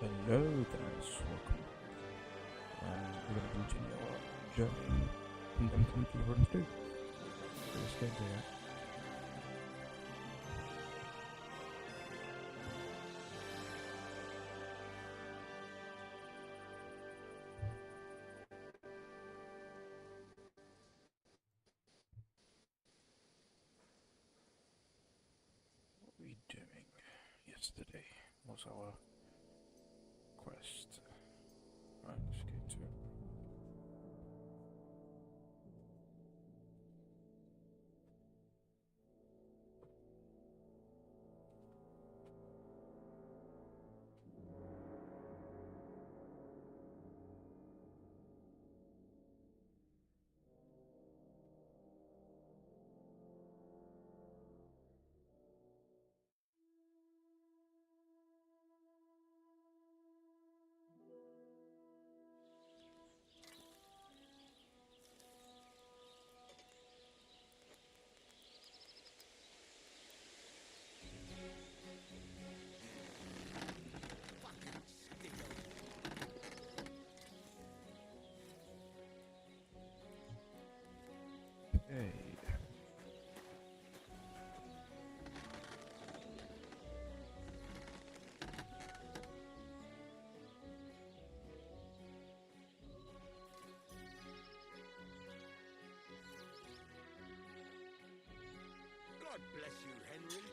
Hello guys, welcome. We're gonna continue our journey and then come to Deliverance II. So let's get there. What were we doing yesterday? Was our quest. Right, let's get to it. Hey. God bless you, Henry.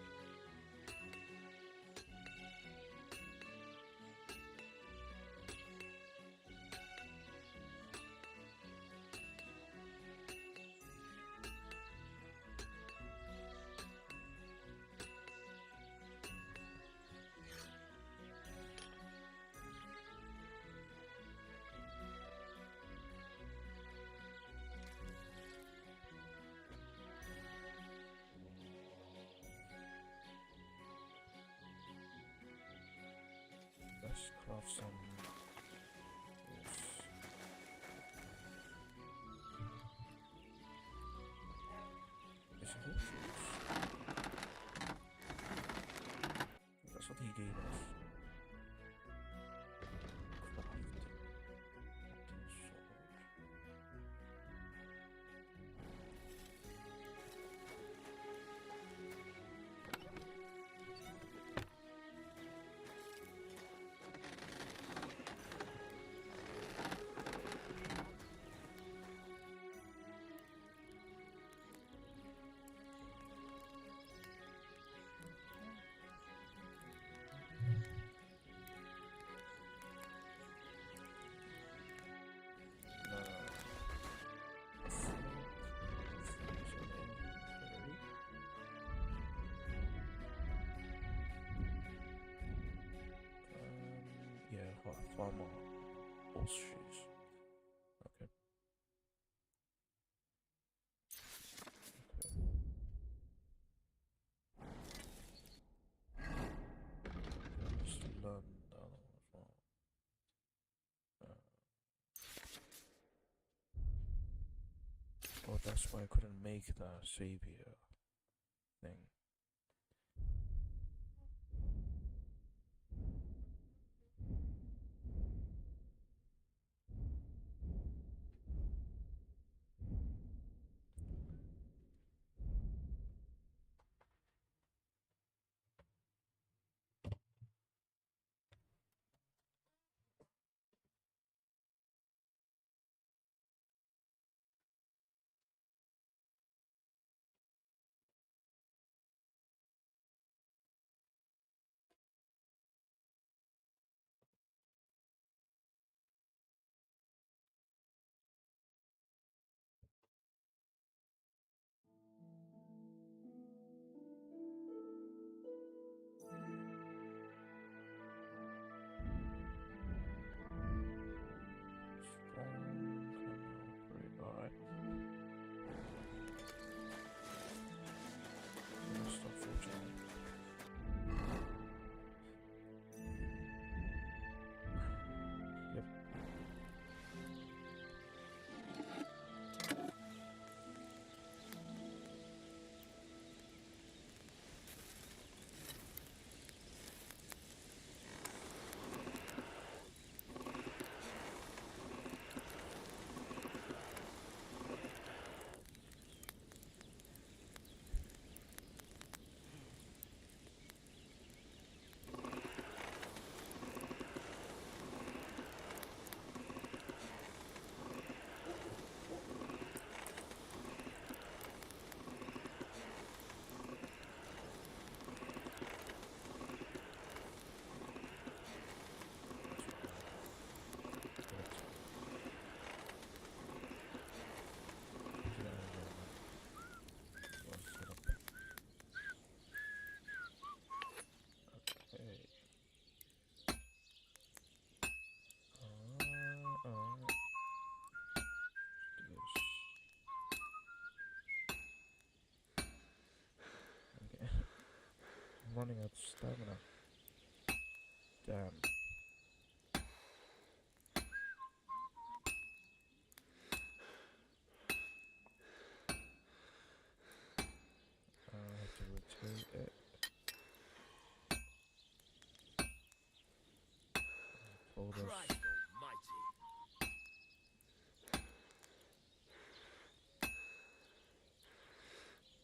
Let's craft some. Is it horse? That's what he gave us. Craft. Sword. Yeah, far more horse shoes. Okay. Just learn that as well. Oh, that's why I couldn't make the savior thing. running out of stamina. Damn. I have to rotate it. Told us. Christ almighty.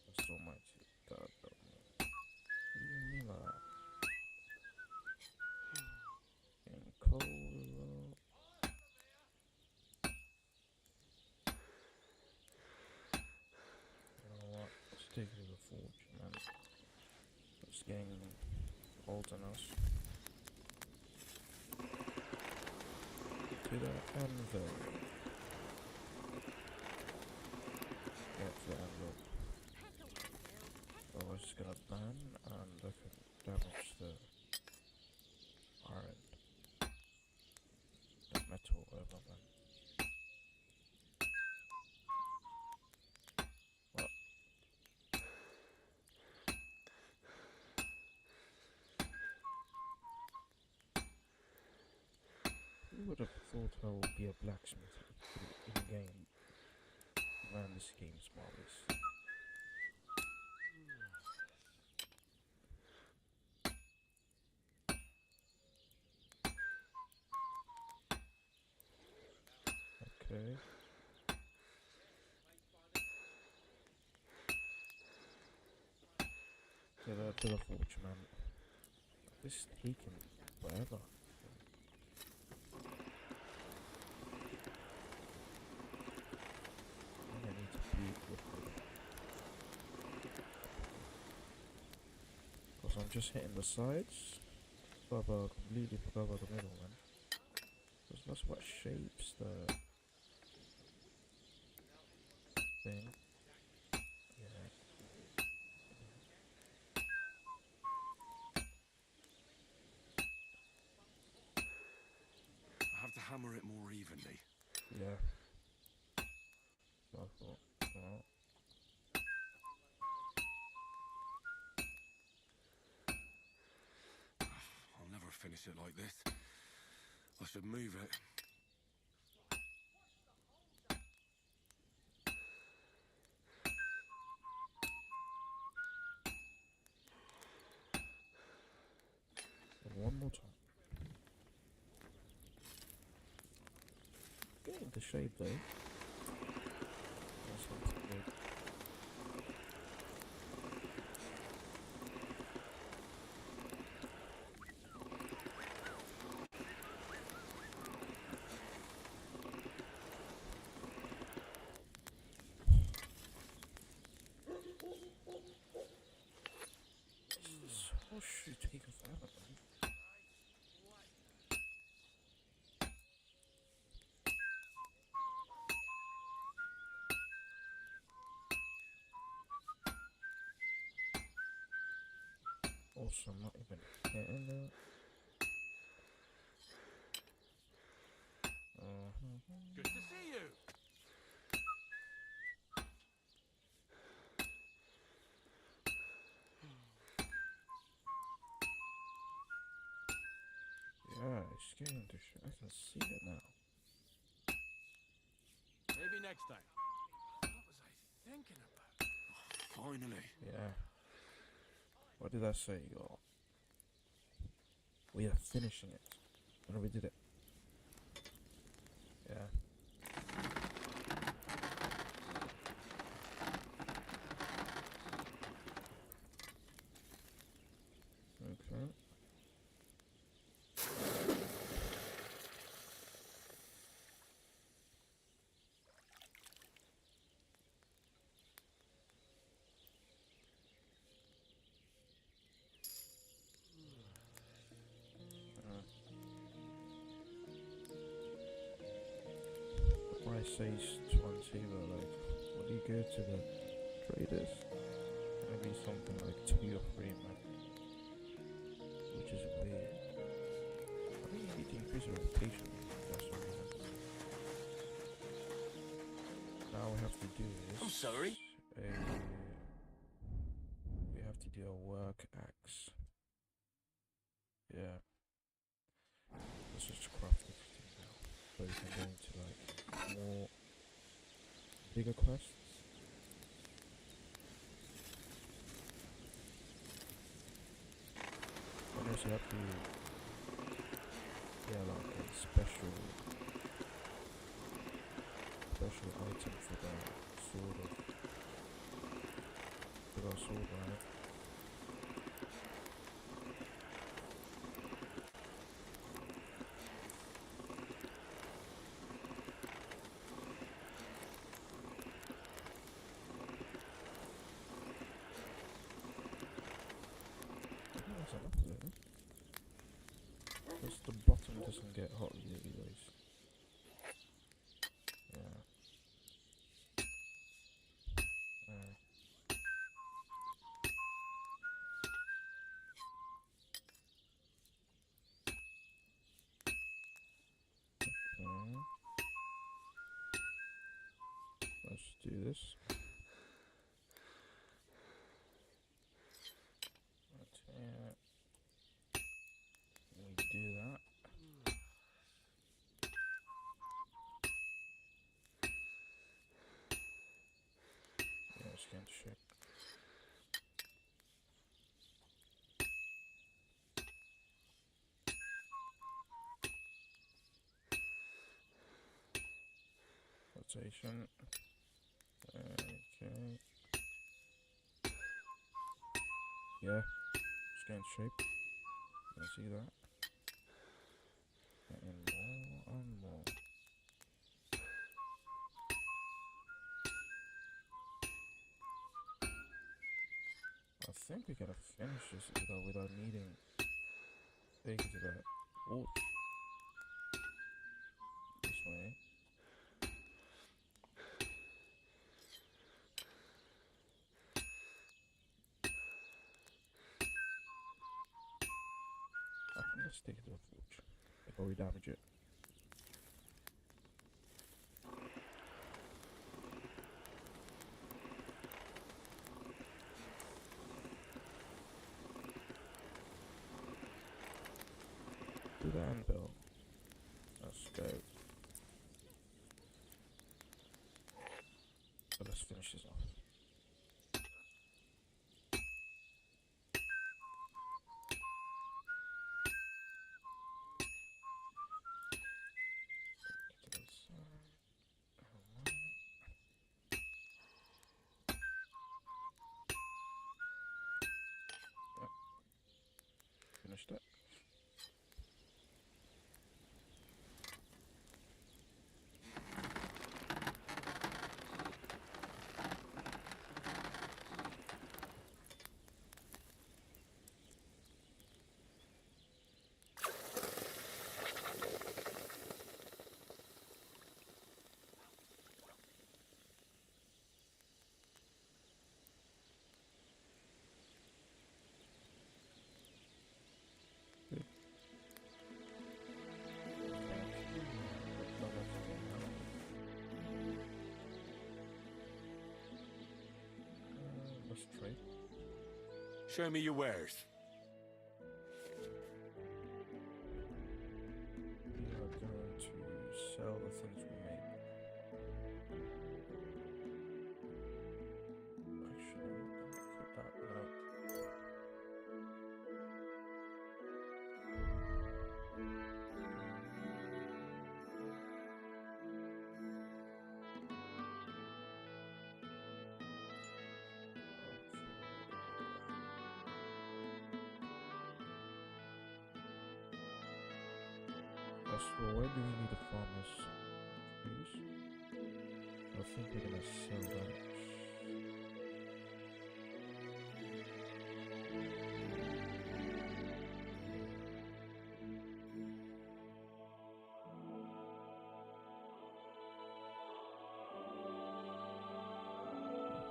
That's almighty. God, what do you mean by that? Getting cold as well. You know what? Let's take it to the forge, man. It's getting cold on us. To the anvil. Get the anvil. Oh, it's gonna burn and I can damage the iron. The metal, whatever, man. What? Who would have thought I would be a blacksmith in the game? Man, this game's marvelous. Okay. Get out to the forge, man. This is taking forever. I need to be with it. Because I'm just hitting the sides. But completely forgot about the middle, man. Because that's what shapes the thing. Yeah. I have to hammer it more evenly. Yeah. So I thought, well, I'll never finish it like this. I should move it. one more time. Getting the shape though. That's something good. Oh shoot, take a forever, man. Also, I'm not even hitting it. Good to see you. Yeah, it's getting to I can see it now. Maybe next time. What was I thinking about? Finally. Yeah. What did I say, y'all? We are finishing it. And we did it. Yeah. Okay. Price says 20, but like, when you go to the traders, maybe something like 2 or 3, man. Which is weird. I think you need to increase your reputation for some reason. Now we have to do is... I'm sorry. We have to do a work axe. Yeah. Let's just craft everything now. So we can go into like more bigger quests. Unless you have to, yeah, like a special item for that sort of, for that sword, right? I think that's enough there. Because the bottom doesn't get hot anyways. Yeah. Okay. Let's do this. Okay. We do that. Yeah, scan to check. Rotation. Okay. Yeah. Scan shape. You see that? And more and more. I think we gotta finish this without needing taking to that torch. This way. I think let's take it to the forge before we damage it. Do the anvil. Let's go. So let's finish this off. To the side. Yep. Finished it. Good. Let's trade. Show me your wares. We are going to sell the things we make. Actually, put that note. Well, where do we need a farmer's trees? I think we're gonna sell that.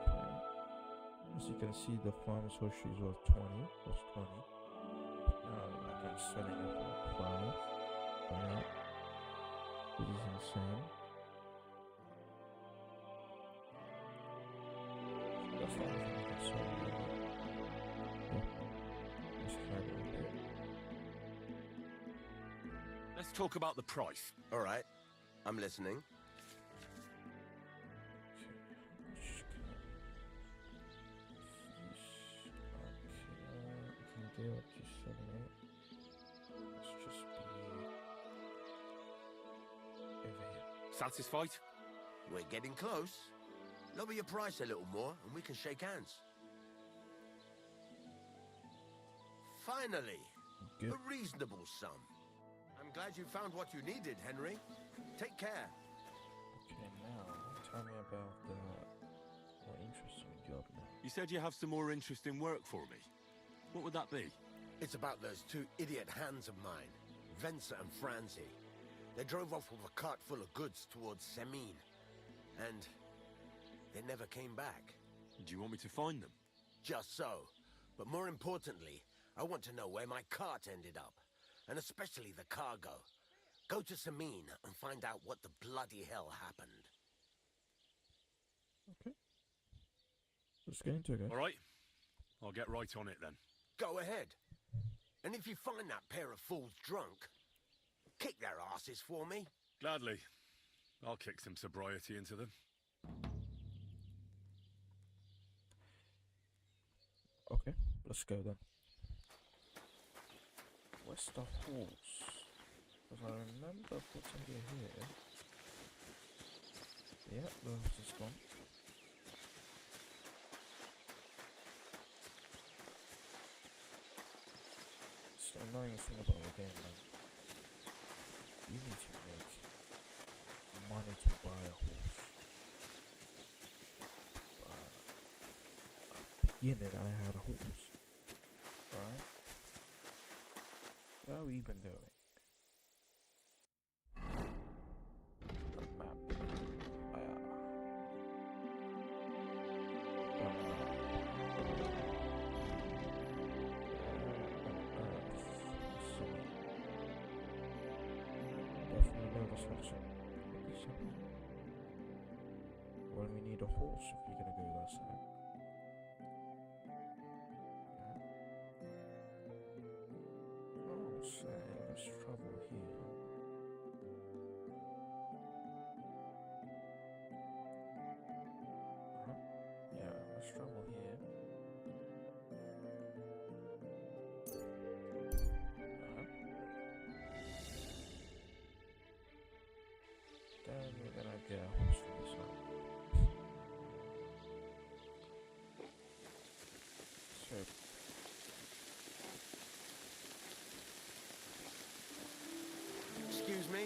Okay. As you can see, the farmer's horse trees was 20. Was 20. Like I'm selling it for 5. Right. This is insane. That's not everything we can sell. Yeah. Let's try it a bit. talk about the price. All right, I'm listening. Okay, how much can just 7, 8. Let's just be over here. Satisfied? We're getting close. Lower your price a little more, and we can shake hands. Finally, Good. a reasonable sum. I'm glad you found what you needed, Henry. Take care. Okay, now tell me about the more interesting job now. You said you have some more interesting work for me. What would that be? It's about those two idiot hands of mine, Venser and Franzi. They drove off with a cart full of goods towards Semin, and they never came back. Do you want me to find them? Just so. But more importantly, I want to know where my cart ended up, and especially the cargo. Go to Semin and find out what the bloody hell happened. Okay. Let's get into it, guys. All right. I'll get right on it then. Go ahead. And if you find that pair of fools drunk, kick their asses for me. Gladly. I'll kick some sobriety into them. Okay, let's go then. Where's the horse? Because I remember putting it here. Yeah, the horse is gone. It's the annoying thing about the game, man. You need to make money to buy a horse. Beginning, I had a horse. Right? Where are we even going? The map. Definitely know this section. Well, we need a horse if you're gonna go that side. There's trouble here. Yeah, there's trouble here. Then we're gonna get a horse from this side. So Excuse me?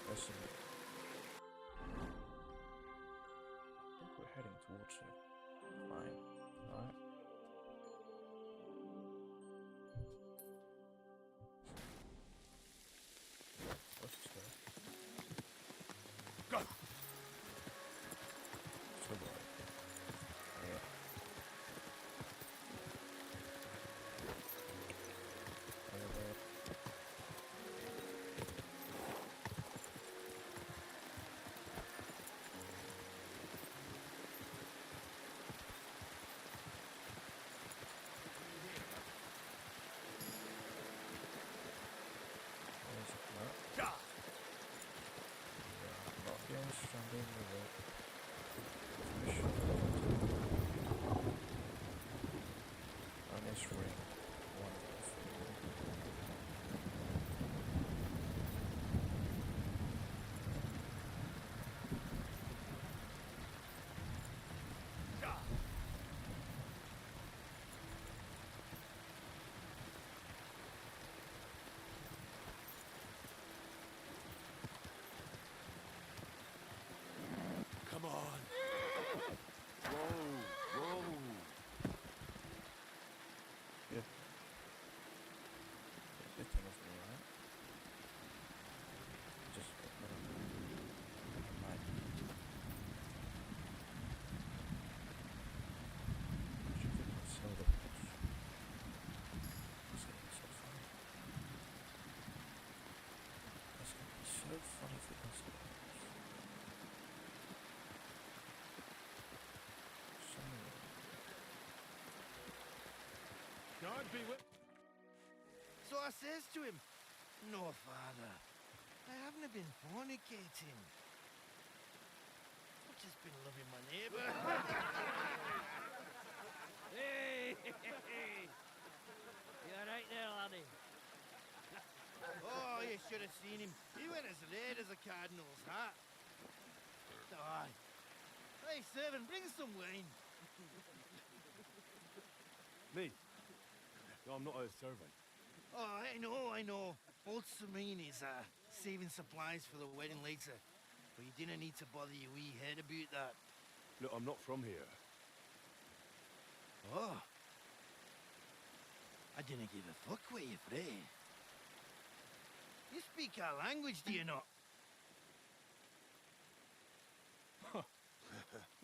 I think we're heading towards it. Fine. Alright. Let's just go. Go! So right. Yeah. be with. So I says to him, "No, father, I haven't been fornicating. I've just been loving my neighbour." Hey! You alright there, laddie? Oh, you should have seen him. He went as red as a cardinal's hat. Aye. Hey, servant, bring some wine. Me? No, I'm not a servant. Oh, I know. Old Samine is saving supplies for the wedding later. But you didn't need to bother your wee head about that. Look, I'm not from here. Oh. I didn't give a fuck where you pray. You speak our language, do you not?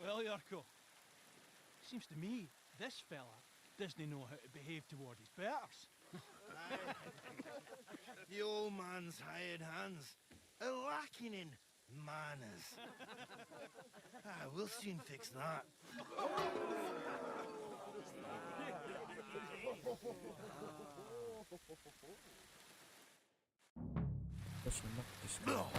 Well, Yarko. Seems to me this fella doesn't know how to behave toward his betters. The old man's hired hands are lacking in manners. We'll soon fix that. Let's knock this guy out.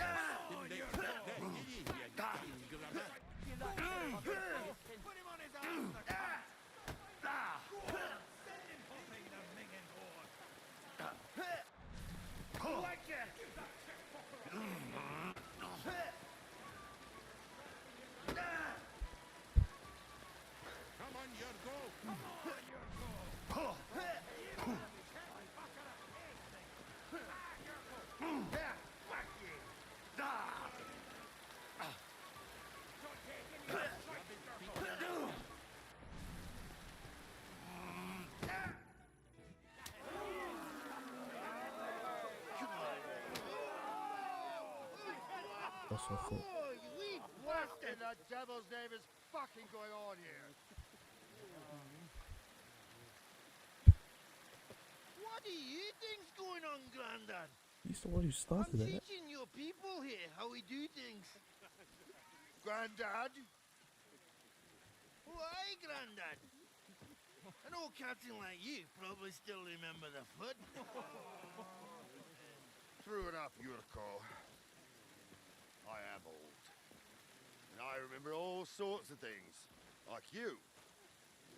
Come on, Yarko! That's our fault. Oh, you wee blasted! The devil's name is fucking going on here? What do you think's going on, Grandad? He's the one who I'm started it. teaching your people here how we do things. Grandad? Why, Grandad? An old captain like you probably still remember the foot. True enough, Yurko. I am old. And I remember all sorts of things. Like you.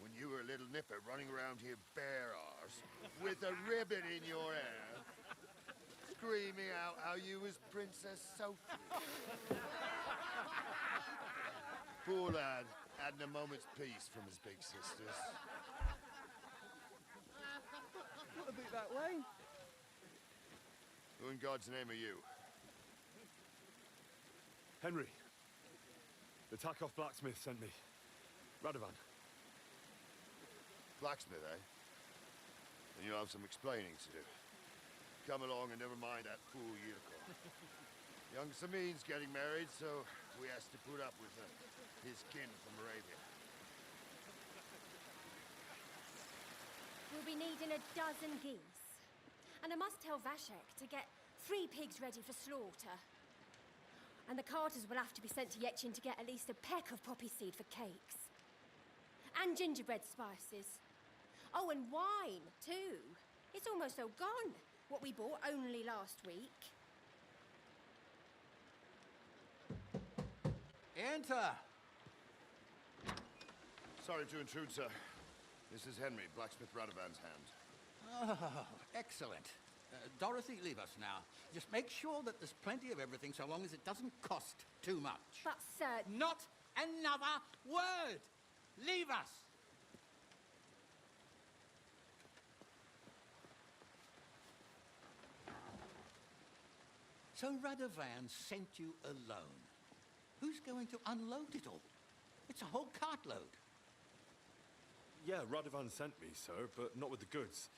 When you were a little nipper running around here bare arse, with a ribbon in your hair, screaming out how you was Princess Sophie. Poor lad, hadn't a moment's peace from his big sisters. What about that wine? Who in God's name are you? Henry. The Takoff blacksmith sent me. Radovan. Blacksmith, eh? Then you'll have some explaining to do. Come along and never mind that fool Yurko. Young Samin's getting married, so we has to put up with his kin from Moravia. We'll be needing a dozen geese. And I must tell Vashek to get 3 pigs ready for slaughter. And the carters will have to be sent to Yechin to get at least a peck of poppy seed for cakes. And gingerbread spices. Oh, and wine, too. It's almost all gone. What we bought only last week. Enter! Sorry to intrude, sir. This is Henry, blacksmith Radovan's hand. Oh, excellent. Dorothy, leave us now. Just make sure that there's plenty of everything so long as it doesn't cost too much. But, sir... Not another word! Leave us! So Radovan sent you alone. Who's going to unload it all? It's a whole cartload. Yeah, Radovan sent me, sir, but not with the goods.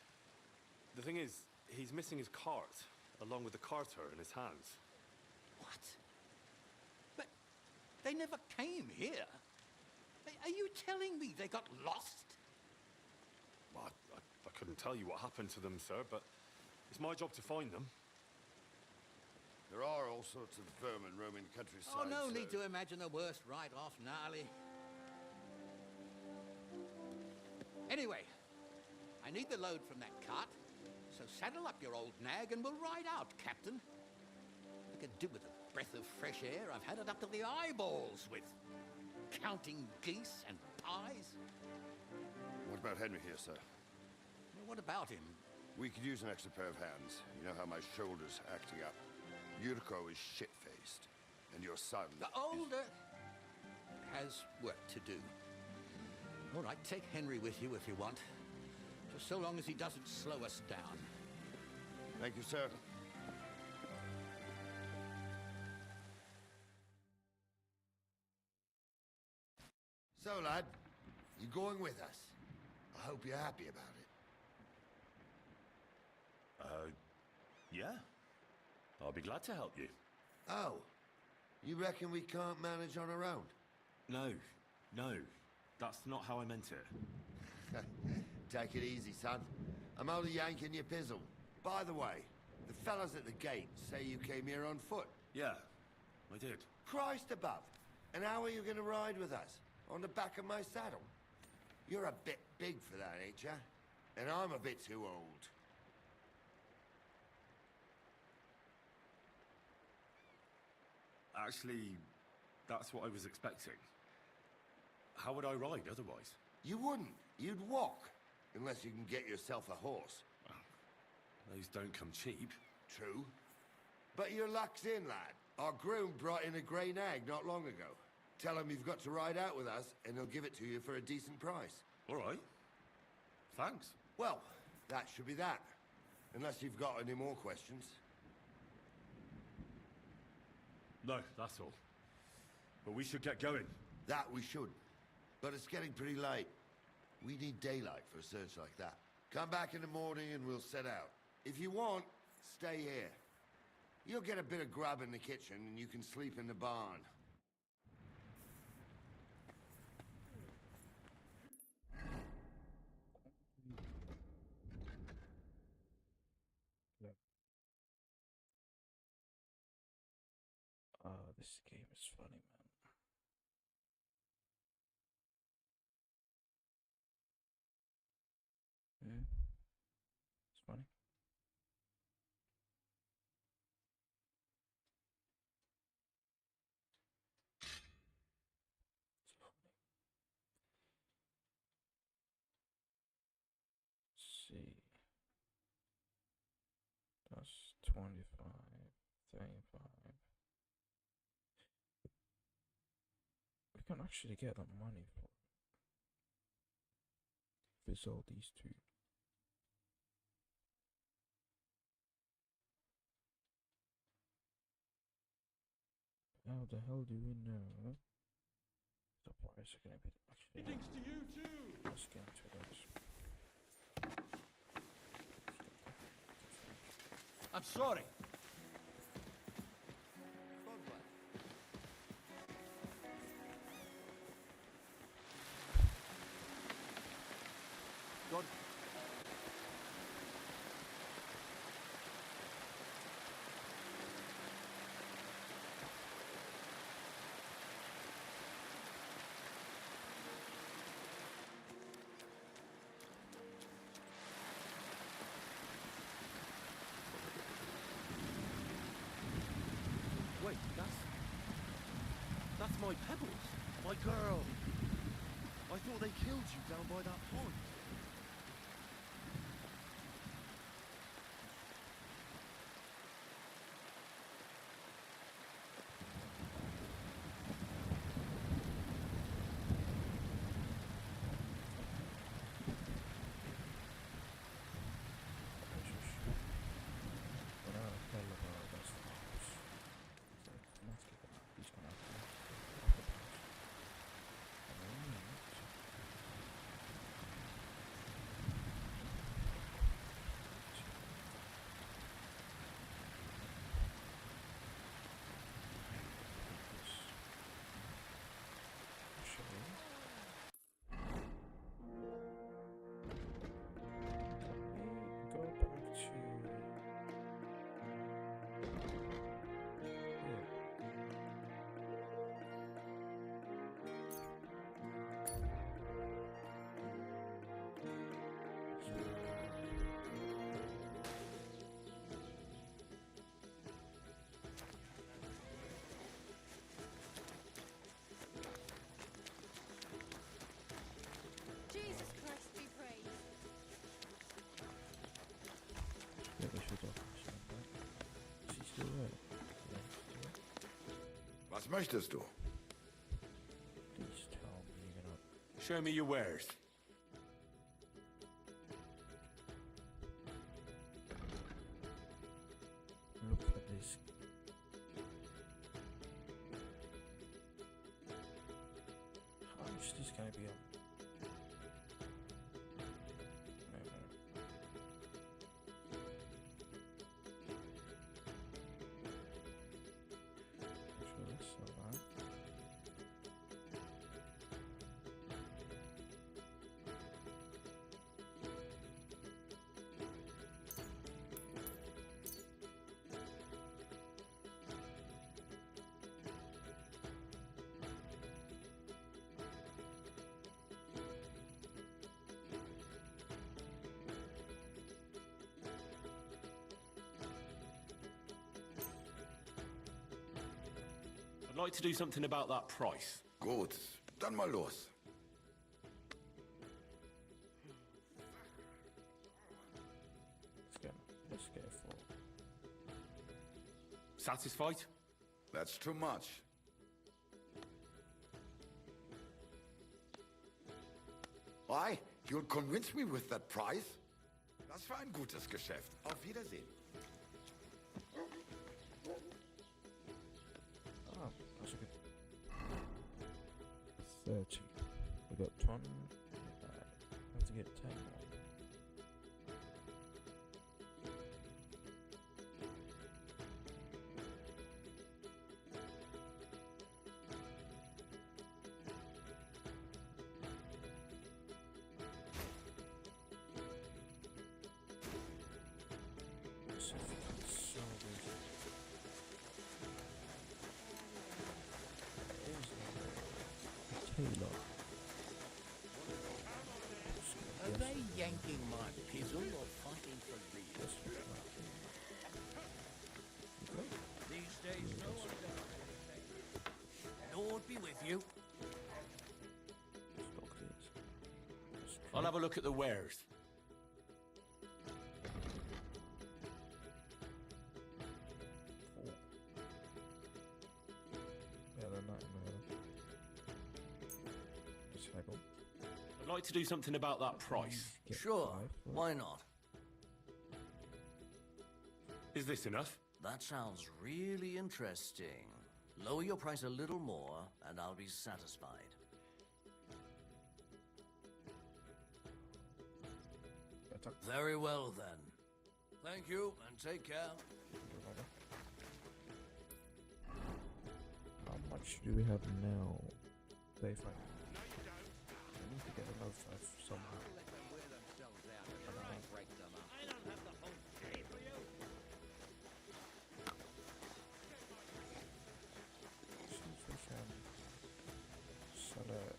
The thing is, he's missing his cart, along with the carter in his hands. What? But they never came here. Are you telling me they got lost? Well, I couldn't tell you what happened to them, sir, but it's my job to find them. There are all sorts of vermin roaming the countryside. Oh, no so... need to imagine the worst right off, gnarly. Anyway, I need the load from that cart. So saddle up your old nag and we'll ride out, Captain. I could do with a breath of fresh air. I've had it up to the eyeballs with counting geese and pies. What about Henry here, sir? Well, what about him? We could use an extra pair of hands. You know how my shoulder's acting up. Yuriko is shit-faced. And your son The older has work to do. All right, take Henry with you if you want. Just so long as he doesn't slow us down. Thank you, sir. So, lad, you going with us? I hope you're happy about it. Yeah. I'll be glad to help you. Oh, you reckon we can't manage on our own? No, that's not how I meant it. Take it easy, son. I'm only yanking your pizzle. By the way, the fellas at the gate say you came here on foot. Yeah, I did. Christ above. And how are you going to ride with us? On the back of my saddle? You're a bit big for that, ain't ya? And I'm a bit too old. Actually, that's what I was expecting. How would I ride otherwise? You wouldn't. You'd walk. Unless you can get yourself a horse. Those don't come cheap. True. But your luck's in, lad. Our groom brought in a grey nag not long ago. Tell him you've got to ride out with us, and he'll give it to you for a decent price. All right. Thanks. Well, that should be that. Unless you've got any more questions. No, that's all. But we should get going. That we should. But it's getting pretty late. We need daylight for a search like that. Come back in the morning and we'll set out. If you want, stay here. You'll get a bit of grub in the kitchen and you can sleep in the barn. This game is funny, man. Yeah, it's funny. It's funny. Let's see. That's 25, 35. We can actually get the money for it. If it's all these two. How the hell do we know the price are gonna be actually? Greetings to you too. Let's get into this. I'm sorry. God. Wait, that's my pebbles. My girl. I thought they killed you down by that pond. Was möchtest du? Please tell me you're gonna Show me your wares. look at this. How much is this gonna be on? No, no. Actually, let's sell that. I'd like to do something about that price. Gut, dann mal los. Let's get a 4. Satisfied? That's too much. Why? You'll convince me with that price? Das war ein gutes Geschäft. Auf Wiedersehen. Oh, that's a good. 30. We got 20. Have to get 10 more. So if we can sell this. Taylor. Are they yanking my pizzle or fighting for real? These days, no one does. Lord be with you. Stock this. I'll have a look at the wares. Yeah, they're not in there. Just haggle. I'd like to do something about that price. Get Sure, 5, right? why not? Is this enough? That sounds really interesting. Lower your price a little more, and I'll be satisfied. Better. Very well, then. Thank you, and take care. How much do we have now? 35. I need to get another 5 somehow. Let them wear themselves out and I break them up. I don't have the whole day for you. See if we can sell it.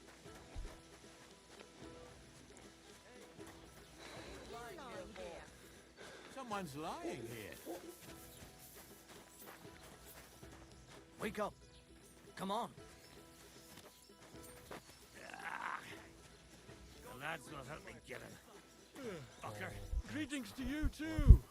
Someone's lying here. Wake up. Come on. The lad's not helping me get him. Fucker. Greetings to you too.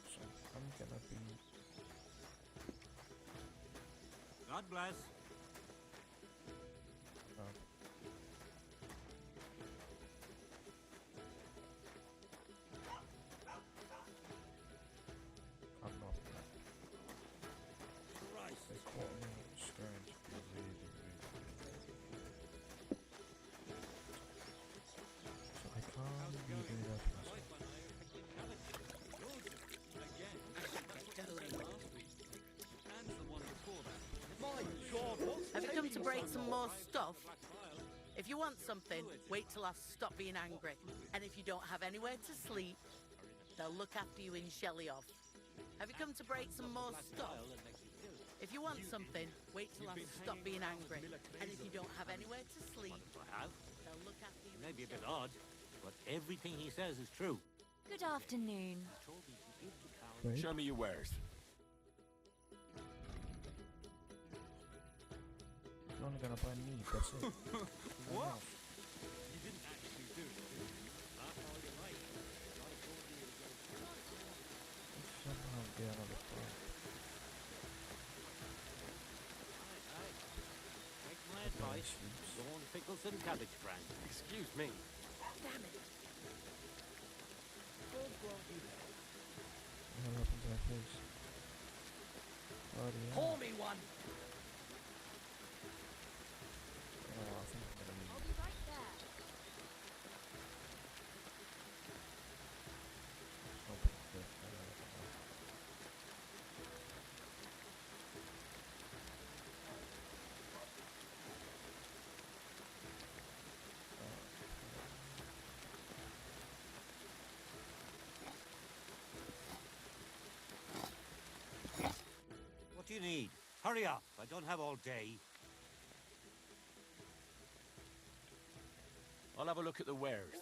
So I'm gonna be. God bless. I'm not. They caught me staring to be really, really. So I can't really do that myself. Have you come to break some more stuff? If you want something, wait till I stop being angry. And if you don't have anywhere to sleep, they'll look after you in Shelly-off. Have you come to break some more stuff? If you want something, wait till I stop being angry. And if you don't have anywhere to sleep, I have. they'll look after you. It may be a bit odd, but everything he says is true. Good afternoon. Great. Show me your wares. You're only gonna buy meat, that's it. What? pies, corn, pickles, and cabbage brand. Excuse me. Damn it. What happened to my face? Oh, yeah. Pour me one. Oh, I think I'm gonna I'll be right there. open the What do you need? Hurry up. I don't have all day. I'll have a look at the wares.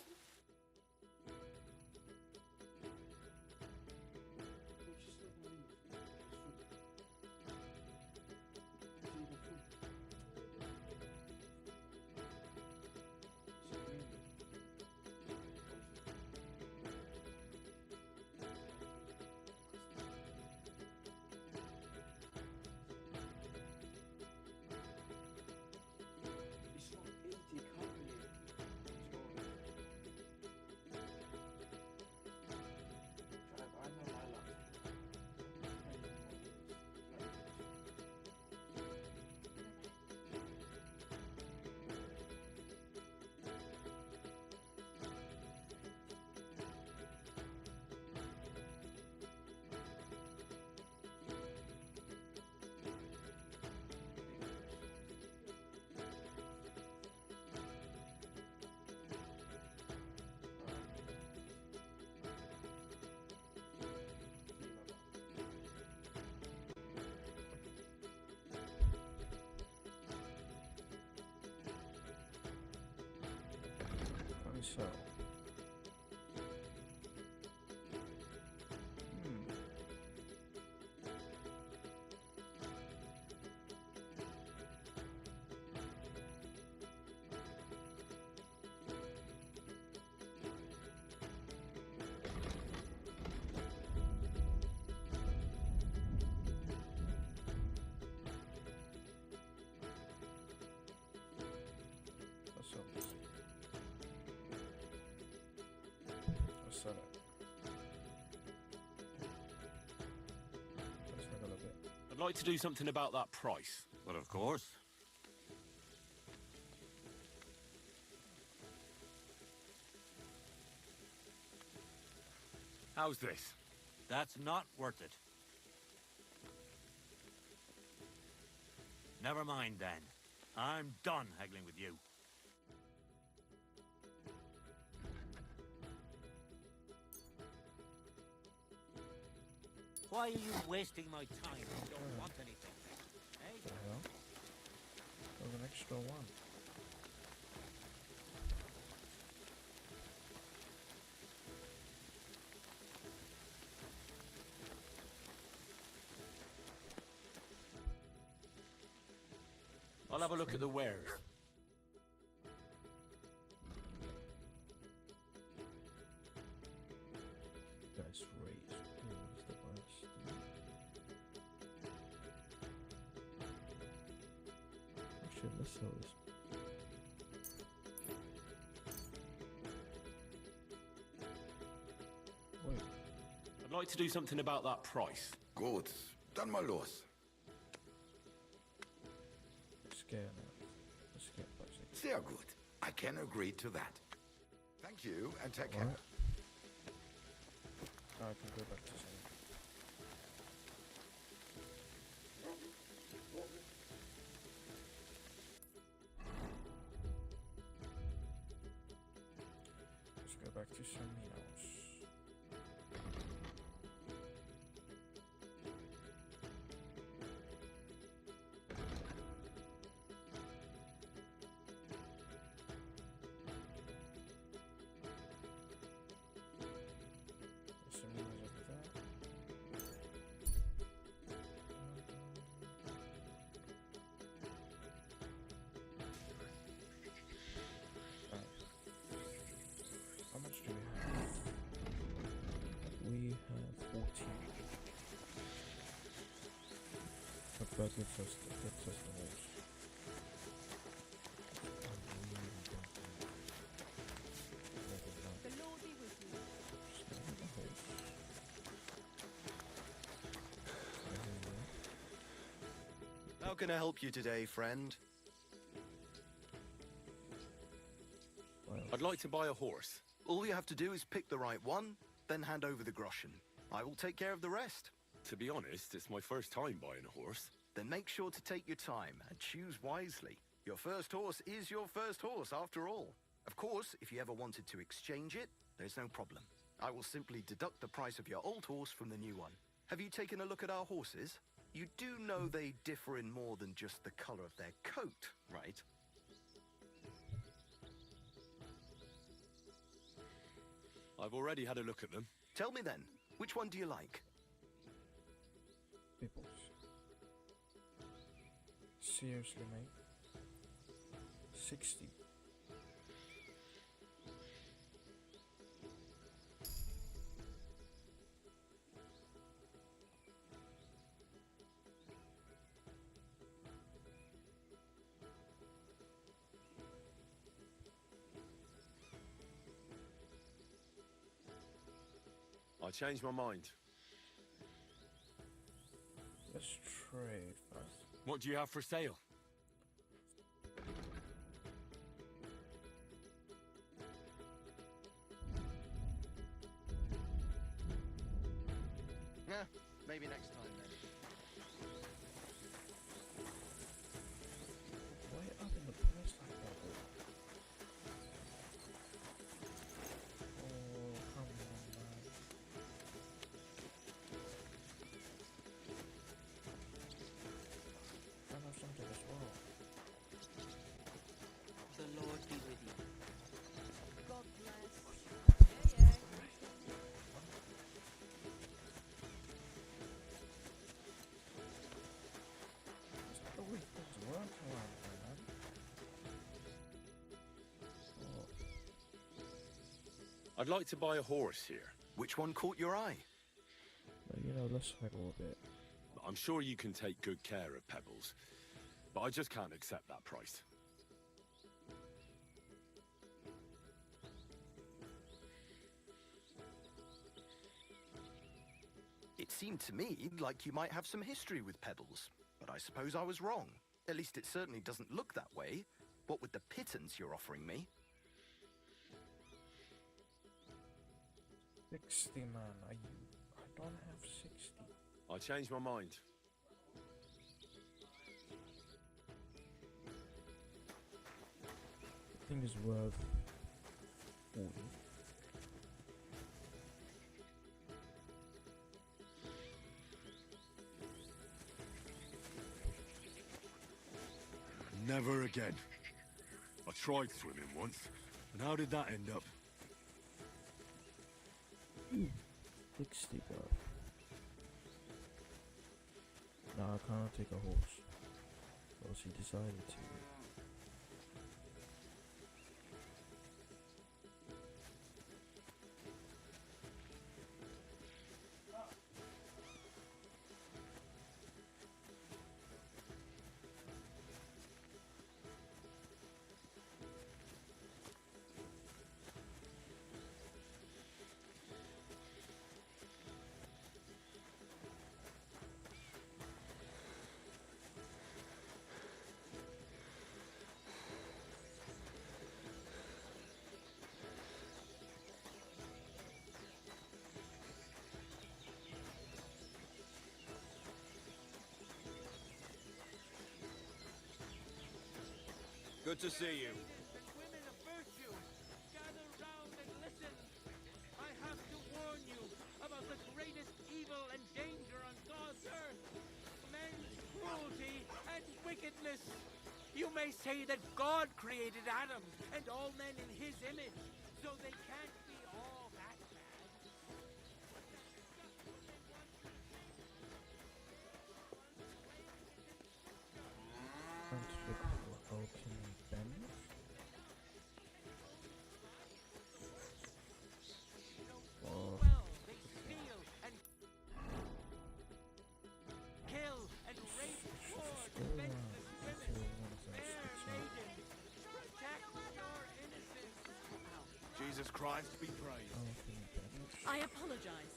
so. Sell it. Let's have a look at. I'd like to do something about that price. Well, of course. How's this? That's not worth it. Never mind then. I'm done haggling with you. Why are you wasting my time if you don't want anything? Eh? What the hell? There's an extra one. I'll have a look at the wares. That's raised. What is the worst? Actually, let's sell this. Wait. I'd like to do something about that price. Gut, dann mal los. Scare now. Let's get basic. Sehr gut. I can agree to that. Thank you, and take care. Alright. Now I can go back to selling. Let's go back to Seminos. Seminos over there. How much do we have? We have 14. But that gives us the most. How can I help you today, friend? I'd like to buy a horse. All you have to do is pick the right one, then hand over the groschen. I will take care of the rest. To be honest, it's my first time buying a horse. Then make sure to take your time and choose wisely. Your first horse is your first horse, after all. Of course, if you ever wanted to exchange it, there's no problem. I will simply deduct the price of your old horse from the new one. Have you taken a look at our horses? You do know they differ in more than just the color of their coat, right? I've already had a look at them. Tell me then, which one do you like? Peoples. Seriously, mate. 60. I changed my mind. Let's trade first. What do you have for sale? Yeah, maybe next time then. Why up in the price like that, though? Oh, come on, man. I have something as well. The Lord be with you. God bless. The way things work around here, man. Oh. I'd like to buy a horse here. Which one caught your eye? But, you know, let's haggle a bit. I'm sure you can take good care of Pebbles, but I just can't accept that price. It seemed to me like you might have some history with Pebbles, but I suppose I was wrong. At least it certainly doesn't look that way. What with the pittance you're offering me? 60, man. I don't have 60. I changed my mind. I think it's worth 40. Never again. I tried swimming once, and how did that end up? 60, bro. No, I can't take a horse. Or else he decided to. Good to see you. Women of virtue, gather round and listen. I have to warn you about the greatest evil and danger on God's earth. Men's cruelty and wickedness. You may say that God created Adam and all men in his image, so they can't be all that bad. Jesus Christ be praised. I apologize.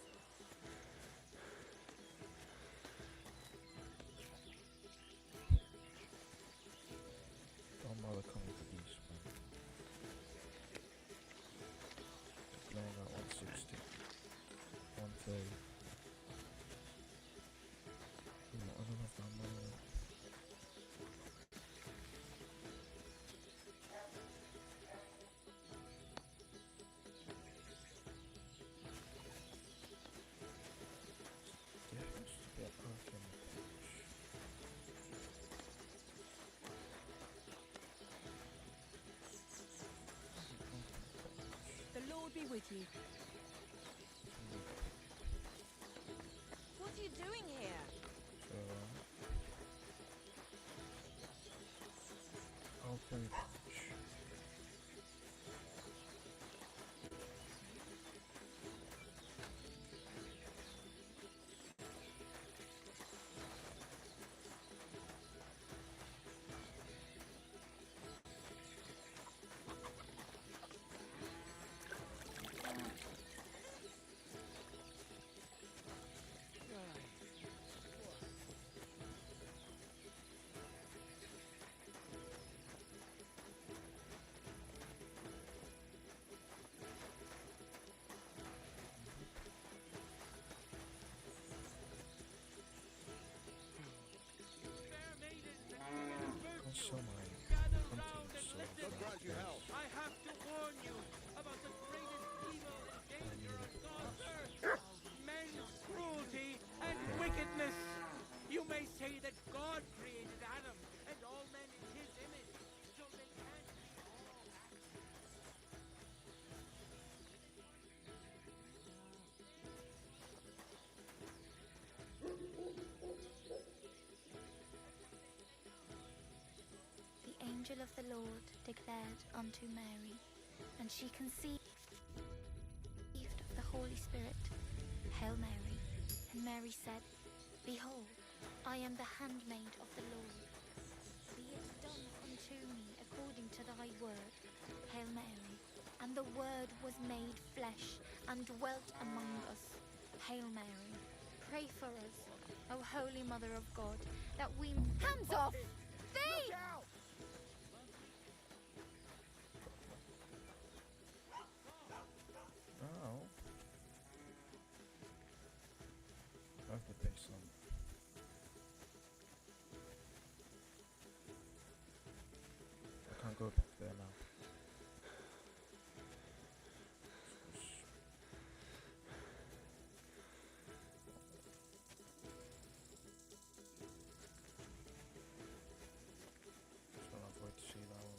with you. What are you doing here? Okay. Gather round and listen. I have to warn you about the greatest evil and danger on God's earth. Men's cruelty and wickedness. You may say that God created Adam and all men in his image, so they can't be all The angel of the Lord declared unto Mary, and she conceived of the Holy Spirit. Hail Mary. And Mary said, Behold, I am the handmaid of the Lord. Be it done unto me according to thy word. Hail Mary. And the Word was made flesh and dwelt among us. Hail Mary. Pray for us, O Holy Mother of God, that we... Hands off! Thief! Oh. I have to pick some. I can't go back there now. So I'll wait to see that one.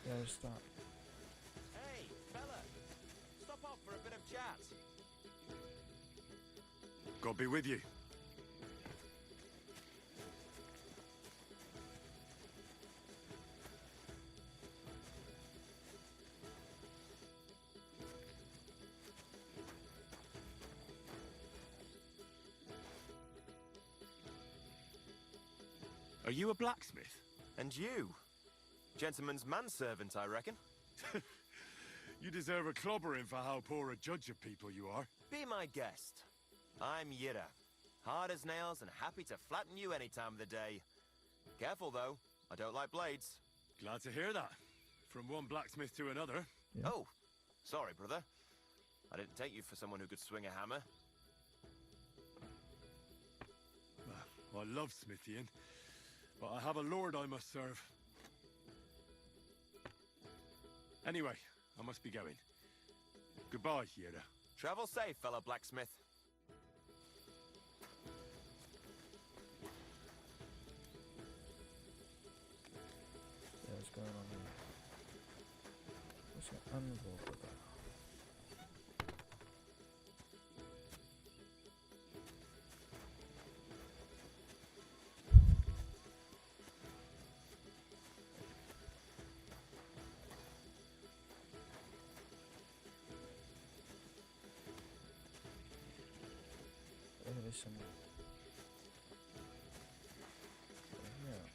There's that. Hey, fella! Stop off for a bit of chat. God be with you. Are you a blacksmith? And you? Gentleman's manservant, I reckon. You deserve a clobbering for how poor a judge of people you are. Be my guest. I'm Yira. Hard as nails and happy to flatten you any time of the day. Careful, though. I don't like blades. Glad to hear that. From one blacksmith to another. Yeah. Oh, sorry, brother. I didn't take you for someone who could swing a hammer. I love smithying, but I have a lord I must serve. Anyway, I must be going. Goodbye, Yira. Travel safe, fellow blacksmith. Yeah, what's going on here? What's an anvil for that? There's some... Yeah.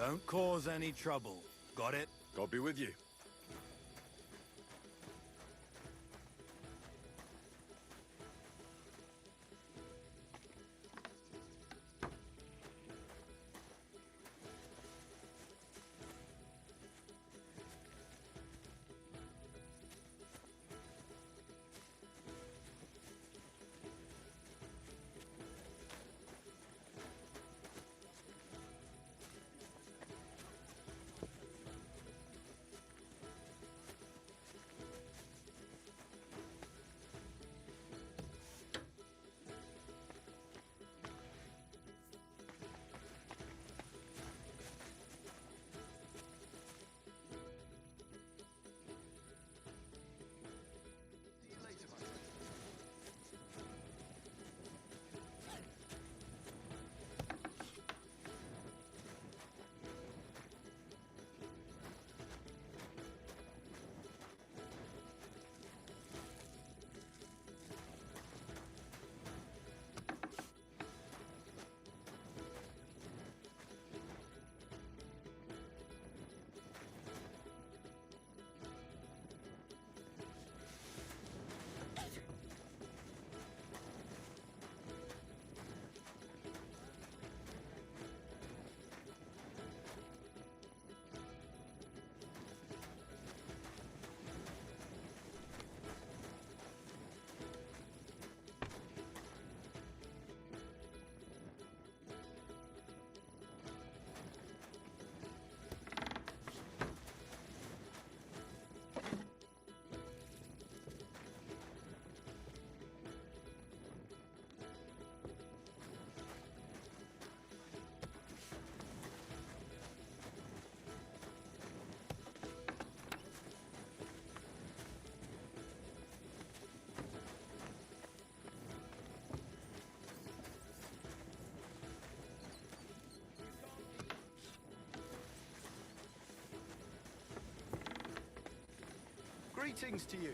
Don't cause any trouble. Got it? God be with you. Greetings to you.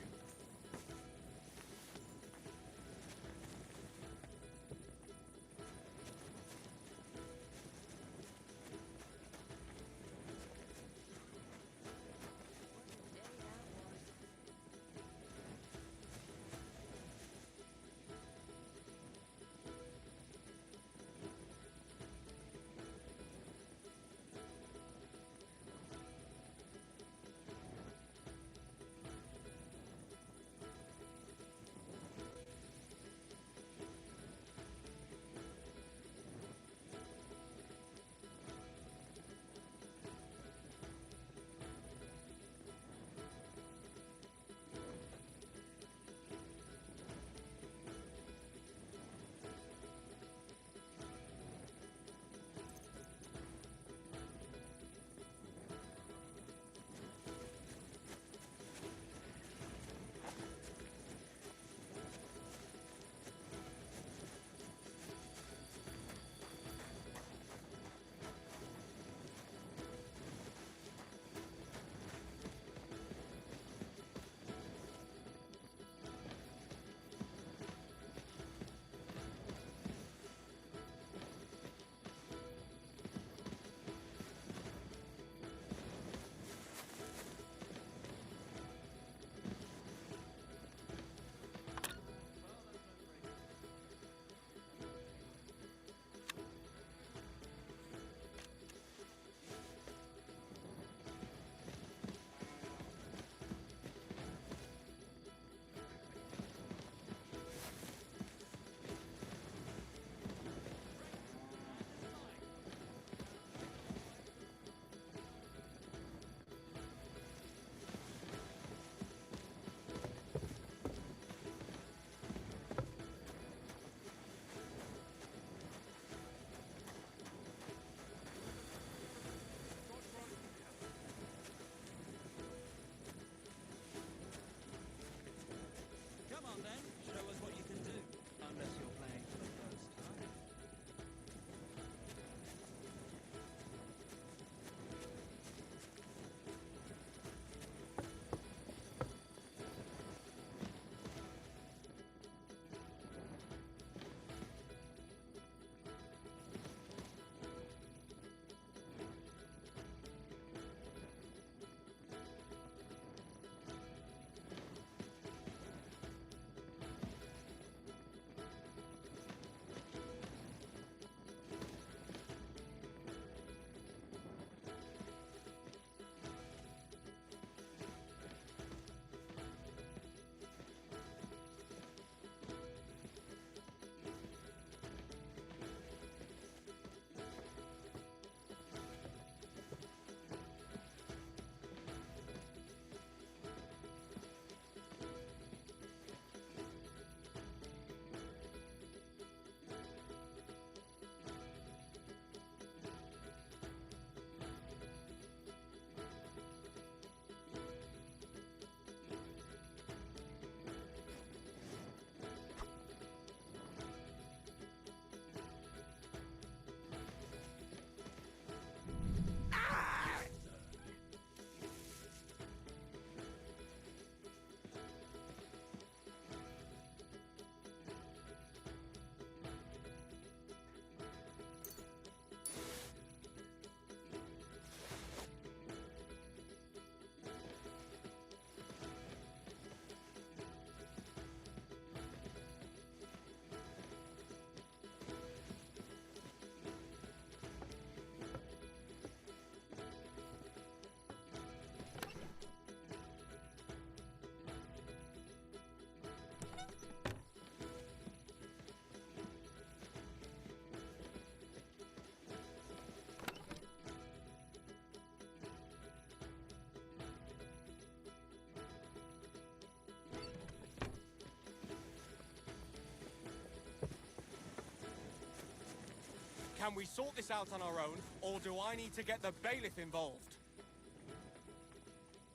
Can we sort this out on our own, or do I need to get the bailiff involved?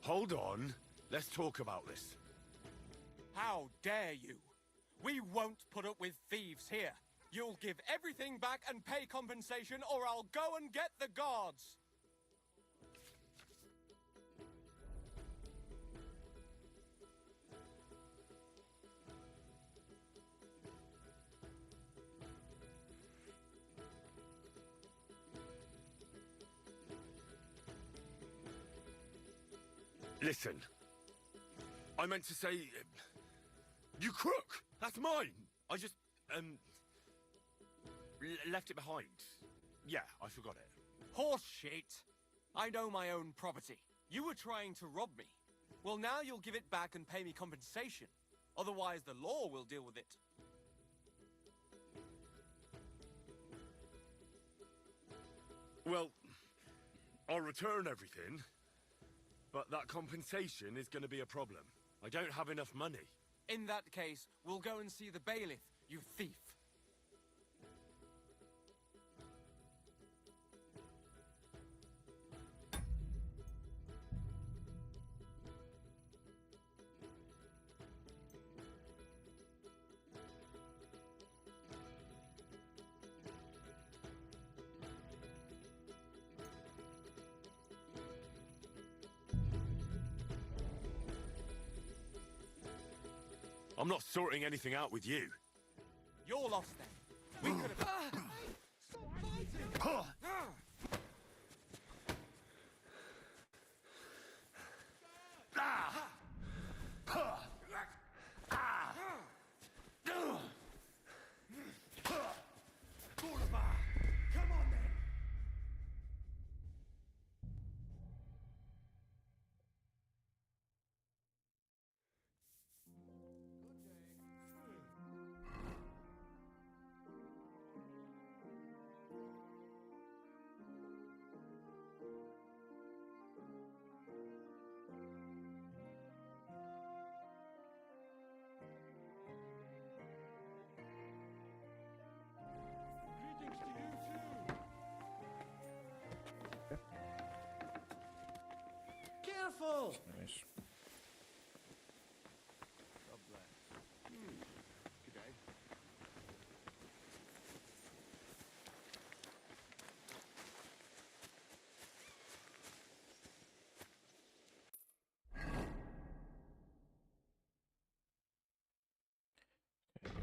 Hold on. Let's talk about this. How dare you? We won't put up with thieves here. You'll give everything back and pay compensation, or I'll go and get the guards. Listen. I meant to say... you crook! That's mine! I just, left it behind. Yeah, I forgot it. Horse shit! I know my own property. You were trying to rob me. Well, now you'll give it back and pay me compensation. Otherwise, the law will deal with it. Well, I'll return everything, but that compensation is going to be a problem. I don't have enough money. In that case, we'll go and see the bailiff, you thief. I'm not sorting anything out with you. You're lost then. We could have... Stop Come on then! Careful! Nice. God bless. Good day.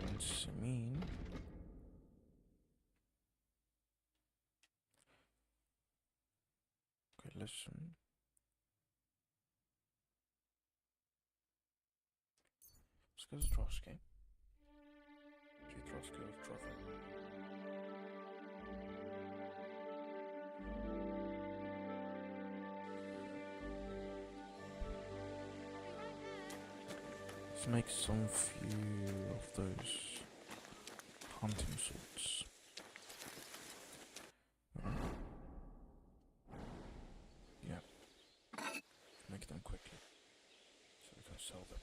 That's mean. Okay, listen. Let's go to Trotsky. Trotsky of Truffle. Let's make some few of those hunting swords. Yeah. Make them quickly so we can sell them.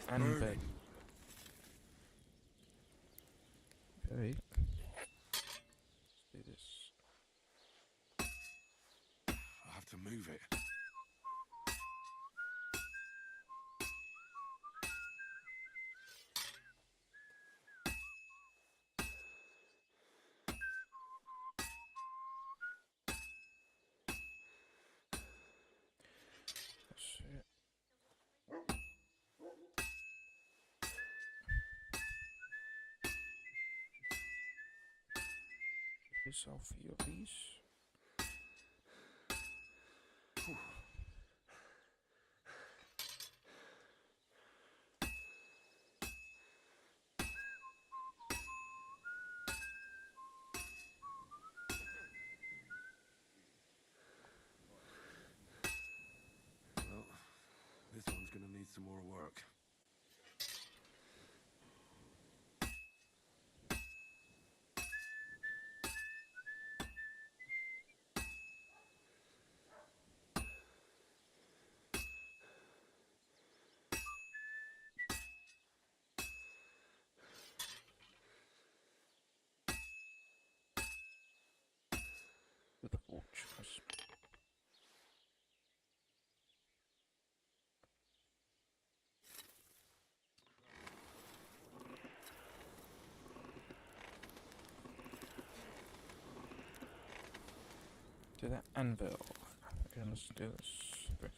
And bed. Okay. Let's do this. I have to move it. That's it. Sell a few of these. some more work. With the fortress. Do that anvil. Okay, let's do this. Okay.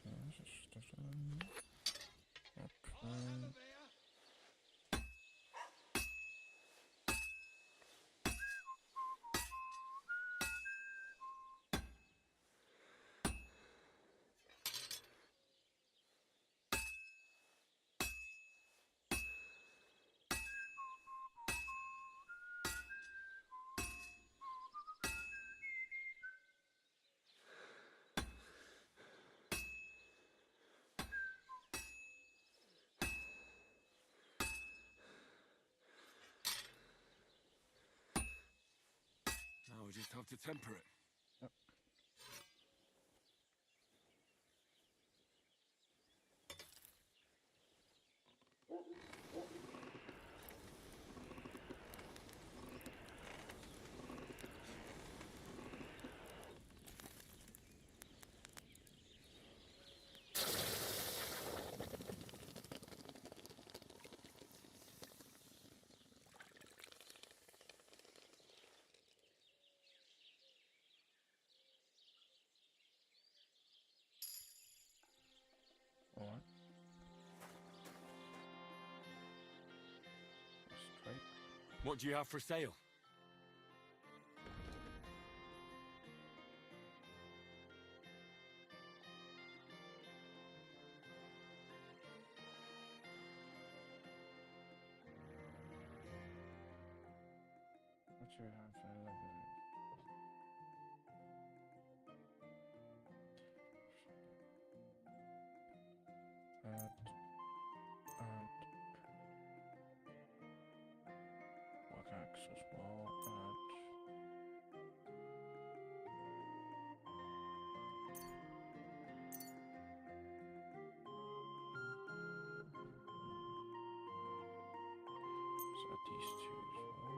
Now we just have to temper it. Yep. Alright. Straight. What do you have for sale? What do you have for 11? And work axe as well, so these two as well.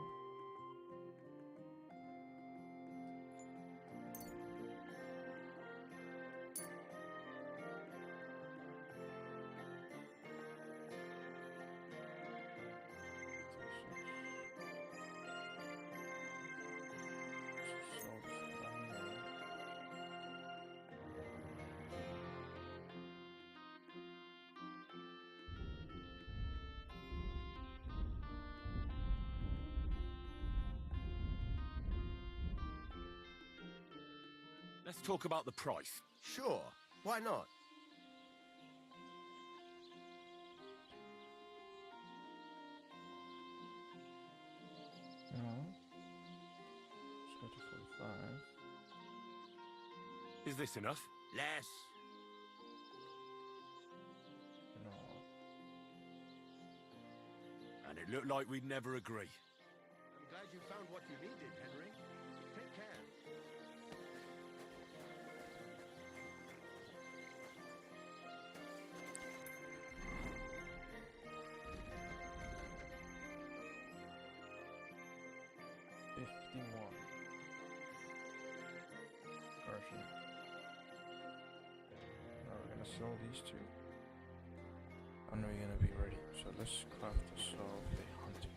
Let's talk about the price. Sure, why not? No. Let's go to 45. Is this enough? Less. No. And it looked like we'd never agree. I'm glad you found what you needed, Henry. Take care. Version. Now we're gonna sell these two. And we're gonna be ready. So let's craft the soul of the hunting.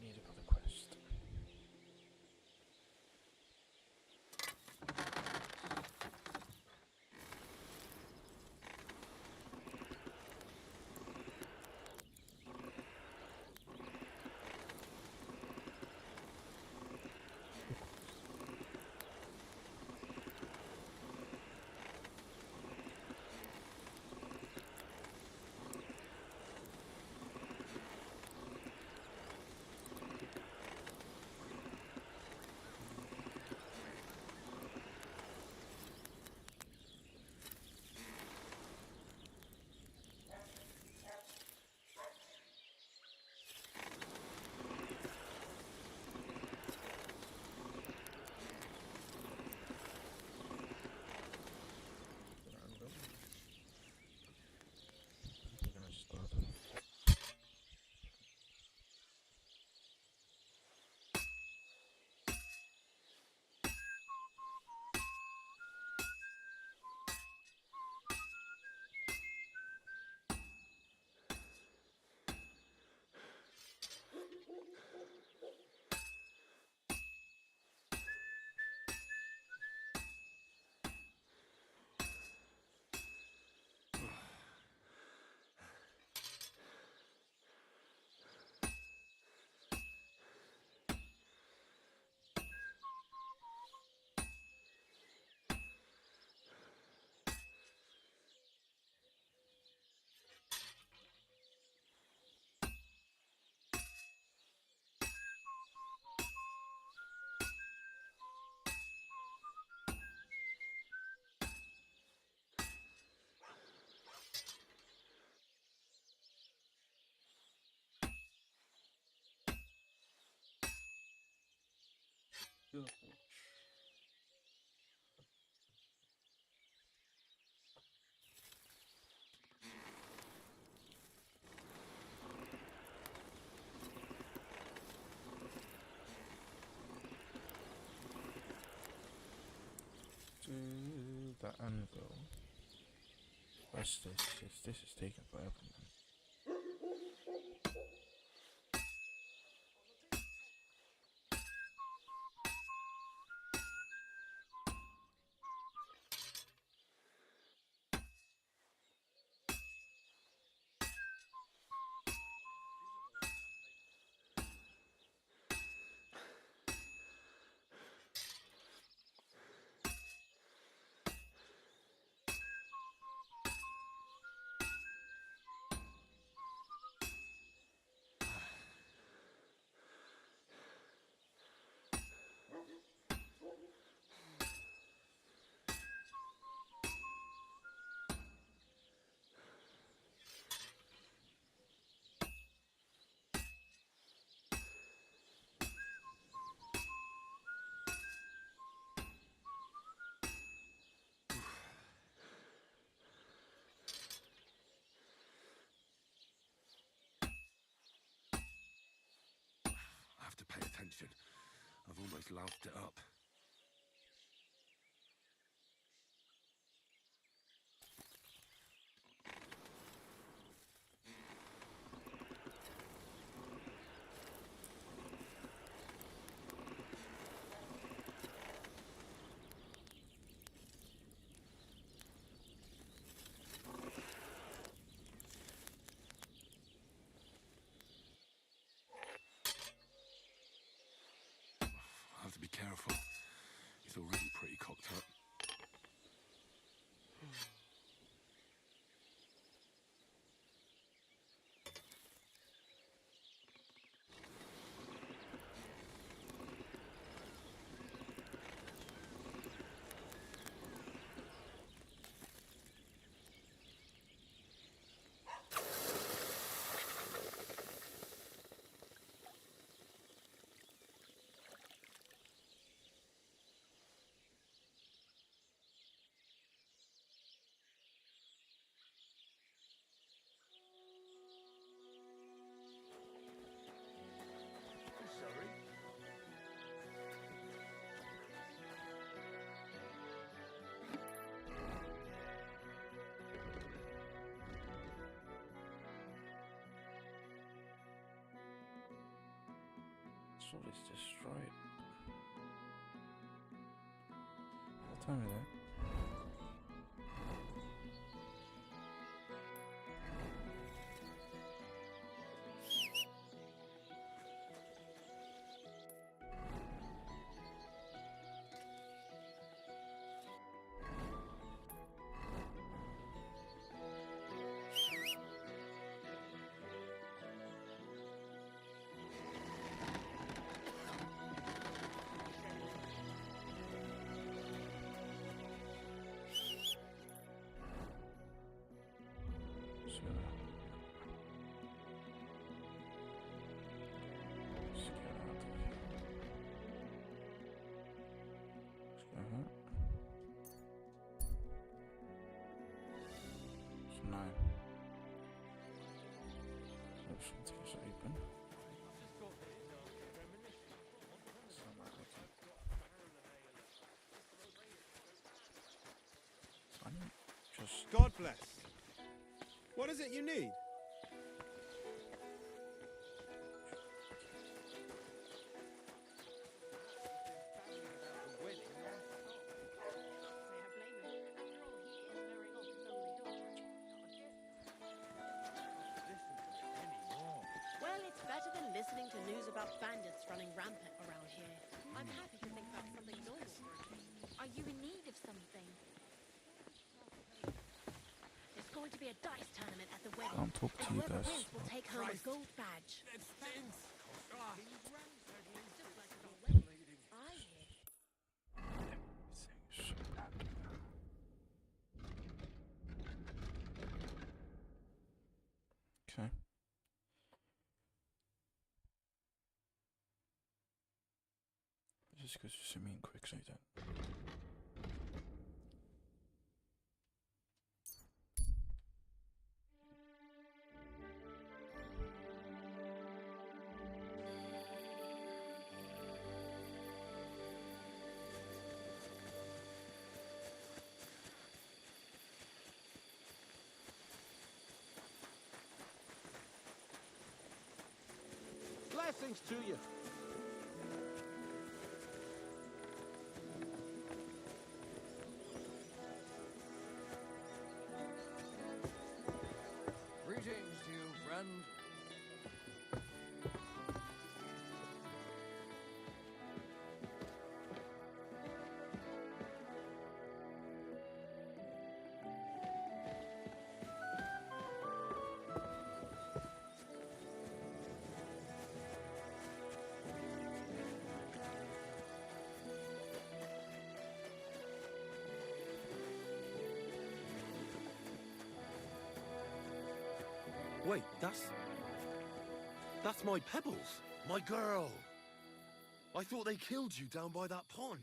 Need another quest. To the anvil. What's this? This is taking forever, man. I have to pay attention. I've almost loused it up. I have to be careful. He's already pretty cocked up. Sword is destroyed. What time is it? Something's open. God bless. What is it you need? Well, it's better than listening to news about bandits running rampant around here. I'm happy to think that's something normal. Are you in need of something? There's going to be a dice tournament at the wedding. Can't talk to and you whoever guys. wins will take home a gold badge. Okay. This Let's go to Simeon quickly then. Blessings to you. Greetings to you, friend. Wait, that's my Pebbles. My girl! I thought they killed you down by that pond.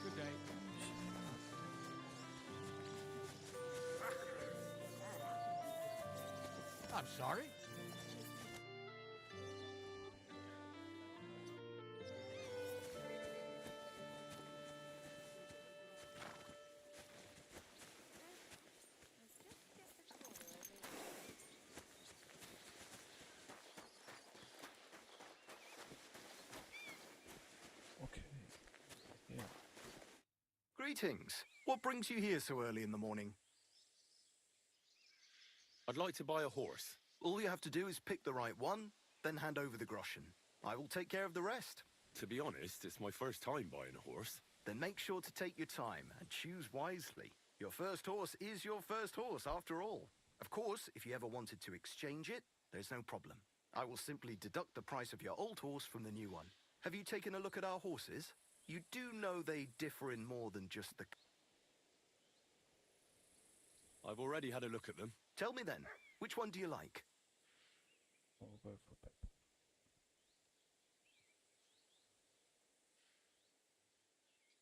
Good day. I'm sorry. Okay. Yeah. Greetings. What brings you here so early in the morning? I'd like to buy a horse. All you have to do is pick the right one, then hand over the groschen. I will take care of the rest. To be honest, it's my first time buying a horse. Then make sure to take your time and choose wisely. Your first horse is your first horse, after all. Of course, if you ever wanted to exchange it, there's no problem. I will simply deduct the price of your old horse from the new one. Have you taken a look at our horses? You do know they differ in more than just the... I've already had a look at them. Tell me then, which one do you like? I'll go for Pep.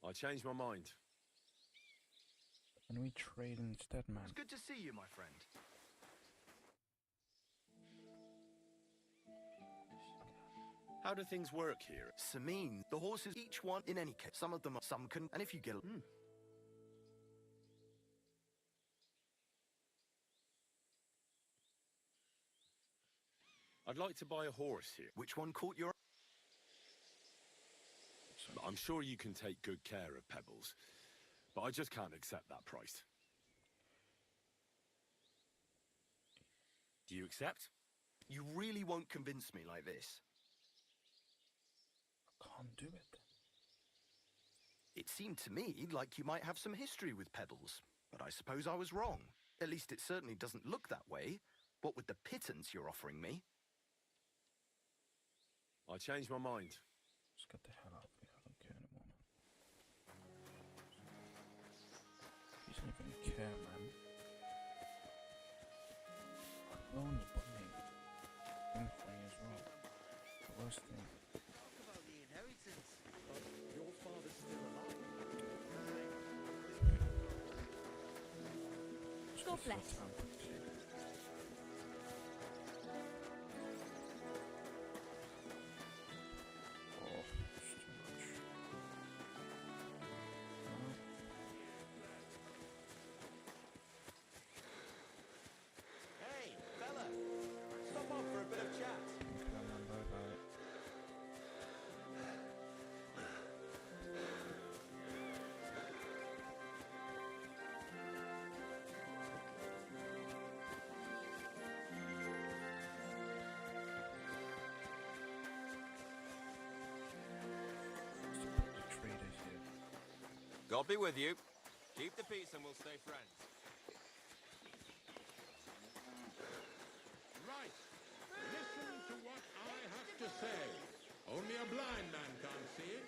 I changed my mind. Can we trade instead, man? It's good to see you, my friend. How do things work here? Sameen, the horses, each one in any case. Some of them, some can, and if you get... I'd like to buy a horse here. Which one caught your... I'm sure you can take good care of Pebbles, but I just can't accept that price. Do you accept? You really won't convince me like this. I can't do it. It seemed to me like you might have some history with Pebbles, but I suppose I was wrong. At least it certainly doesn't look that way. What with the pittance you're offering me? I changed my mind. Just get the hell out of here. I don't care anymore, man. He's not gonna care, man. I'm only buying thing for you as well. The worst thing. Talk about the inheritance. Your father's still alive. God bless. God be with you. Keep the peace and we'll stay friends. Right. Listen to what I have to say. Only a blind man can't see it.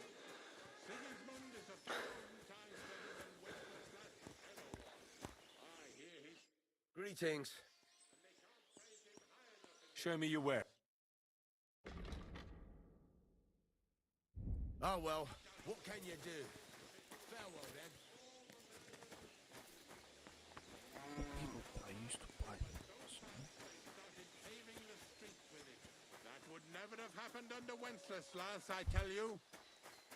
Sigismund is 1,000 times better than Wenceslas ever was. I hear his... Greetings. Show me your way. Oh well, what can you do? Farewell then. People that I used to buy things. Paving the streets with it. That would never have happened under Wenceslas, I tell you.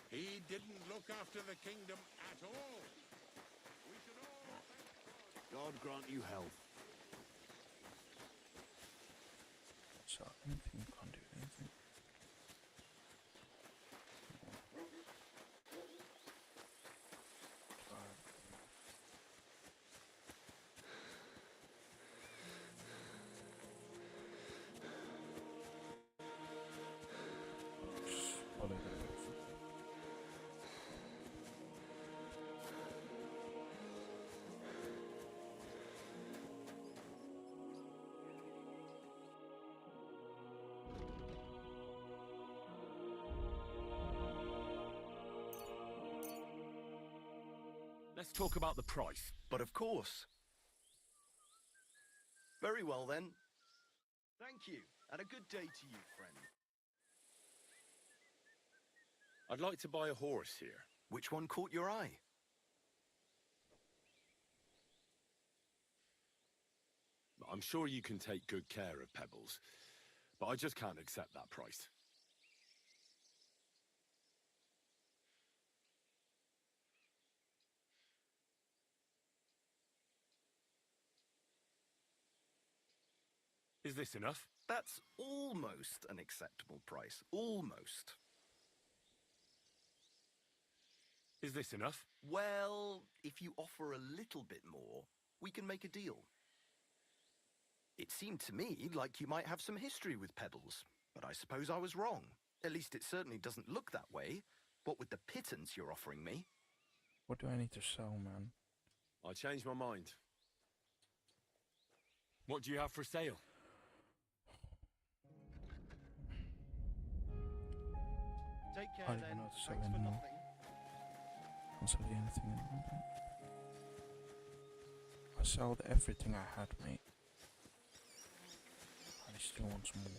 He didn't look after the kingdom at all. We should all thank God. God grant you health. So anything, can't do anything. Let's talk about the price. But of course. Very well then. Thank you, and a good day to you, friend. I'd like to buy a horse here. Which one caught your eye? I'm sure you can take good care of Pebbles, but I just can't accept that price. Is this enough? That's almost an acceptable price. Almost. Is this enough? Well, if you offer a little bit more, we can make a deal. It seemed to me like you might have some history with Pebbles, but I suppose I was wrong. At least it certainly doesn't look that way. What with the pittance you're offering me? What do I need to sell, man? I changed my mind. What do you have for sale? Take care I don't then. know what to sell Thanks for anymore. nothing. Can't sell you anything anymore. I sold everything I had, mate. And I still want some more.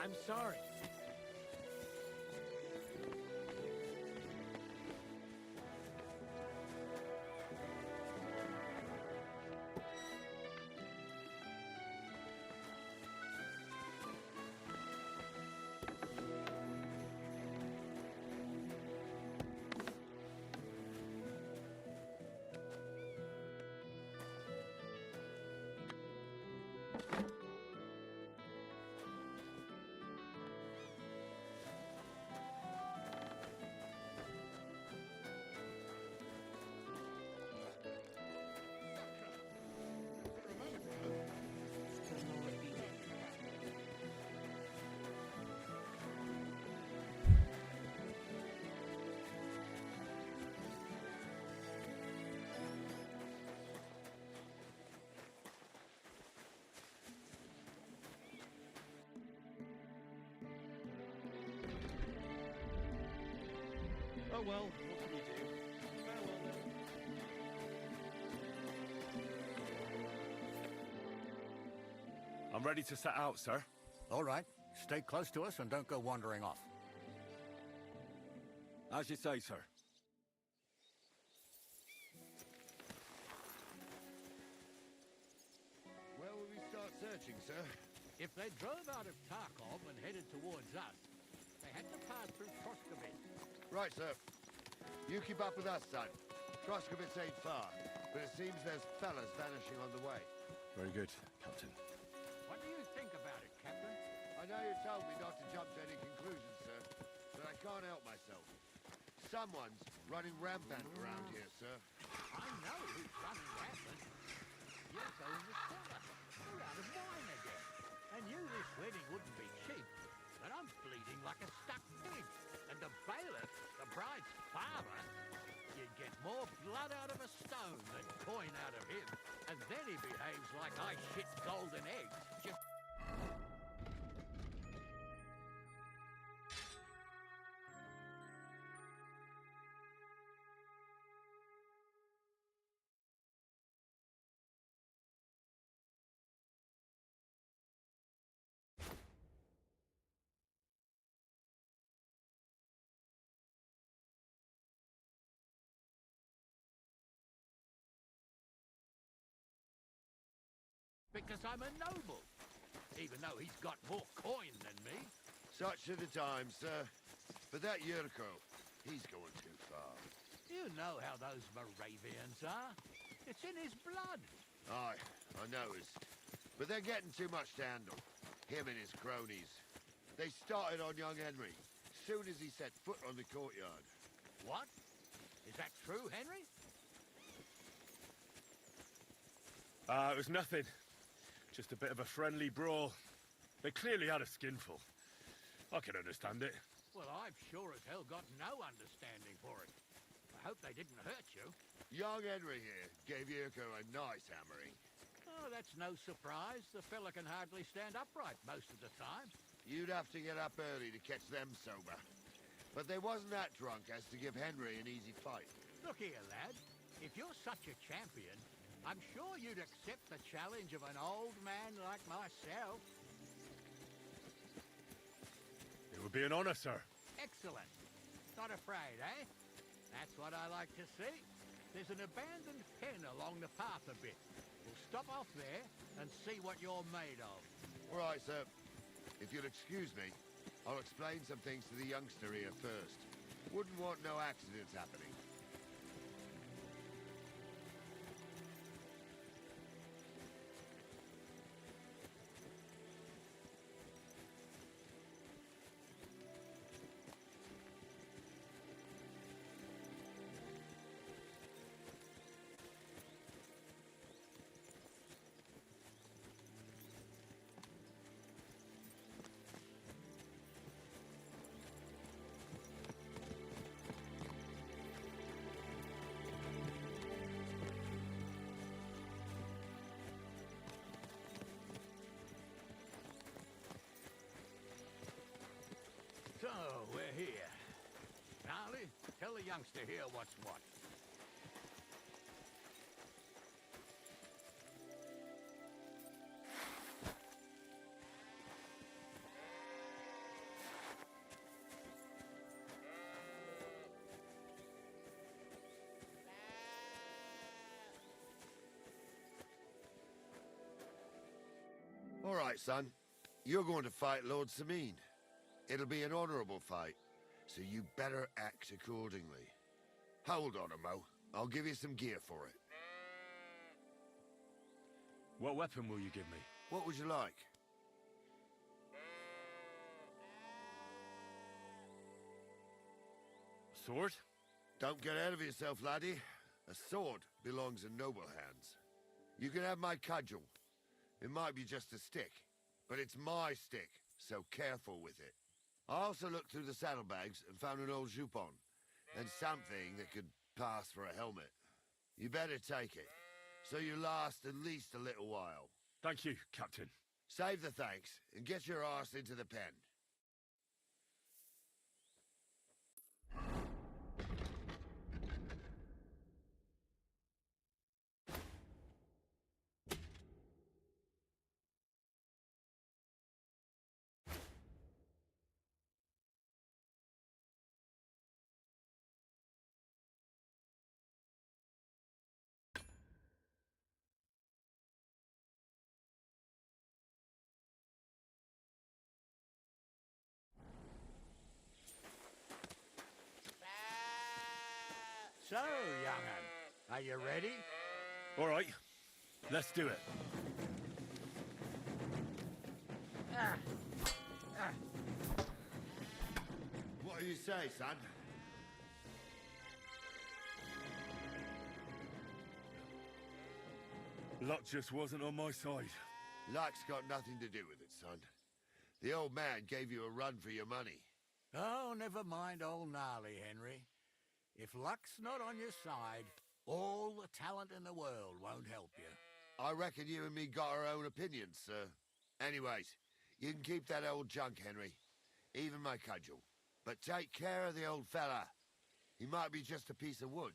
I'm sorry. Oh well, what can you do? Farewell then. I'm ready to set out, sir. All right. Stay close to us and don't go wandering off. As you say, sir. Where will we start searching, sir? If they drove out of Tarkov and headed towards us, they had to pass through Troskovitz. Right, sir. You keep up with us, son. Troskovitz ain't far, but it seems there's fellas vanishing on the way. Very good, Captain. What do you think about it, Captain? I know you told me not to jump to any conclusions, sir, but I can't help myself. Someone's running rampant around here, sir. I know who's running rampant. You're telling the cellar. You're out of wine again. I knew this wedding wouldn't be cheap, but I'm bleeding like a stuck pig. And the bailiff, the bride's father, you'd get more blood out of a stone than coin out of him. And then he behaves like I shit golden eggs. Just... Because I'm a noble, even though he's got more coin than me. Such are the times, sir. But that Yurko, he's going too far. You know how those Moravians are. It's in his blood. Aye, I noticed. But they're getting too much to handle. Him and his cronies. They started on young Henry, soon as he set foot on the courtyard. What? Is that true, Henry? It was nothing. Just a bit of a friendly brawl. They clearly had a skinful. I can understand it. Well, I've sure as hell got no understanding for it. I hope they didn't hurt you. Young Henry here gave Yurko a nice hammering. Oh, that's no surprise. The fella can hardly stand upright most of the time. You'd have to get up early to catch them sober. But they wasn't that drunk as to give Henry an easy fight. Look here, lad. If you're such a champion, I'm sure you'd accept the challenge of an old man like myself. It would be an honor, sir. Excellent. Not afraid, eh? That's what I like to see. There's an abandoned pen along the path a bit. We'll stop off there and see what you're made of. All right, sir. If you'll excuse me, I'll explain some things to the youngster here first. Wouldn't want no accidents happening. So, we're here. Charlie, tell the youngster here what's what. All right, son. You're going to fight Lord Sameen. It'll be an honorable fight, so you better act accordingly. Hold on a mo. I'll give you some gear for it. What weapon will you give me? What would you like? Sword? Don't get ahead of yourself, laddie. A sword belongs in noble hands. You can have my cudgel. It might be just a stick, but it's my stick, so careful with it. I also looked through the saddlebags and found an old jupon, and something that could pass for a helmet. You better take it, so you last at least a little while. Thank you, Captain. Save the thanks, and get your arse into the pen. So, young'un, are you ready? All right, let's do it. What do you say, son? Luck just wasn't on my side. Luck's got nothing to do with it, son. The old man gave you a run for your money. Oh, never mind old Gnarly, Henry. If luck's not on your side, all the talent in the world won't help you. I reckon you and me got our own opinions, sir. Anyways, you can keep that old junk, Henry. Even my cudgel. But take care of the old fella. He might be just a piece of wood,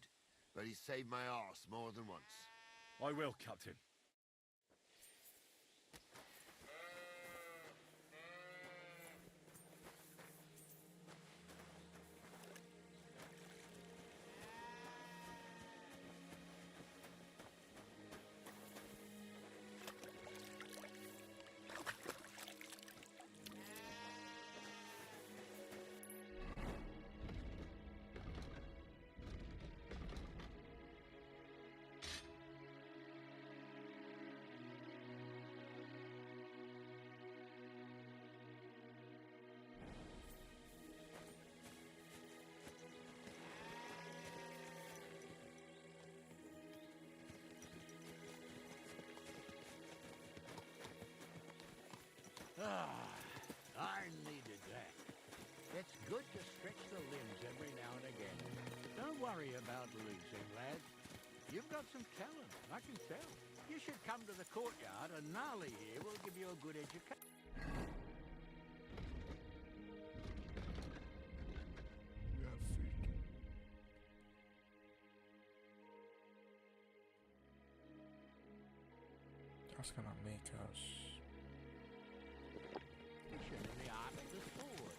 but he saved my arse more than once. I will, Captain. I needed that. It's good to stretch the limbs every now and again. Don't worry about losing, lad. You've got some talent, I can tell. You should come to the courtyard and Gnarly here will give you a good education. That's gonna make us. The art of the sword.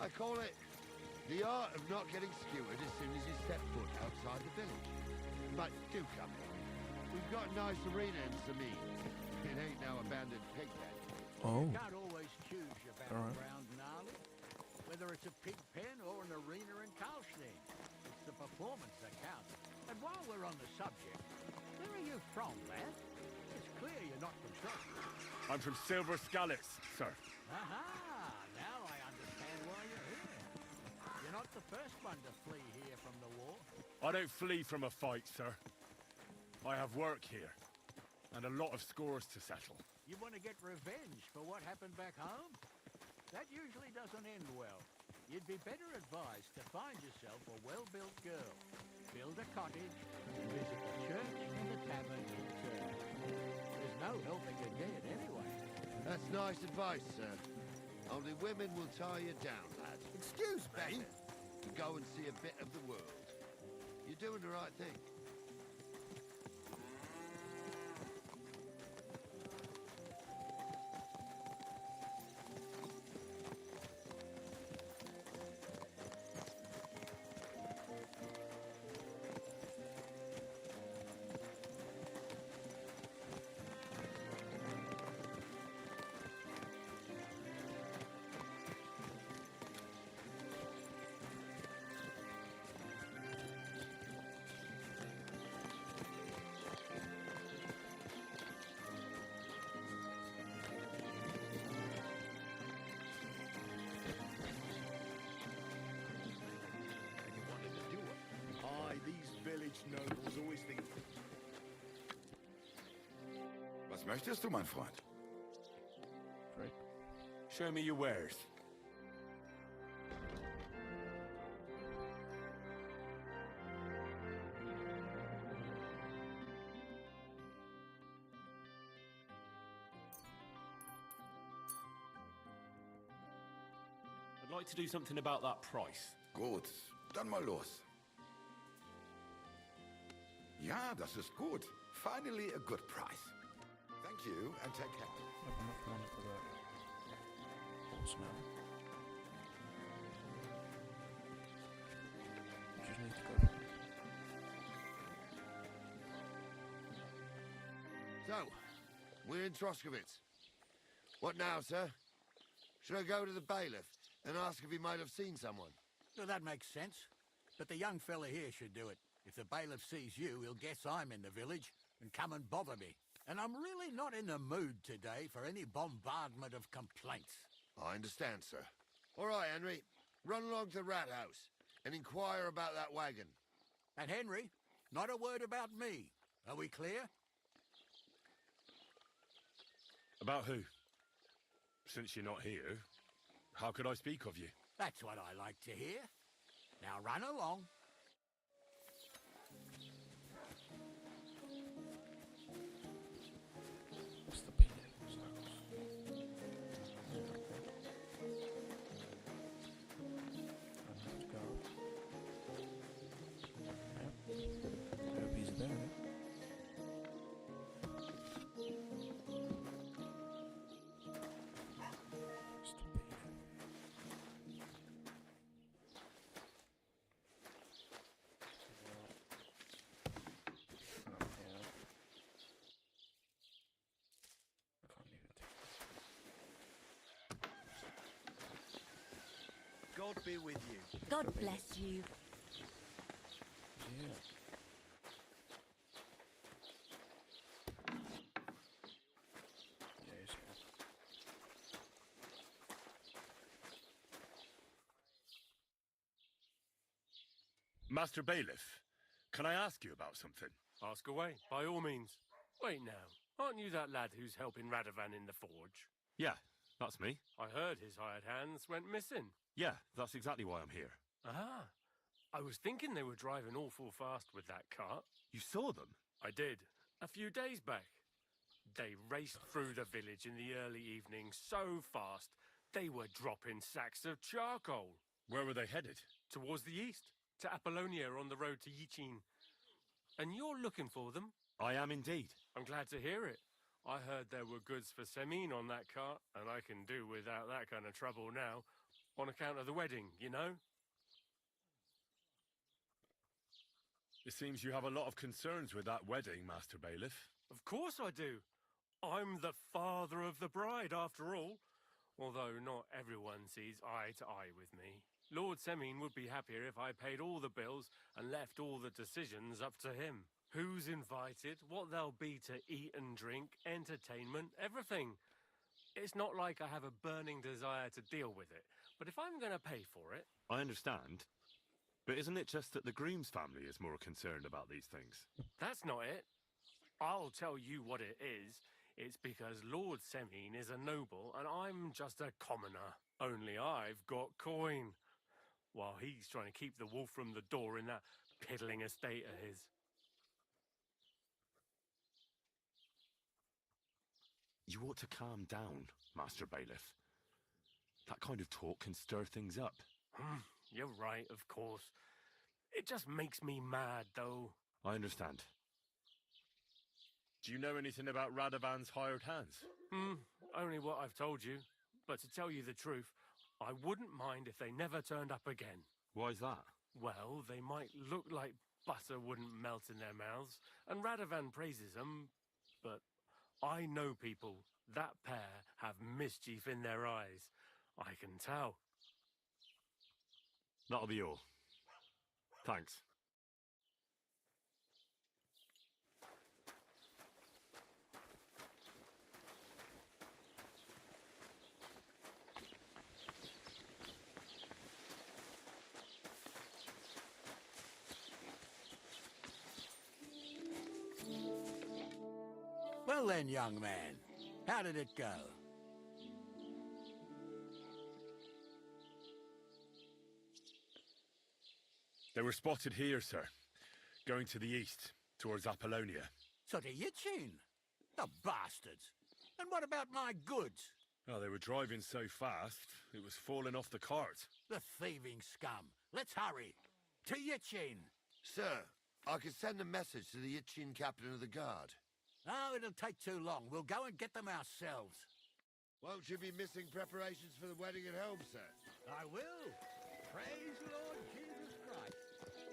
I call it the art of not getting skewered as soon as you step foot outside the village. But do come in. We've got a nice arena in Sameen. It ain't no abandoned pig pen. Oh. You can't always choose your battleground, Gnarly. Whether it's a pig pen or an arena in Karlstein. It's the performance that counts. And while we're on the subject, where are you from, lad? It's clear you're not from Shropshire. I'm from Silver Scallops, sir. Aha! Now I understand why you're here. You're not the first one to flee here from the war. I don't flee from a fight, sir. I have work here, and a lot of scores to settle. You want to get revenge for what happened back home? That usually doesn't end well. You'd be better advised to find yourself a well-built girl, build a cottage, and visit the church and the tavern in turn. There's no helping your dead anyway. That's nice advice, sir. Only women will tie you down, lad. Excuse me? Go and see a bit of the world. You're doing the right thing. Nobles always think... Was möchtest du, mein Freund? Great. Show me your wares. I'd like to do something about that price. Gut, dann mal los. Ja, das ist gut. Finally a good price. Thank you and take care. I've enough money for that. Horse now. We just need to go. So, we're in Troskowitz. What now, sir? Should I go to the bailiff and ask if he might have seen someone? Well, that makes sense. But the young fella here should do it. If the bailiff sees you, he'll guess I'm in the village and come and bother me. And I'm really not in the mood today for any bombardment of complaints. I understand, sir. All right, Henry. Run along to the rat house and inquire about that wagon. And Henry, not a word about me. Are we clear? About who? Since you're not here, how could I speak of you? That's what I like to hear. Now run along. What's the beat? Hope he's there. God be with you. God bless you. Yeah. Yeah, he's here. Master Bailiff, can I ask you about something? Ask away, by all means. Wait now, aren't you that lad who's helping Radovan in the forge? Yeah, that's me. I heard his hired hands went missing. Yeah, that's exactly why I'm here. Ah, I was thinking they were driving awful fast with that cart. You saw them? I did, a few days back. They raced through the village in the early evening so fast, they were dropping sacks of charcoal. Where were they headed? Towards the east, to Apollonia on the road to Yichin. And you're looking for them? I am indeed. I'm glad to hear it. I heard there were goods for Semine on that cart, and I can do without that kind of trouble now, on account of the wedding, you know? It seems you have a lot of concerns with that wedding, Master Bailiff. Of course I do. I'm the father of the bride, after all. Although not everyone sees eye to eye with me. Lord Semine would be happier if I paid all the bills and left all the decisions up to him. Who's invited, what there'll be to eat and drink, entertainment, everything. It's not like I have a burning desire to deal with it, but if I'm going to pay for it... I understand. But isn't it just that the groom's family is more concerned about these things? That's not it. I'll tell you what it is. It's because Lord Semine is a noble and I'm just a commoner. Only I've got coin. While he's trying to keep the wolf from the door in that piddling estate of his. You ought to calm down, Master Bailiff. That kind of talk can stir things up. You're right, of course. It just makes me mad, though. I understand. Do you know anything about Radovan's hired hands? Only what I've told you. But to tell you the truth, I wouldn't mind if they never turned up again. Why's that? Well, they might look like butter wouldn't melt in their mouths, and Radovan praises them, but I know people. That pair have mischief in their eyes. I can tell. That'll be all. Thanks. Well then, young man, how did it go? They were spotted here, sir. Going to the east, towards Apollonia. So to Yichin? The bastards! And what about my goods? Oh, they were driving so fast, it was falling off the cart. The thieving scum. Let's hurry. To Yichin. Sir, I can send a message to the Yichin captain of the guard. Oh, it'll take too long. We'll go and get them ourselves. Won't you be missing preparations for the wedding at home, sir? I will. Praise Lord Jesus Christ.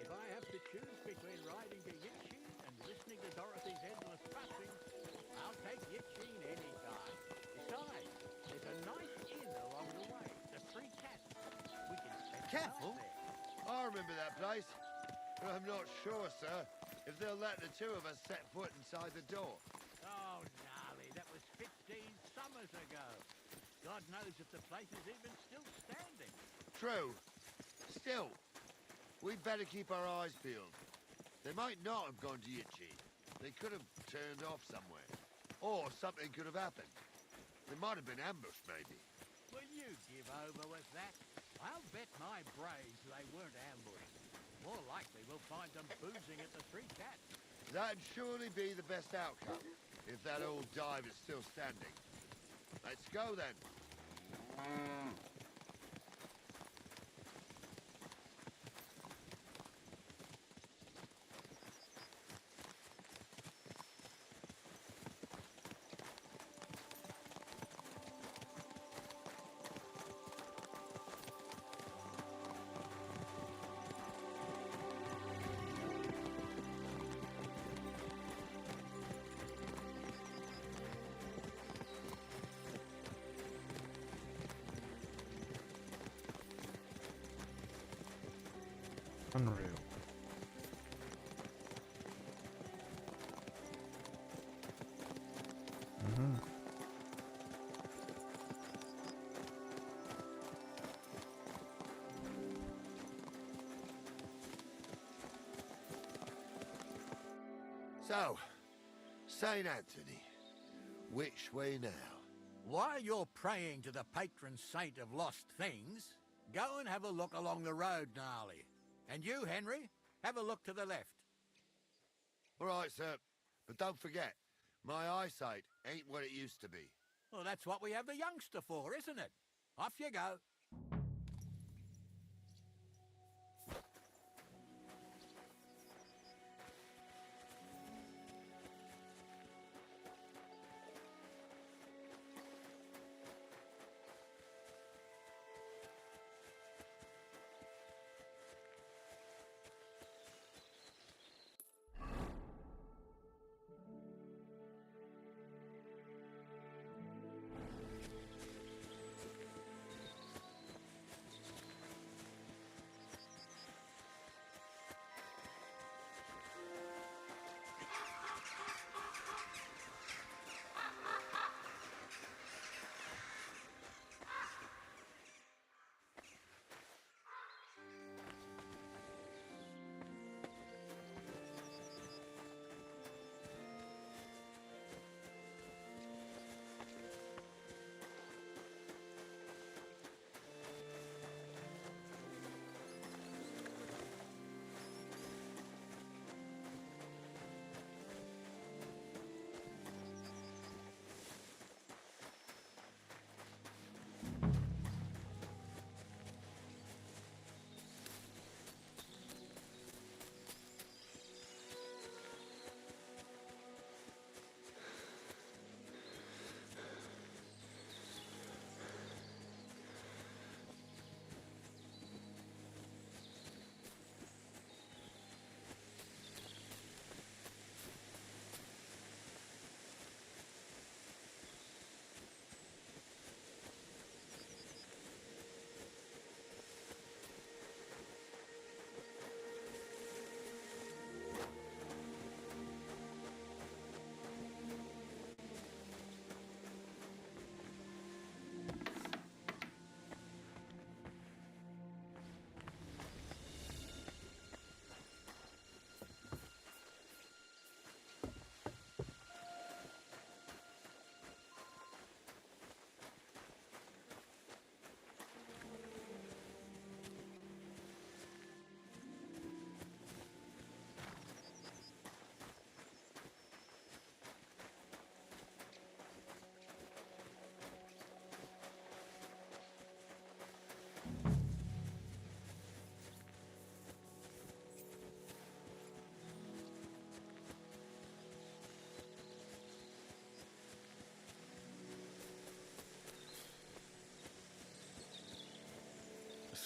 If I have to choose between riding to Yichin and listening to Dorothy's endless fussing, I'll take Yichin any time. Besides, there's a nice inn along the way, the Three Cats. We can spend Careful! the night there. I remember that place. But I'm not sure, sir, if they'll let the two of us set foot inside the door. Oh, gnarly, that was 15 summers ago. God knows if the place is even still standing. True. Still, we'd better keep our eyes peeled. They might not have gone to Yitchy. They could have turned off somewhere. Or something could have happened. They might have been ambushed, maybe. Will you give over with that? I'll bet my brains they weren't ambushed. More likely we'll find them boozing at the Three Cats. That'd surely be the best outcome, if that old dive is still standing. Let's go, then. Unreal. So, St. Anthony, which way now? While you're praying to the patron saint of lost things, go and have a look along the road, Gnarly. And you, Henry, have a look to the left. All right, sir. But don't forget, my eyesight ain't what it used to be. Well, that's what we have the youngster for, isn't it? Off you go.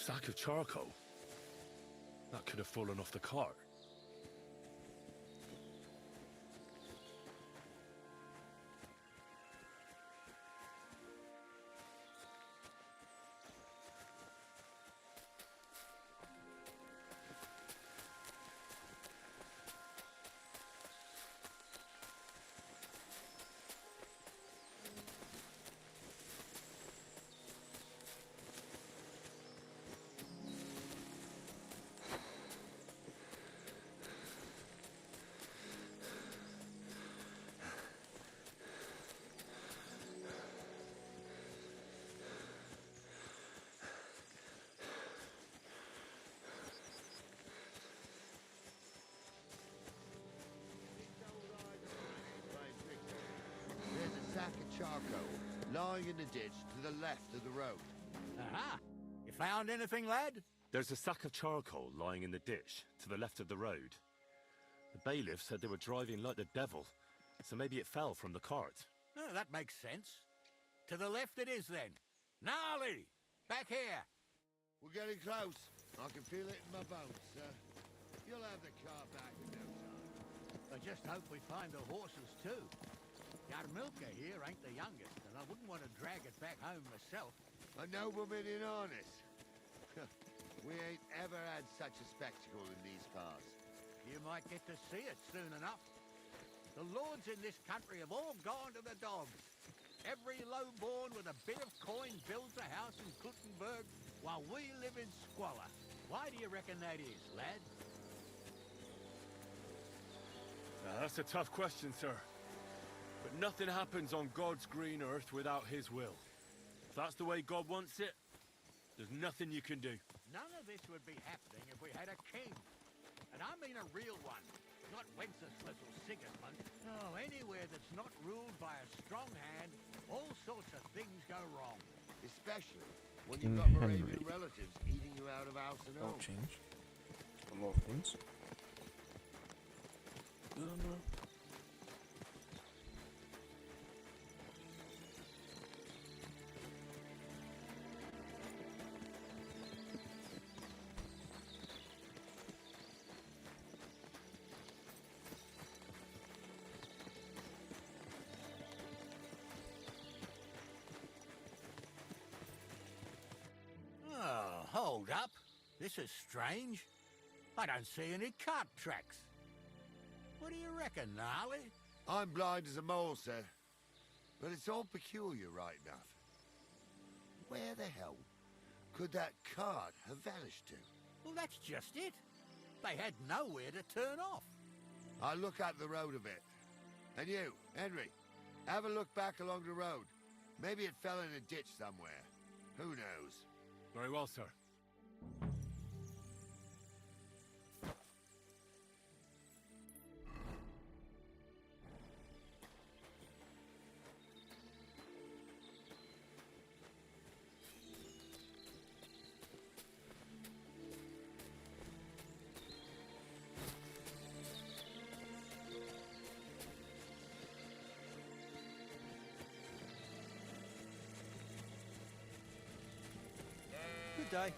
Sack of charcoal? That could have fallen off the cart. sack of charcoal lying in the ditch to the left of the road. Aha! You found anything, lad? There's a sack of charcoal lying in the ditch to the left of the road. The bailiff said they were driving like the devil, so maybe it fell from the cart. Oh, that makes sense. To the left it is, then. Gnarly! Back here! We're getting close. I can feel it in my bones, sir. You'll have the car back in no time. I just hope we find the horses, too. Yarmilka here ain't the youngest, and I wouldn't want to drag it back home myself. A nobleman in harness. We ain't ever had such a spectacle in these parts. You might get to see it soon enough. The lords in this country have all gone to the dogs. Every lowborn with a bit of coin builds a house in Kuttenberg while we live in squalor. Why do you reckon that is, lad? That's a tough question, sir. But nothing happens on God's green earth without his will. If that's the way God wants it, there's nothing you can do. None of this would be happening if we had a king. And I mean a real one, not Wenceslas or Sigismund. No, anywhere that's not ruled by a strong hand, all sorts of things go wrong. Especially when you've got Moravian relatives eating you out of house and home. That'll change a lot of things. I don't know. Oh, hold up. This is strange. I don't see any cart tracks. What do you reckon, Gnarly? I'm blind as a mole, sir. But it's all peculiar, right enough. Where the hell could that cart have vanished to? Well, that's just it. They had nowhere to turn off. I'll look up the road a bit. And you, Henry, have a look back along the road. Maybe it fell in a ditch somewhere. Who knows? Very well, sir. Good day.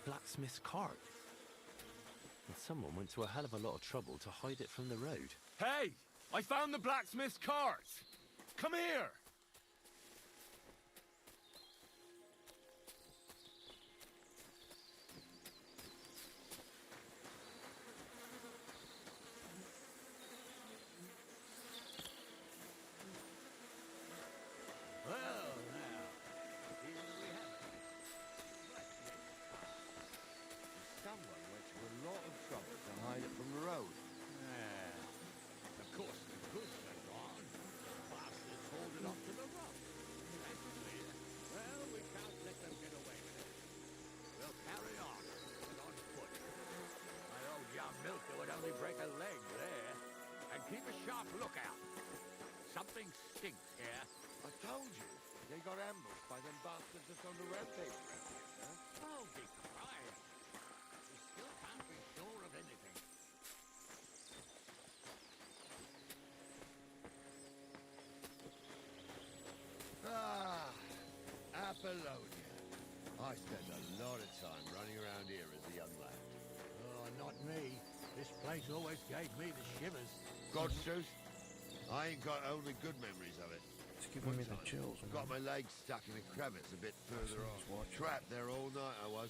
Blacksmith's cart. And someone went to a hell of a lot of trouble to hide it from the road. Hey! I found the blacksmith's cart! Come here! Well, now, here we have it. Someone went to a lot of trouble to hide it from the road. Of course, the goods are gone. The bastards hauled it off to the road. That's clear. Well, we can't let them get away with it. We'll carry on, but on foot. My old Yarmilka would only break a leg there. And keep a sharp lookout. Something stinks here. I told you, they got ambushed by them bastards that's on the rampage. Huh? Oh, be quiet. We still can't be sure of anything. Ah, Apollonia. I spent a lot of time running around here as a young lad. Oh, not me. This place always gave me the shivers. God's truth, I ain't got only good memories of it. To giving me the chills, I got my legs stuck in a crevice a bit further on. Trapped there all night I was,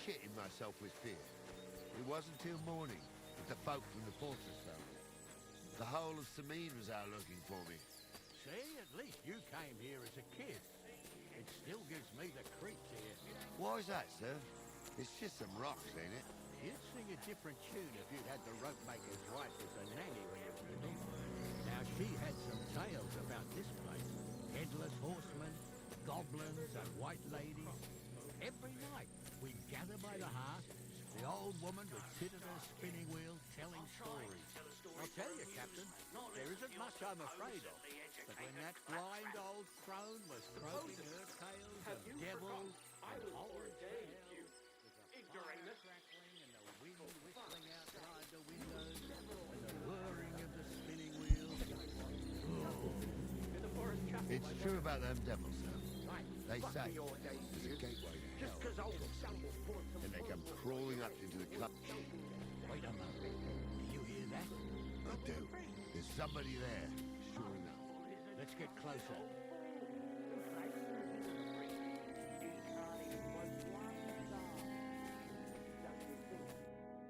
shitting myself with fear. It wasn't till morning that the folk from the fortress found me. The whole of Sameen was out looking for me. See, at least you came here as a kid. It still gives me the creeps here. Why is that, sir? It's just some rocks, ain't it? You'd sing a different tune if you'd had the rope maker's wife as a nanny when you were little. Now, she had some tales about this place. Headless horsemen, goblins and white ladies. Every night, we'd gather by the hearth. The old woman would sit at her spinning wheel telling stories. I'll tell you, Captain, there isn't much I'm afraid of. But when that blind old crone was croaking her tales of devils and horror tales, with the fire crackling and the wind whistling outside the windows and the whirring of the spinning wheels. It's true about them devils, sir. They say there's a gateway to hell. And they come crawling up into the cup. Wait a moment. Do you hear that? I do. There's somebody there, sure enough. Let's get closer.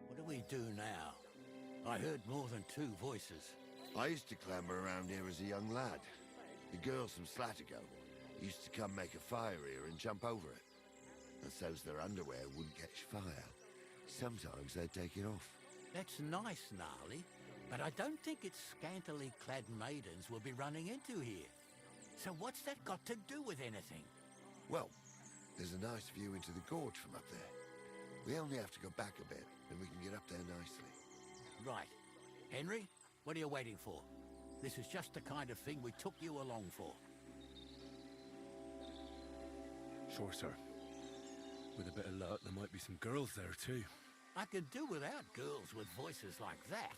What do we do now? I heard more than two voices. I used to clamber around here as a young lad. The girls from Slatigo used to come make a fire here and jump over it. And so's their underwear wouldn't catch fire. Sometimes they'd take it off. That's nice, Gnarly, but I don't think it's scantily clad maidens we'll be running into here. So what's that got to do with anything? Well, there's a nice view into the gorge from up there. We only have to go back a bit, and we can get up there nicely. Right. Henry, what are you waiting for? This is just the kind of thing we took you along for. Sure, sir. With a bit of luck, there might be some girls there, too. I could do without girls with voices like that.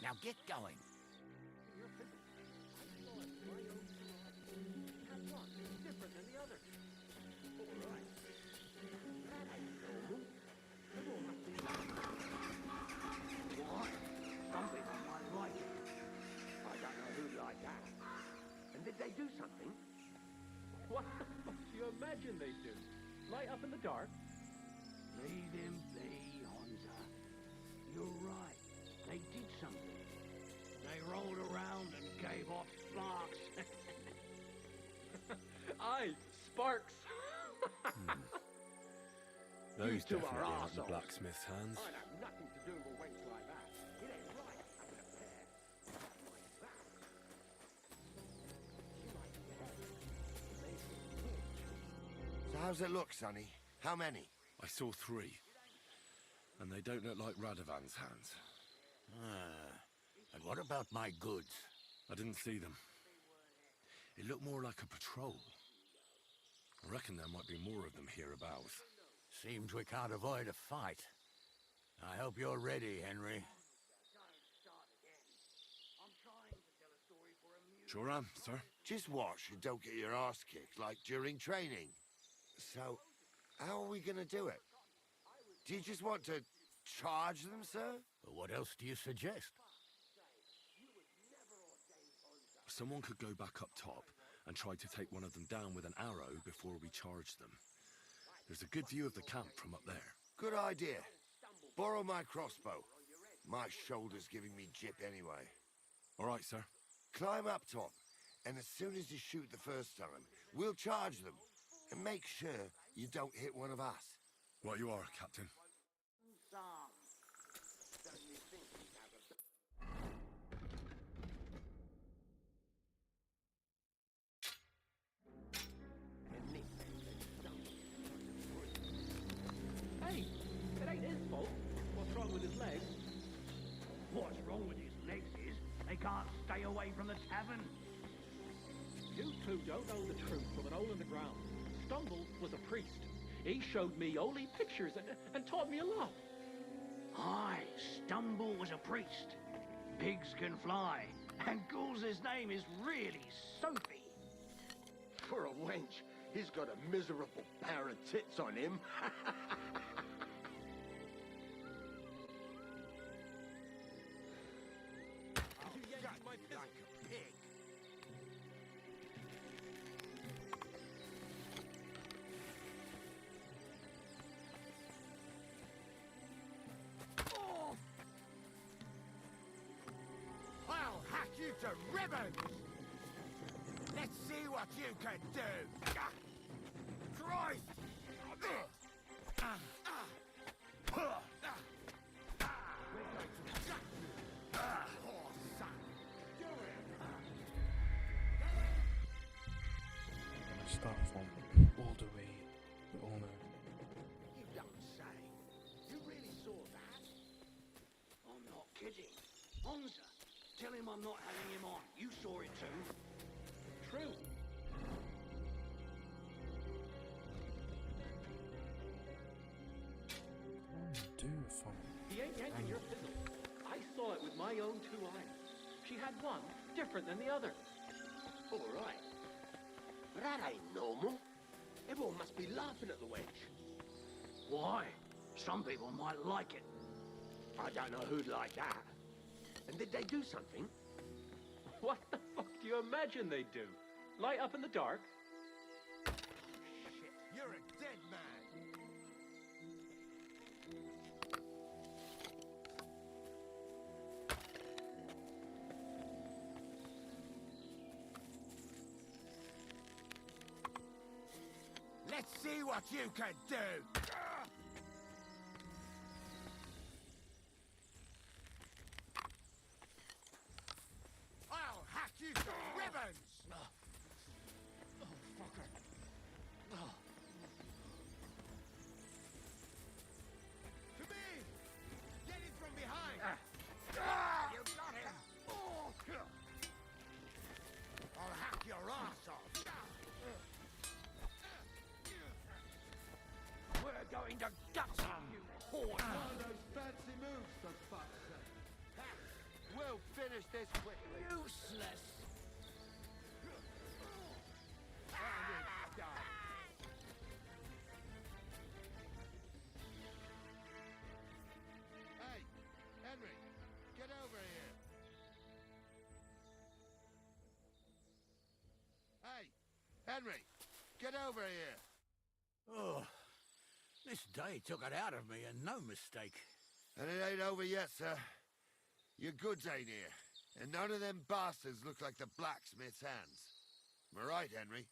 Now get going. What? Something on my blanket. I don't know who'd like that. And did they do something? What the fuck do you imagine they do? Light up in the dark? Leave him be, Honza. You're right. They did something. They rolled around and gave off sparks. Aye, sparks. Those two are definitely aren't the arseholes. blacksmith's hands. I'd have nothing to do with wench like that. It ain't right having a pair. So how's it look, Sonny? How many? I saw 3. And they don't look like Radovan's hands. And what about my goods? I didn't see them. It looked more like a patrol. I reckon there might be more of them hereabouts. Seems we can't avoid a fight. I hope you're ready, Henry. Sure am, sir. Just watch and don't get your arse kicked like during training. So, how are we gonna do it? Do you just want to charge them, sir? What else do you suggest? Someone could go back up top and try to take one of them down with an arrow before we charge them. There's a good view of the camp from up there. Good idea. Borrow my crossbow. My shoulder's giving me jip anyway. All right, sir. Climb up top, and as soon as you shoot the first time, we'll charge them. And make sure you don't hit one of us. Right you are, Captain. Hey, it ain't his fault. What's wrong with his legs? What's wrong with his legs is they can't stay away from the tavern. You two don't know the truth from an hole in the ground. Stumble was a priest. He showed me holy pictures and taught me a lot. Aye, Stumble was a priest. Pigs can fly, and Ghoul's name is really Soapy. For a wench, he's got a miserable pair of tits on him. to ribbons! Let's see what you can do! Christ! Start from all the way to honor. You don't say. You really saw that? I'm not kidding. Honza, tell him I'm not having him on. You saw it too. True. Do from He ain't yanking your fiddle. I saw it with my own 2 eyes. She had one different than the other. All right. But that ain't normal. Everyone must be laughing at the wench. Why? Some people might like it. I don't know who'd like that. And did they do something? What the fuck do you imagine they'd do? Light up in the dark? Shit, you're a dead man. Let's see what you can do! I'll hack you to ribbons! Oh, fucker. Oh. To me! Get it from behind! You got him! I'll hack your ass off! We're going to gut you, whore! One of those fancy moves, for fuck's sake. We'll finish this quickly. Useless! And it's done. Hey, Henry, get over here. Hey, Henry, get over here. Oh, this day took it out of me, and no mistake. And it ain't over yet, sir. Your goods ain't here, and none of them bastards look like the blacksmith's hands. Am I right, Henry?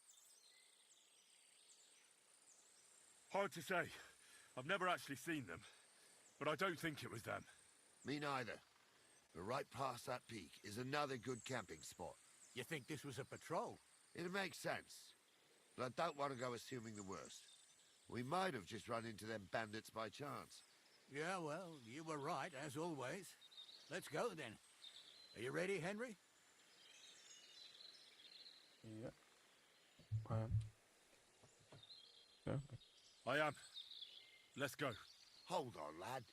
Hard to say. I've never actually seen them, but I don't think it was them. Me neither. But right past that peak is another good camping spot. You think this was a patrol? It makes sense, but I don't want to go assuming the worst. We might have just run into them bandits by chance. Yeah, well, you were right, as always. Let's go, then. Are you ready, Henry? Yeah. I am. Okay. I am. Let's go. Hold on, lad.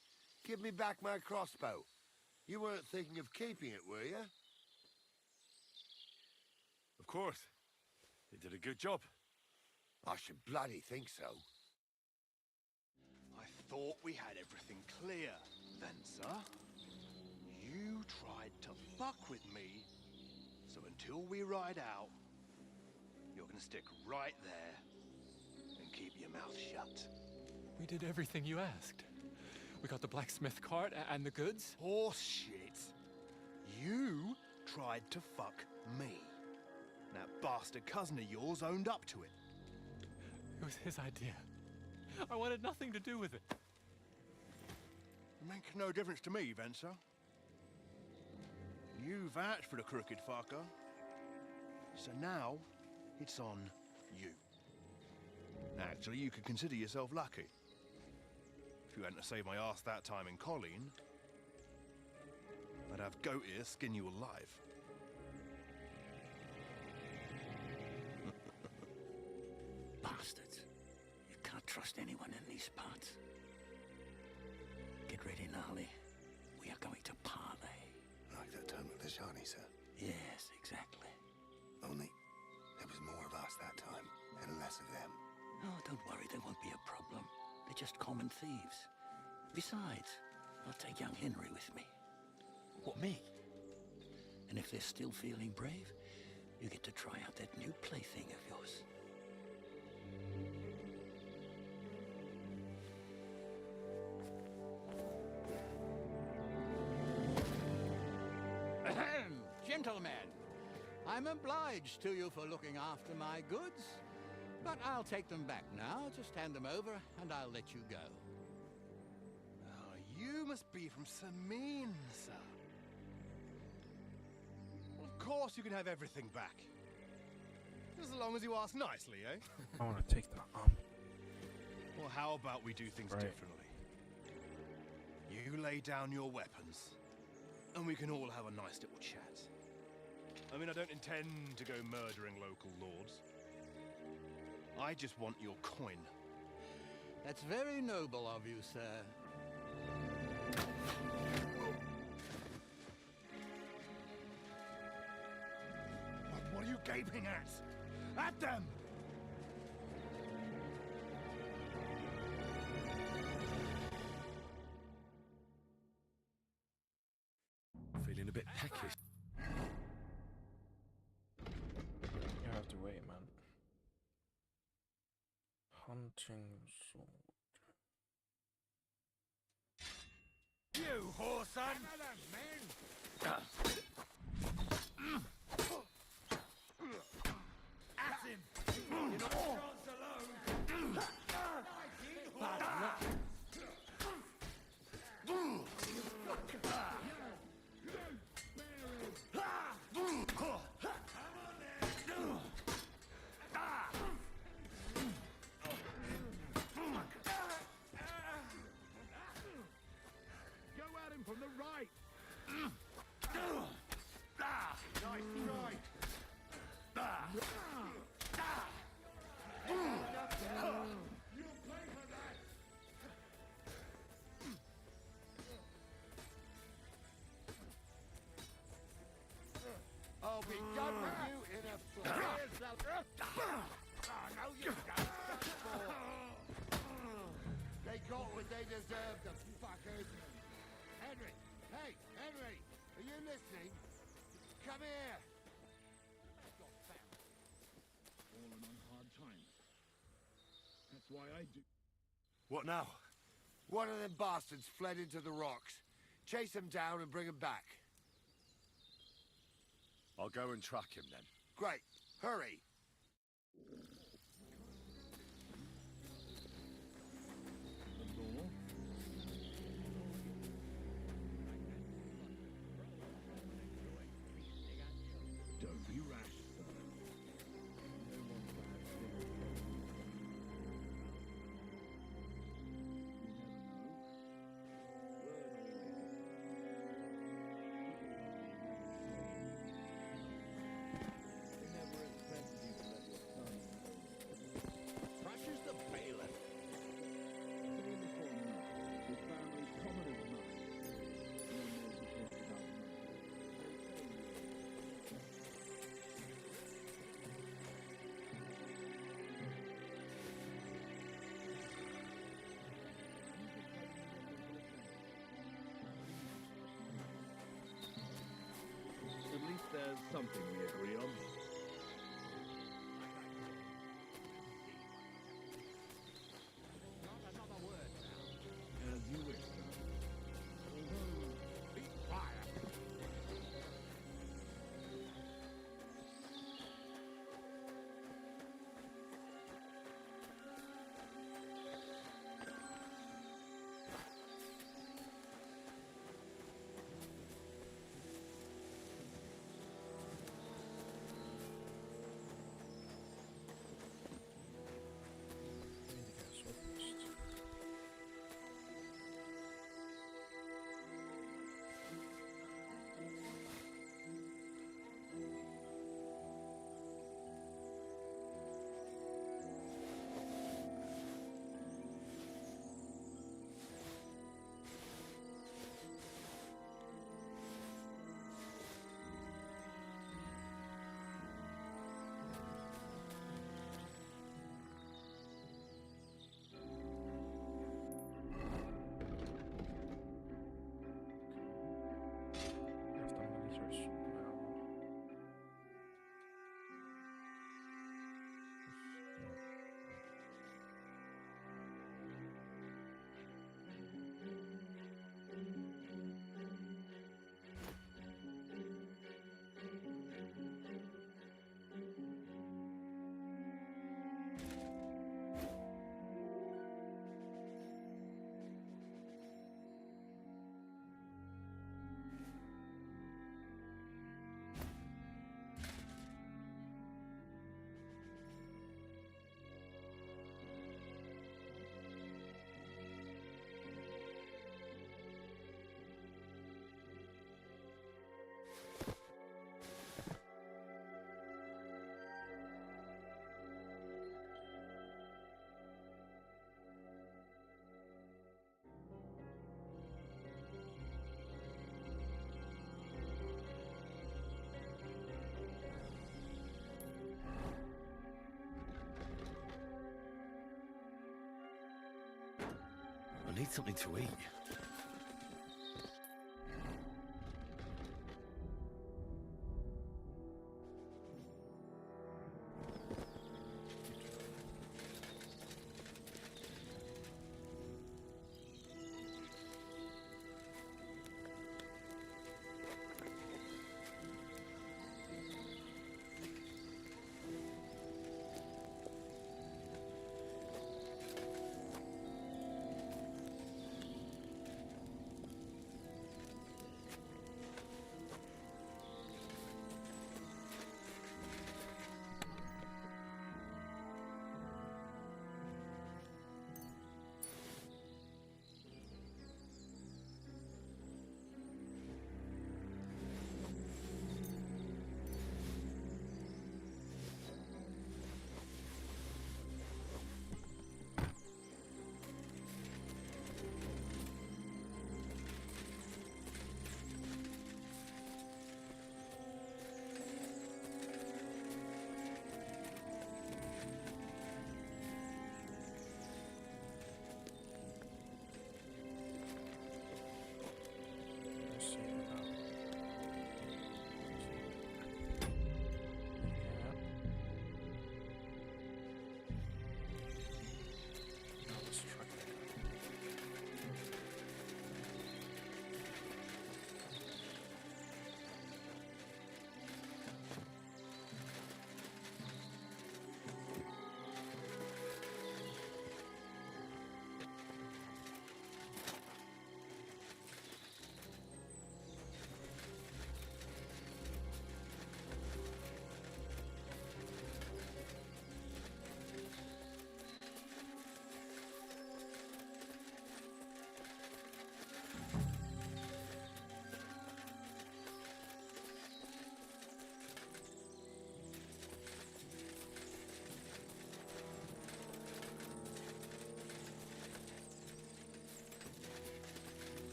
Give me back my crossbow. You weren't thinking of keeping it, were you? Of course. They did a good job. I should bloody think so. I thought we had everything clear, Venser. You tried to fuck with me, so until we ride out, you're gonna stick right there and keep your mouth shut. We did everything you asked. We got the blacksmith cart and the goods. Horse shit. You tried to fuck me. That bastard cousin of yours owned up to it. It was his idea. I wanted nothing to do with it. Make no difference to me, Venser. You vouched for the crooked fucker. So now, it's on you. Actually, you could consider yourself lucky. If you hadn't saved my ass that time in Colleen, I'd have goat ear skin you alive. Bastards. You can't trust anyone in these parts. Get ready, Gnarly. We are going to parley. Like that time with the Shawnee, sir? Yes, exactly. Only there was more of us that time, and less of them. Oh, don't worry, there won't be a problem. They're just common thieves. Besides, I'll take young Henry with me. What, me? And if they're still feeling brave, you get to try out that new plaything of yours. Ahem, gentlemen, I'm obliged to you for looking after my goods, but I'll take them back now. Just hand them over, and I'll let you go. Oh, you must be from Sameen, sir. Well, of course you can have everything back. Just as long as you ask nicely, eh? I want to take that arm. Well, how about we do things differently? You lay down your weapons, and we can all have a nice little chat. I mean, I don't intend to go murdering local lords. I just want your coin. That's very noble of you, sir. What are you gaping at? At them! Feeling a bit peckish. You have to wait, man. Hunting sword. You whoreson! At him! You're not chance alone! Go at him from the right. Nice try. You'll pay for that. I'll be done with you in a flash. No, you don't. They got what they deserved, the fuckers. Henry! Hey, Henry! Are you listening? Come here. Fallen on hard times. That's why I do. What now? One of them bastards fled into the rocks. Chase him down and bring him back. I'll go and track him then. Great. Hurry. Don't be rash, sir. No one bad thing. Crushes the bailiff. His family's common as mine. No one knows a thing about me. At least there's something we agree on. Not another word now. As you wish, sir. Be quiet. I need something to eat.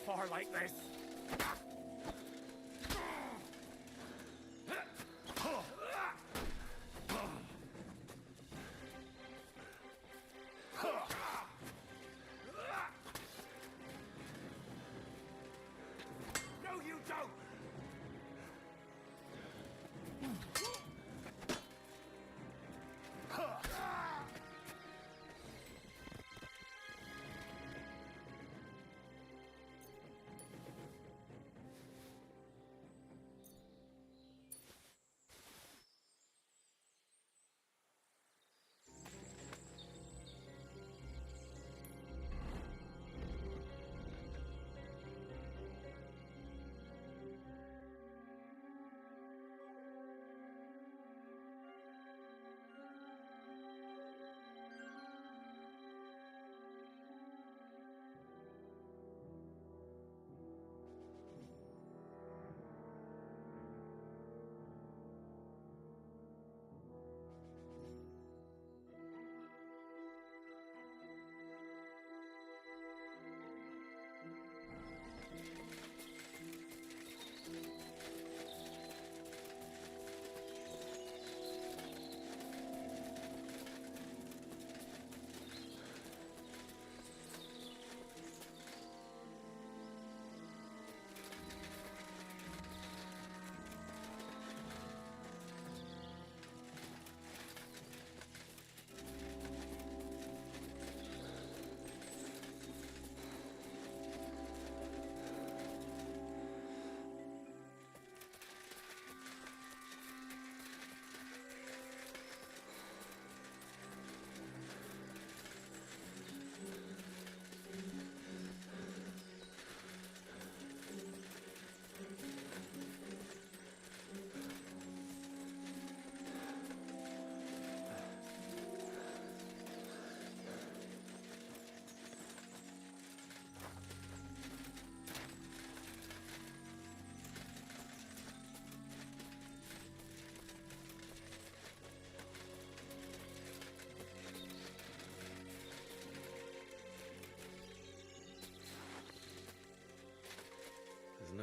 Far like this. No, you don't!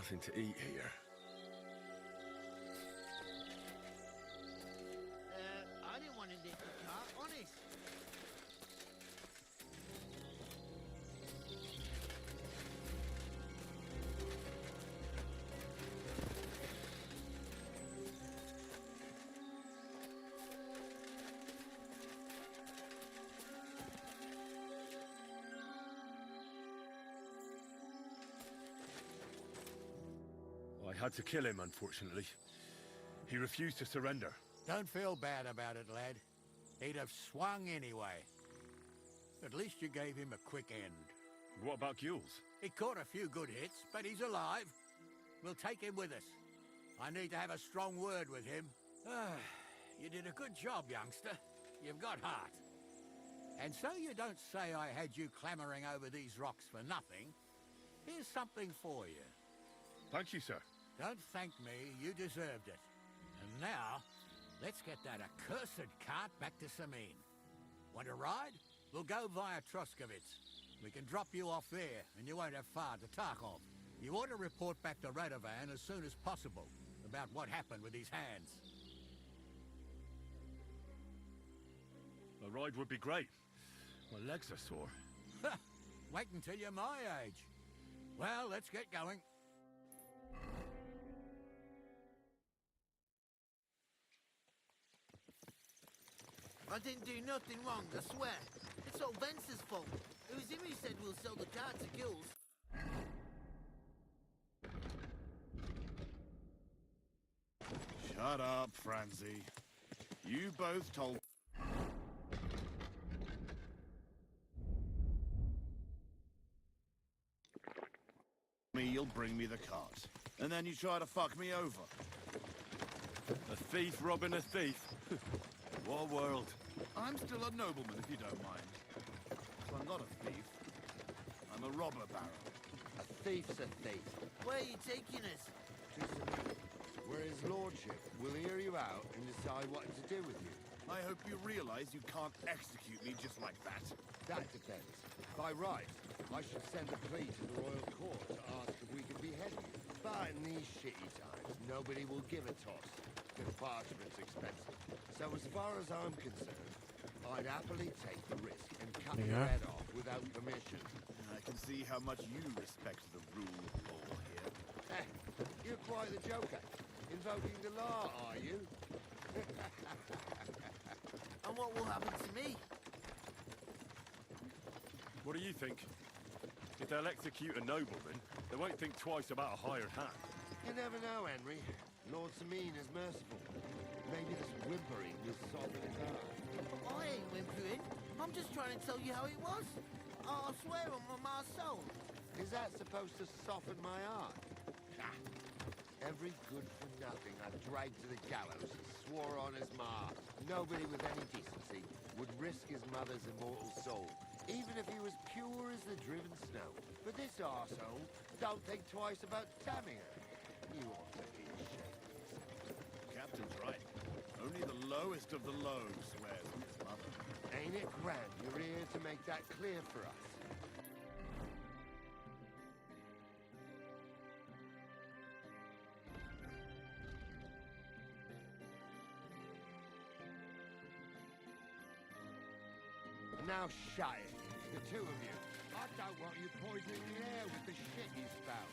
nothing to eat here. I didn't want to nick the car, honest. I had to kill him, unfortunately. He refused to surrender. Don't feel bad about it, lad. He'd have swung anyway. At least you gave him a quick end. What about Gules? He caught a few good hits, but he's alive. We'll take him with us. I need to have a strong word with him. You did a good job, youngster. You've got heart. And so you don't say I had you clamoring over these rocks for nothing. Here's something for you. Thank you, sir. Don't thank me, you deserved it. And now, let's get that accursed cart back to Sameen. Want to ride? We'll go via Troskovitz. We can drop you off there, and you won't have far to Tarkov. You ought to report back to Radovan as soon as possible about what happened with his hands. A ride would be great. My legs are sore. Wait until you're my age. Well, let's get going. I didn't do nothing wrong, I swear. It's all Vence's fault. It was him who said we'll sell the car to Gules. Shut up, Franzi. You both told me you'll bring me the cart. And then you try to fuck me over. A thief robbing a thief. What a world. I'm still a nobleman, if you don't mind. So I'm not a thief. I'm a robber baron. A thief's a thief. Where are you taking us? To Sameen, where his lordship will hear you out and decide what to do with you. I hope you realize you can't execute me just like that. That depends. By right, I should send a plea to the royal court to ask if we can behead you. But in these shitty times, nobody will give a toss. The parchment's expensive. So as far as I'm concerned, I'd happily take the risk and cut your head off without permission. I can see how much you respect the rule of law here. You're quite the joker. Invoking the law, are you? And what will happen to me? What do you think? If they'll execute a nobleman, they won't think twice about a hired hand. You never know, Henry. Lord Sameen is merciful. Maybe this whimpering will soften his heart. I ain't whimpering. I'm just trying to tell you how it was. I swear on my soul. Is that supposed to soften my heart? Every good-for-nothing I dragged to the gallows and swore on his ma. Nobody with any decency would risk his mother's immortal soul, even if he was pure as the driven snow. But this arsehole don't think twice about damning her. You ought to be ashamed. Captain's right. Only the lowest of the low swears on his mother. Ain't it grand you're here to make that clear for us? Now shut it, the two of you. I don't want you poisoning the air with the shit you spout.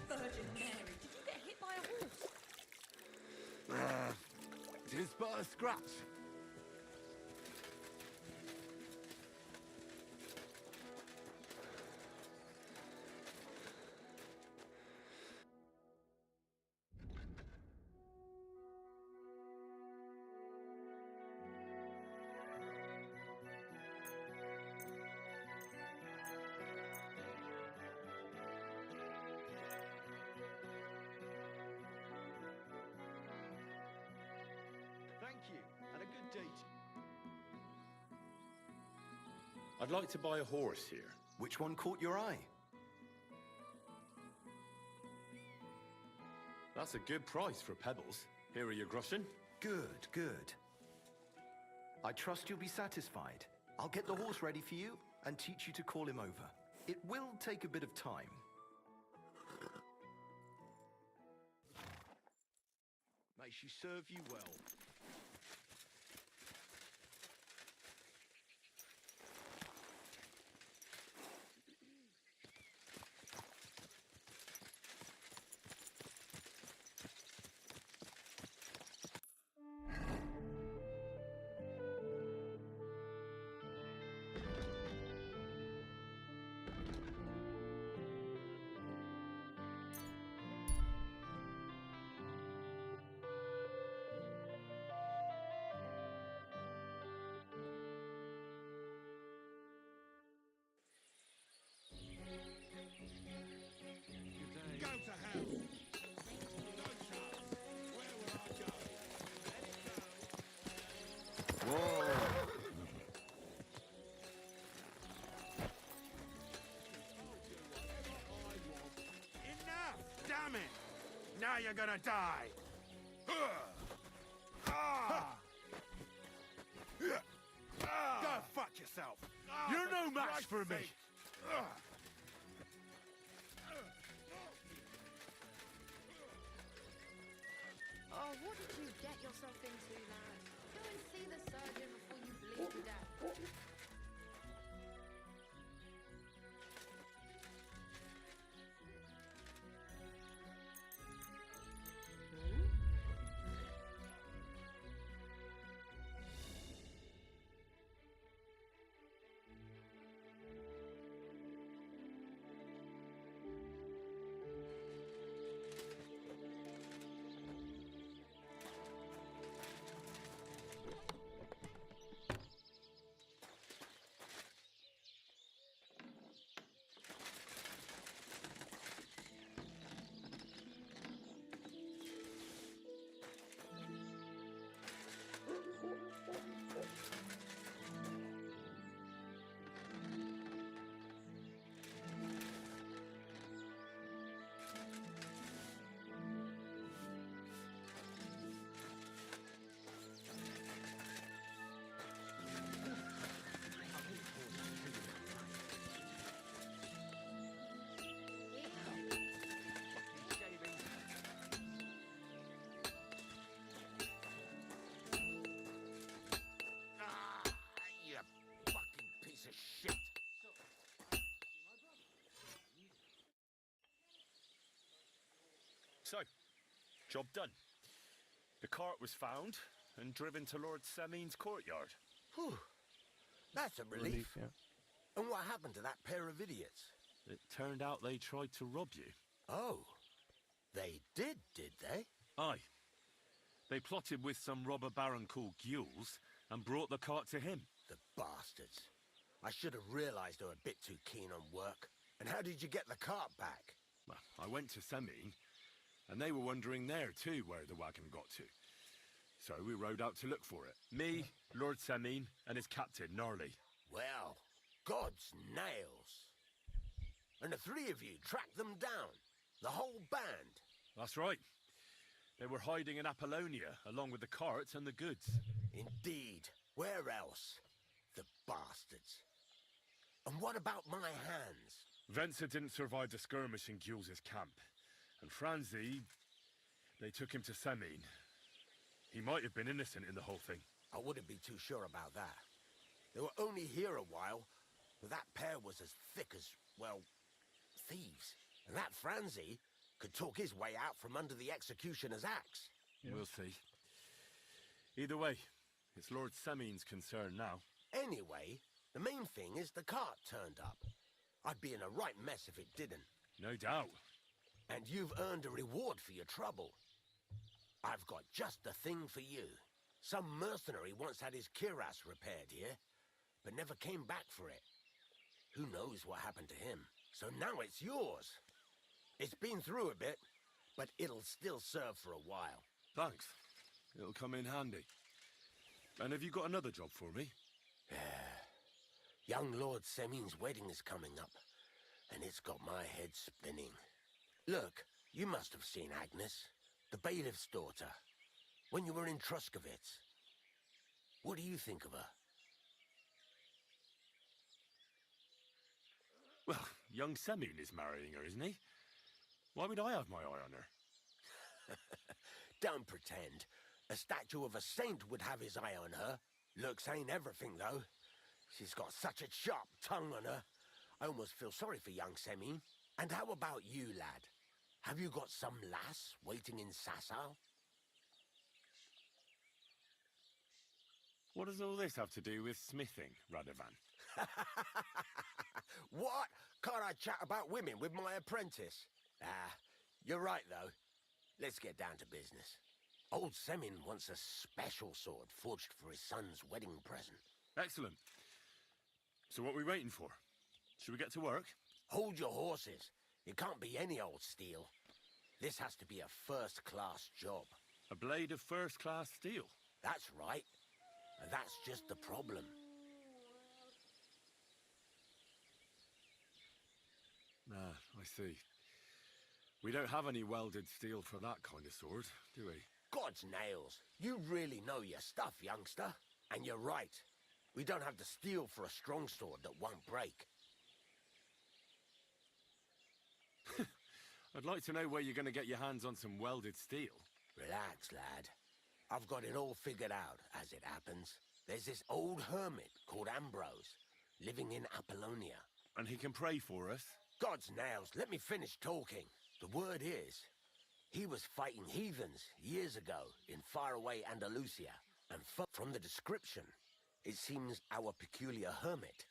Virgin Mary, did you get hit by a horse? Just but a scratch. I'd like to buy a horse here. Which one caught your eye? That's a good price for pebbles. Here are your groschen. Good, good. I trust you'll be satisfied. I'll get the horse ready for you and teach you to call him over. It will take a bit of time. May she serve you well. Go to hell! No chance! Where will I go? Let it go! Whoa! Enough! Damn it! Now you're gonna die! Go fuck yourself! You're no match for me! Oh, what did you get yourself into, lad? Go and see the surgeon before you bleed to death. You fucking piece of shit! So, job done. The cart was found and driven to Lord Semin's courtyard. Whew. That's a relief. Yeah. And what happened to that pair of idiots? It turned out they tried to rob you. Oh. They did they? Aye. They plotted with some robber baron called Gules and brought the cart to him. The bastards. I should have realized they were a bit too keen on work. And how did you get the cart back? Well, I went to Semin, and they were wondering there too where the wagon got to. So we rode out to look for it. Me, Lord Semin, and his captain, Gnarly. Well, God's nails. And the three of you tracked them down. The whole band. That's right. They were hiding in Apollonia, along with the carts and the goods. Indeed. Where else? The bastards. And what about my hands? Venser didn't survive the skirmish in Gules' camp. And Franzi, they took him to Semin. He might have been innocent in the whole thing. I wouldn't be too sure about that. They were only here a while, but that pair was as thick as, well, thieves. And that Franzi could talk his way out from under the executioner's axe. Yeah. We'll see. Either way, it's Lord Semin's concern now. Anyway, the main thing is the cart turned up. I'd be in a right mess if it didn't. No doubt. And you've earned a reward for your trouble. I've got just the thing for you. Some mercenary once had his cuirass repaired here, but never came back for it. Who knows what happened to him? So now it's yours. It's been through a bit, but it'll still serve for a while. Thanks. It'll come in handy. And have you got another job for me? Young Lord Semin's wedding is coming up, and it's got my head spinning. Look, you must have seen Agnes, the bailiff's daughter, when you were in Truscovitz. What do you think of her? Well, young Semin is marrying her, isn't he? Why would I have my eye on her? Don't pretend. A statue of a saint would have his eye on her. Looks ain't everything, though. She's got such a sharp tongue on her. I almost feel sorry for young Semin. And how about you, lad? Have you got some lass waiting in Sasau? What does all this have to do with smithing, Radovan? What? Can't I chat about women with my apprentice? Ah, you're right, though. Let's get down to business. Old Semin wants a special sword forged for his son's wedding present. Excellent. So what are we waiting for? Should we get to work? Hold your horses. It can't be any old steel. This has to be a first-class job. A blade of first-class steel? That's right. And that's just the problem. Ah, I see. We don't have any welded steel for that kind of sword, do we? God's nails. You really know your stuff, youngster. And you're right. We don't have the steel for a strong sword that won't break. I'd like to know where you're going to get your hands on some welded steel. Relax, lad. I've got it all figured out, as it happens. There's this old hermit called Ambrose, living in Apollonia. And he can pray for us? God's nails, let me finish talking. The word is, he was fighting heathens years ago in faraway Andalusia. And from the description, it seems our peculiar hermit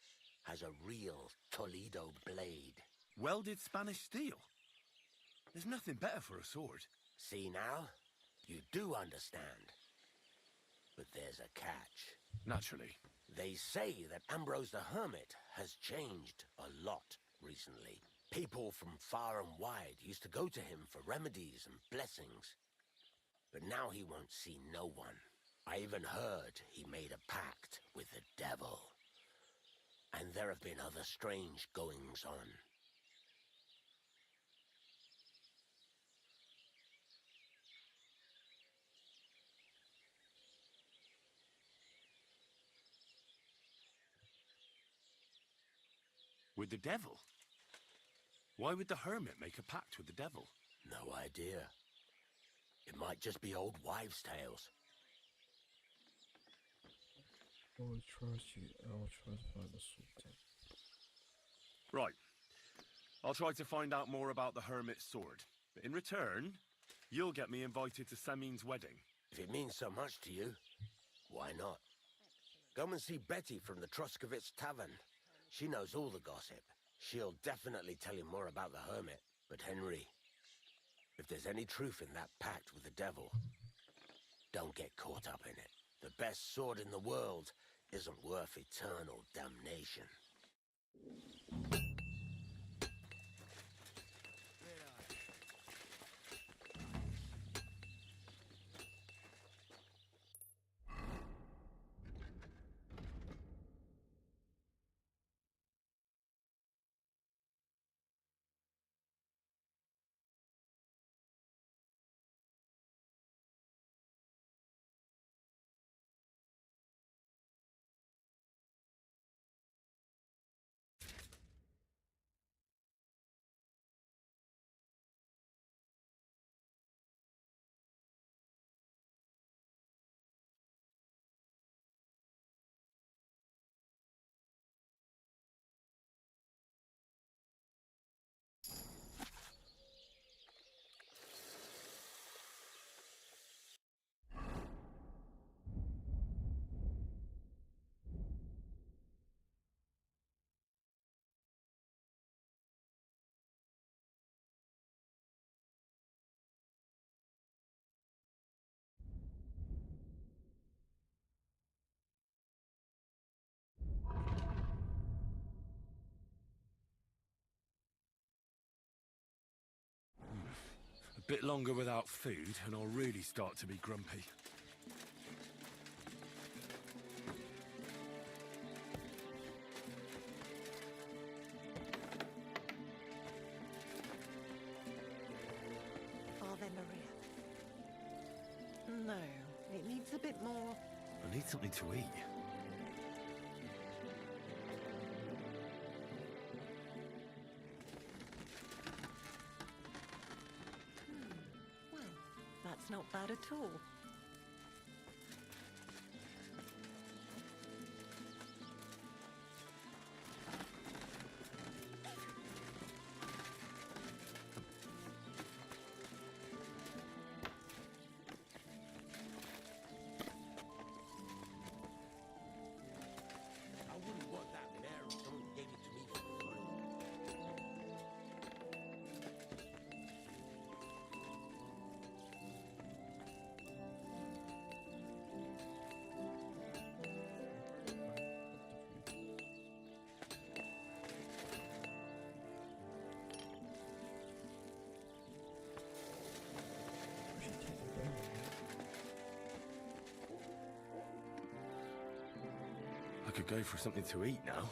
has a real Toledo blade. Welded Spanish steel? There's nothing better for a sword. See now? You do understand. But there's a catch. Naturally. They say that Ambrose the Hermit has changed a lot recently. People from far and wide used to go to him for remedies and blessings. But now he won't see no one. I even heard he made a pact with the devil. And there have been other strange goings-on. With the devil? Why would the hermit make a pact with the devil? No idea. It might just be old wives' tales. I'll trust you. I'll try to find the Sultan. Right. I'll try to find out more about the hermit's sword. But in return, you'll get me invited to Semin's wedding. If it means so much to you, why not? Come and see Betty from the Truscovitz Tavern. She knows all the gossip. She'll definitely tell you more about the hermit. But Henry, if there's any truth in that pact with the devil, don't get caught up in it. The best sword in the world isn't worth eternal damnation. A bit longer without food, and I'll really start to be grumpy. No, it needs a bit more. I need something to eat. Well, that's not bad at all. I wouldn't want that mare if someone gave it to me for free. I could go for something to eat now.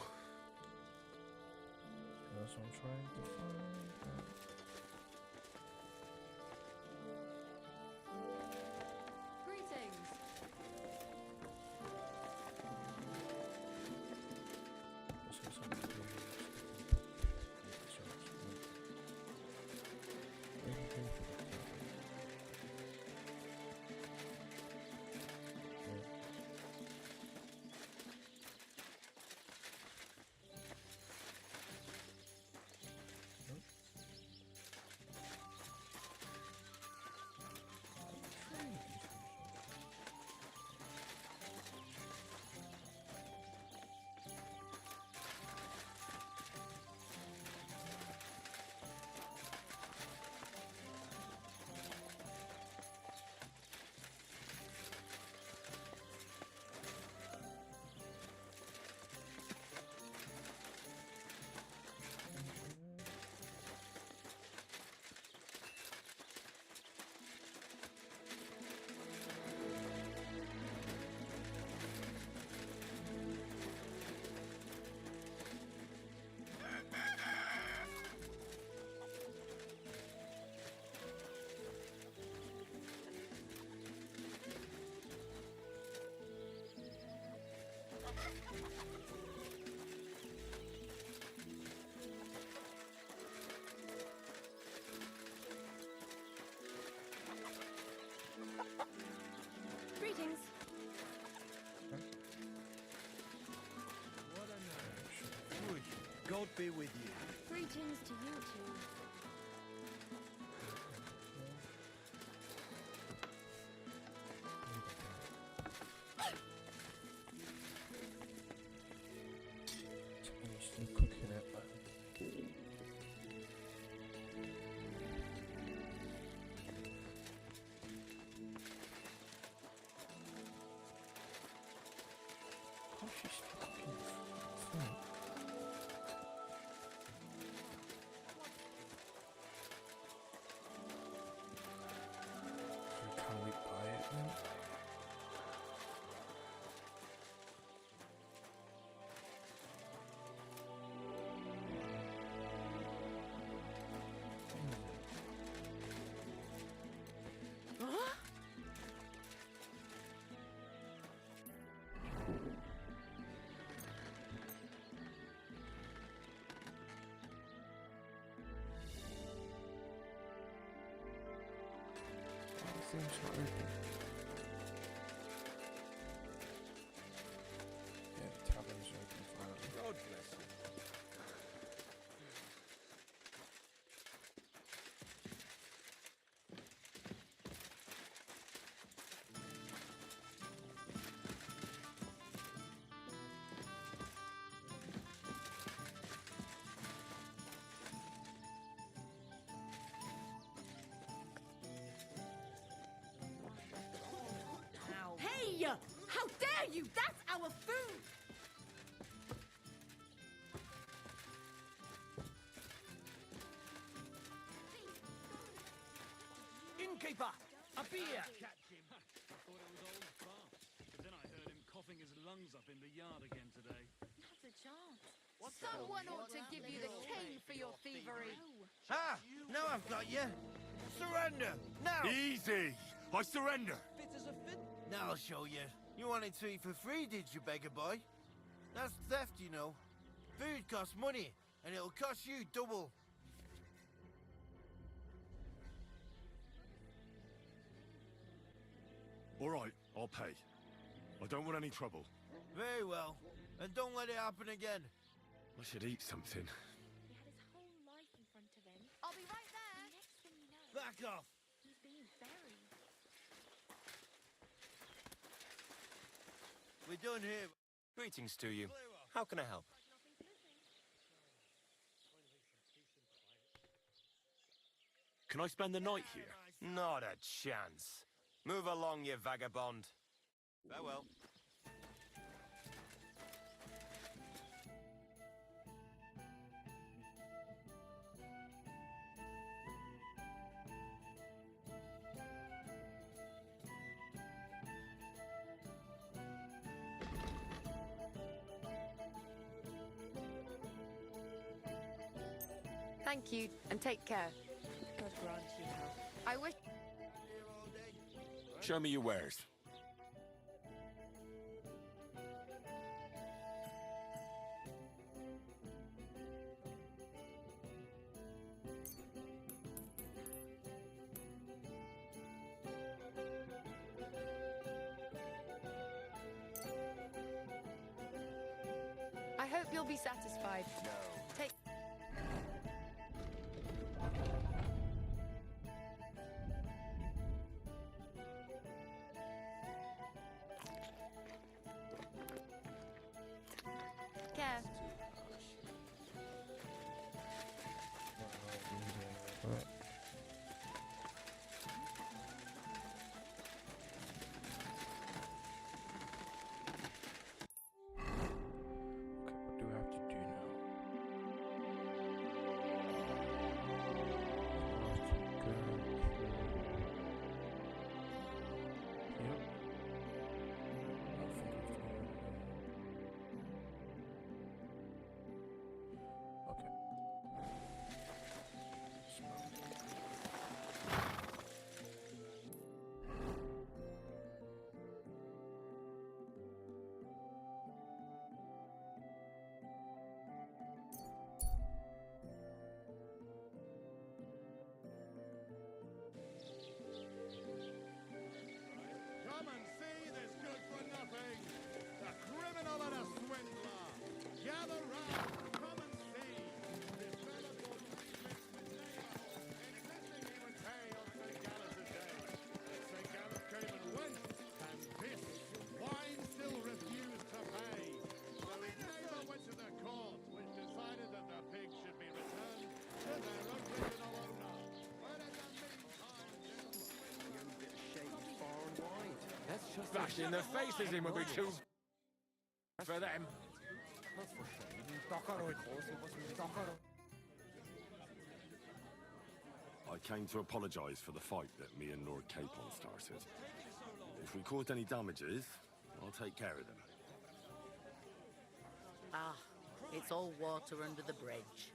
That's what I'm trying to find. Greetings. This is something to do with Greetings. What a night. Oy, God be with you. Greetings to you two. Timmy's still cooking it, man. Oh, she's still cooking food. So can we buy it now? Huh? Seems not open. Yeah, the tavern's open finally. God bless you. Hey! How dare you! That's our food! Innkeeper! A beer! Catch him. I thought it was old Bart. But then I heard him coughing his lungs up in the yard again today. Not a chance. Someone ought to give you the cane for your thievery. Ah! Now I've got you! Surrender! Now! Easy! I surrender! Now I'll show you. You wanted to eat for free, did you, beggar boy? That's theft, you know. Food costs money, and it'll cost you double. All right, I'll pay. I don't want any trouble. Very well. And don't let it happen again. I should eat something. He had his whole life in front of him. I'll be right there. The next thing you know, Back off. he's being buried. We're done here. Greetings to you. How can I help? Can I spend the night here? Not a chance. Move along, you vagabond. Farewell. Thank you, and take care. God grant you health. I wish... Show me your wares. I hope you'll be satisfied. No. Take... care. Right. Okay, what do I have to do now? Yep. Okay. Come and see this good for nothing. The criminal and a swindler. Gather round. Come and see. Develop your treatments with neighborhood. Insisting he would pay on St. Gallows' day. St. Gallows came and went, and this wine still refused to pay. So his neighbor went to the court, which decided that the pig should be returned to their original owner. But in the meantime, That's just bash in their faces in will be too for them. I came to apologise for the fight that me and Lord Capon started. If we caused any damages, I'll take care of them. Ah, it's all water under the bridge.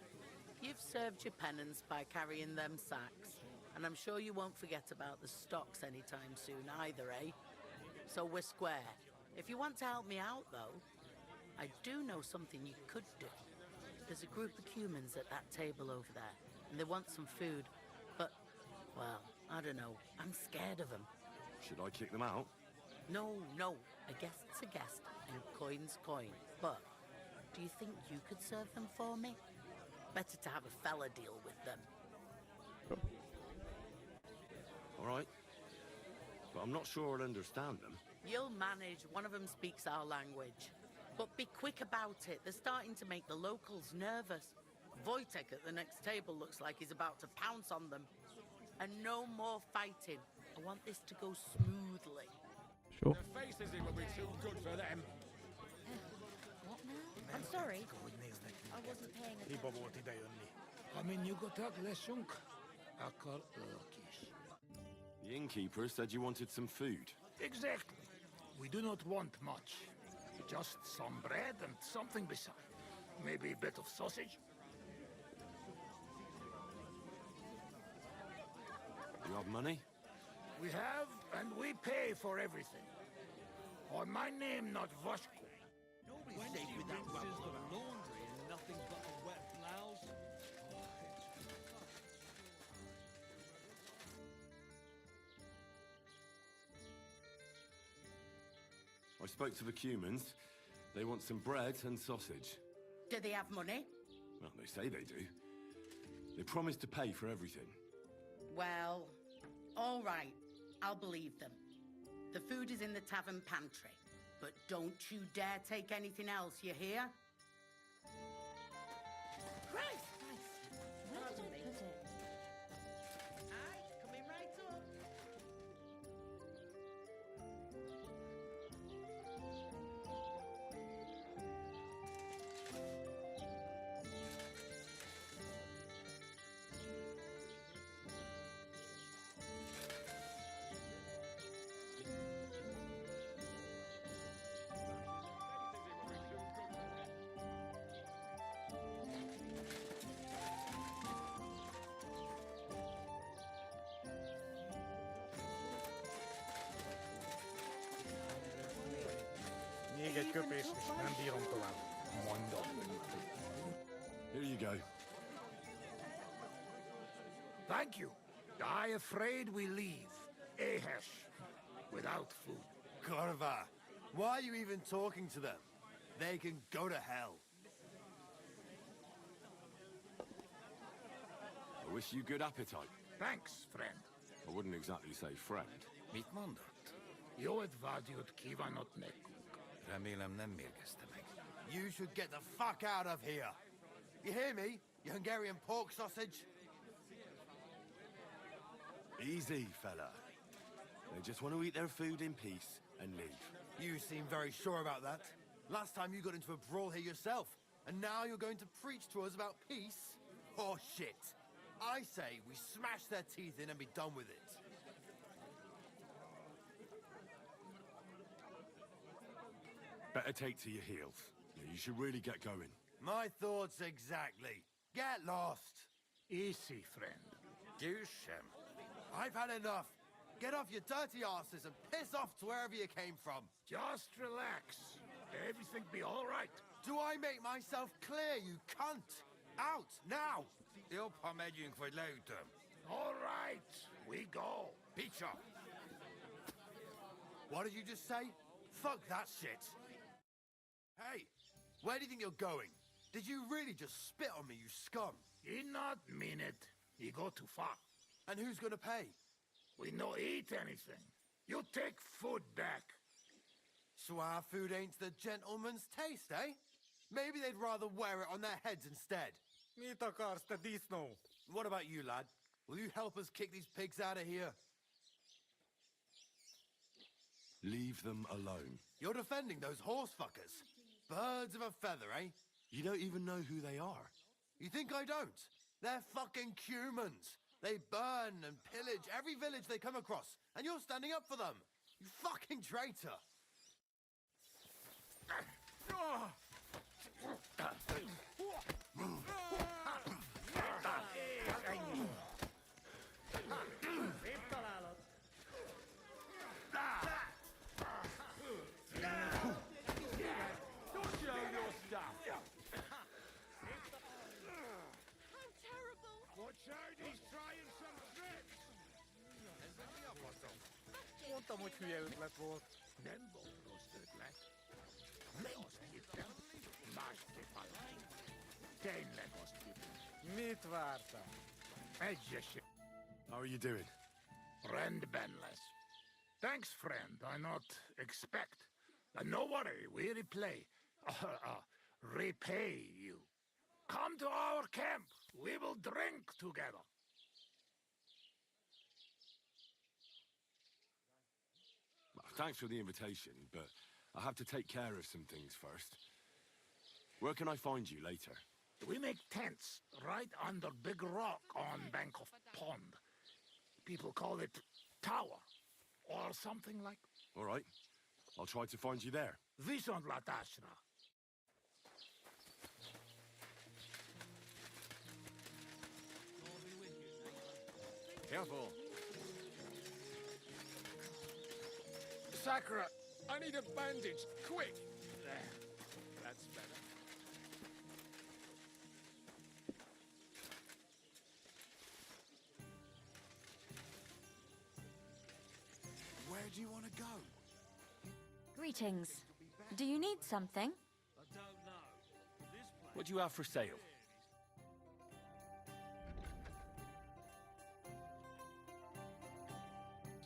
You've served your penance by carrying them sacks, and I'm sure you won't forget about the stocks anytime soon either, eh? So we're square. If you want to help me out, though, I do know something you could do. There's a group of humans at that table over there, and they want some food, but, well, I don't know. I'm scared of them. Should I kick them out? No, no. A guest's a guest, and coin's coin. But do you think you could serve them for me? Better to have a fella deal with them. All right. But I'm not sure I'll understand them. You'll manage. One of them speaks our language. But be quick about it. They're starting to make the locals nervous. Wojtek at the next table looks like he's about to pounce on them. And no more fighting. I want this to go smoothly. Sure. Their faces in will be too good for them. What now? I'm sorry. I wasn't paying attention. The innkeeper said you wanted some food. Exactly. We do not want much. Just some bread and something beside. Maybe a bit of sausage. You have money? We have and we pay for everything. On my name, not Voshko. Nobody's safe without rinses the laundry and nothing but a wet blouse. I spoke to the Cumans. They want some bread and sausage. Do they have money? Well, they say they do. They promised to pay for everything. Well, all right. I'll believe them. The food is in the tavern pantry. But don't you dare take anything else, you hear? Christ! Where did I put it? Aye, coming right up. Here you go. Thank you. I afraid we leave. Ahesh. Without food. Corva, why are you even talking to them? They can go to hell. I wish you good appetite. Thanks, friend. I wouldn't exactly say friend. Mit mondott? Jót vágyót kívánok nekünk. Remélem nem mérgezte meg. You should get the fuck out of here. You hear me, you Hungarian pork sausage? Easy, fella. They just want to eat their food in peace and leave. You seem very sure about that. Last time you got into a brawl here yourself, and now you're going to preach to us about peace? Oh shit. I say we smash their teeth in and be done with it. Better take to your heels. Yeah, you should really get going. My thoughts exactly. Get lost. Easy, friend. Douche. I've had enough. Get off your dirty asses and piss off to wherever you came from. Just relax. Everything be all right. Do I make myself clear, you cunt? Out, now! Upp har medjung för later. All right, we go. Picture. What did you just say? Fuck that shit. Hey, where do you think you're going? Did you really just spit on me, you scum? He not mean it. He go too far. And who's gonna pay? We no eat anything. You take food back. So our food ain't the gentleman's taste, eh? Maybe they'd rather wear it on their heads instead. What about you, lad? Will you help us kick these pigs out of here? Leave them alone. You're defending those horse fuckers. Birds of a feather, eh? You don't even know who they are. You think I don't? They're fucking humans. They burn and pillage every village they come across, and you're standing up for them. You fucking traitor. Mondtam, hogy hülye ötlet volt. Nem volt rossz ötlet. Ne azt hittem, másképp állom. Tényleg azt hittem. Mit vártam? Egyesek. How are you doing? Rendben lesz. Thanks, friend. I not expect. No worry, we replay. Repay you. Come to our camp. We will drink together. Thanks for the invitation, but I have to take care of some things first. Where can I find you later? We make tents right under big rock on bank of pond. People call it tower, or something like. All right. I'll try to find you there. Visont látásra. Careful. Sakura, I need a bandage, quick! There, that's better. Where do you want to go? Greetings. Do you need something? What do you have for sale?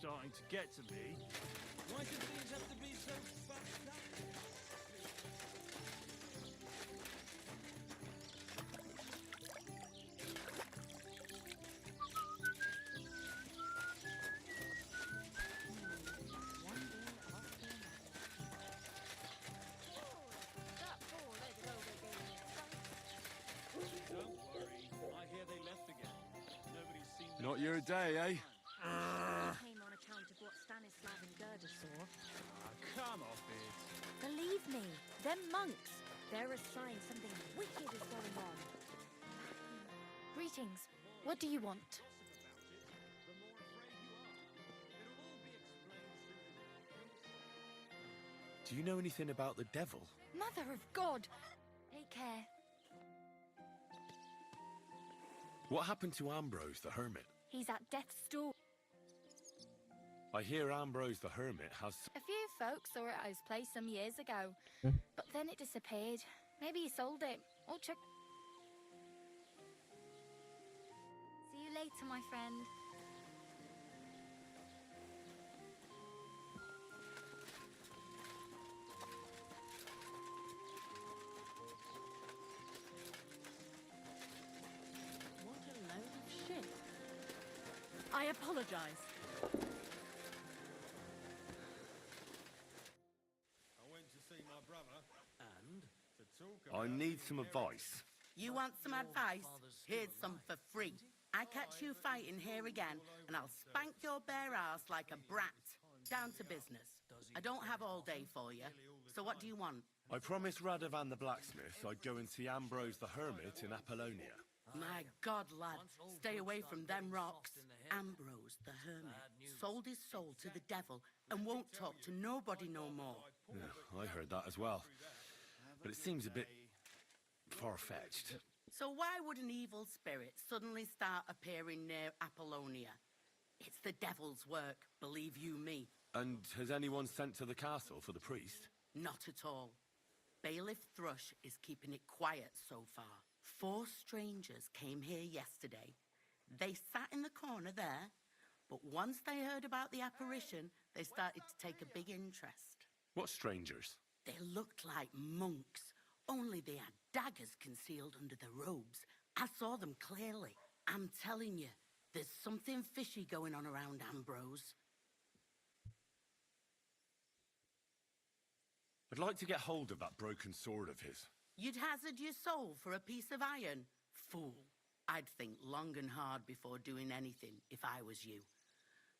Starting to get to me. Why do things have to be so fucked up? Not your day, eh? Came on account of what Stanislav and Gerda saw. Come off it. Believe me, them monks, they're a sign something wicked is going on. Greetings. What do you want? Do you know anything about the devil? Mother of God! Take care. What happened to Ambrose the Hermit? He's at death's door. I hear Ambrose the Hermit has... A few folks saw it at his place some years ago, but then it disappeared. Maybe he sold it, or check... See you later, my friend. What a load of shit. I apologize. I went to see my brother, and to talk I about... need some advice. You want some advice? Here's some for free. I catch you fighting here again, and I'll spank your bare ass like a brat. Down to business. I don't have all day for you, so what do you want? I promised Radovan the blacksmith I'd go and see Ambrose the Hermit in Apollonia. My God, lad, stay away from them rocks. Ambrose the Hermit sold his soul to the devil and won't talk to nobody no more. Yeah, I heard that as well. But it seems a bit far-fetched. So why would an evil spirit suddenly start appearing near Apollonia? It's the devil's work, believe you me. And has anyone sent to the castle for the priest? Not at all. Bailiff Thrush is keeping it quiet so far. 4 strangers came here yesterday. They sat in the corner there, but once they heard about the apparition, they started to take a big interest. What strangers? They looked like monks, only they had daggers concealed under their robes. I saw them clearly. I'm telling you, there's something fishy going on around Ambrose. I'd like to get hold of that broken sword of his. You'd hazard your soul for a piece of iron? Fool. I'd think long and hard before doing anything if I was you.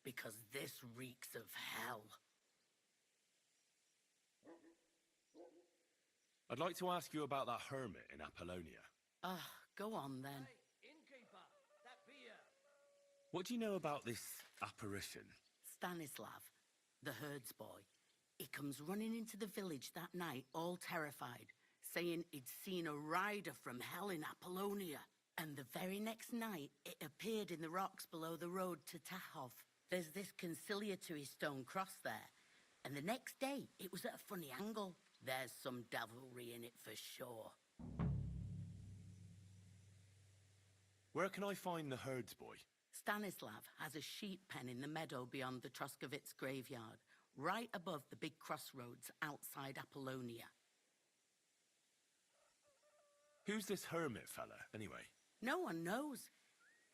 Because this reeks of hell. I'd like to ask you about that hermit in Apollonia. Go on then. What do you know about this apparition? Stanislav, the herds boy. He comes running into the village that night, all terrified, saying he'd seen a rider from hell in Apollonia. And the very next night, it appeared in the rocks below the road to Tahov. There's this conciliatory stone cross there. And the next day, it was at a funny angle. There's some devilry in it for sure. Where can I find the herds boy? Stanislav has a sheep pen in the meadow beyond the Troskovitz graveyard, right above the big crossroads outside Apollonia. Who's this hermit fella, anyway? No one knows.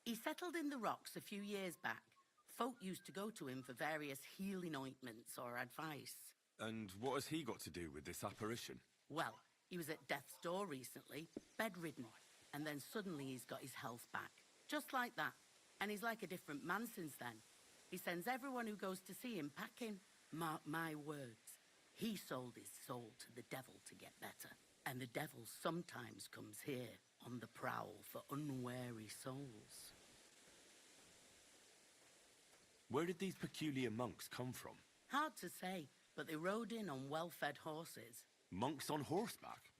He settled in the rocks a few years back. Folk used to go to him for various healing ointments or advice. And what has he got to do with this apparition? Well, he was at death's door recently, bedridden, and then suddenly he's got his health back. Just like that. And he's like a different man since then. He sends everyone who goes to see him packing. Mark my words. He sold his soul to the devil to get better. And the devil sometimes comes here on the prowl for unwary souls. Where did these peculiar monks come from? Hard to say, but they rode in on well-fed horses. Monks on horseback?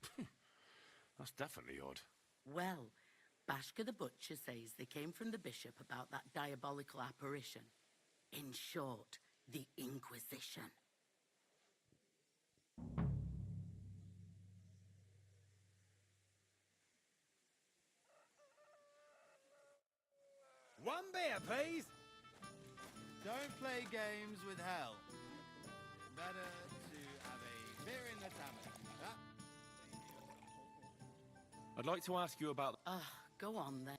That's definitely odd. Well, Bashka the Butcher says they came from the bishop about that diabolical apparition. In short, the Inquisition. One beer, please. Don't play games with hell. Better to have a beer in the tavern. Huh? I'd like to ask you about... Go on then.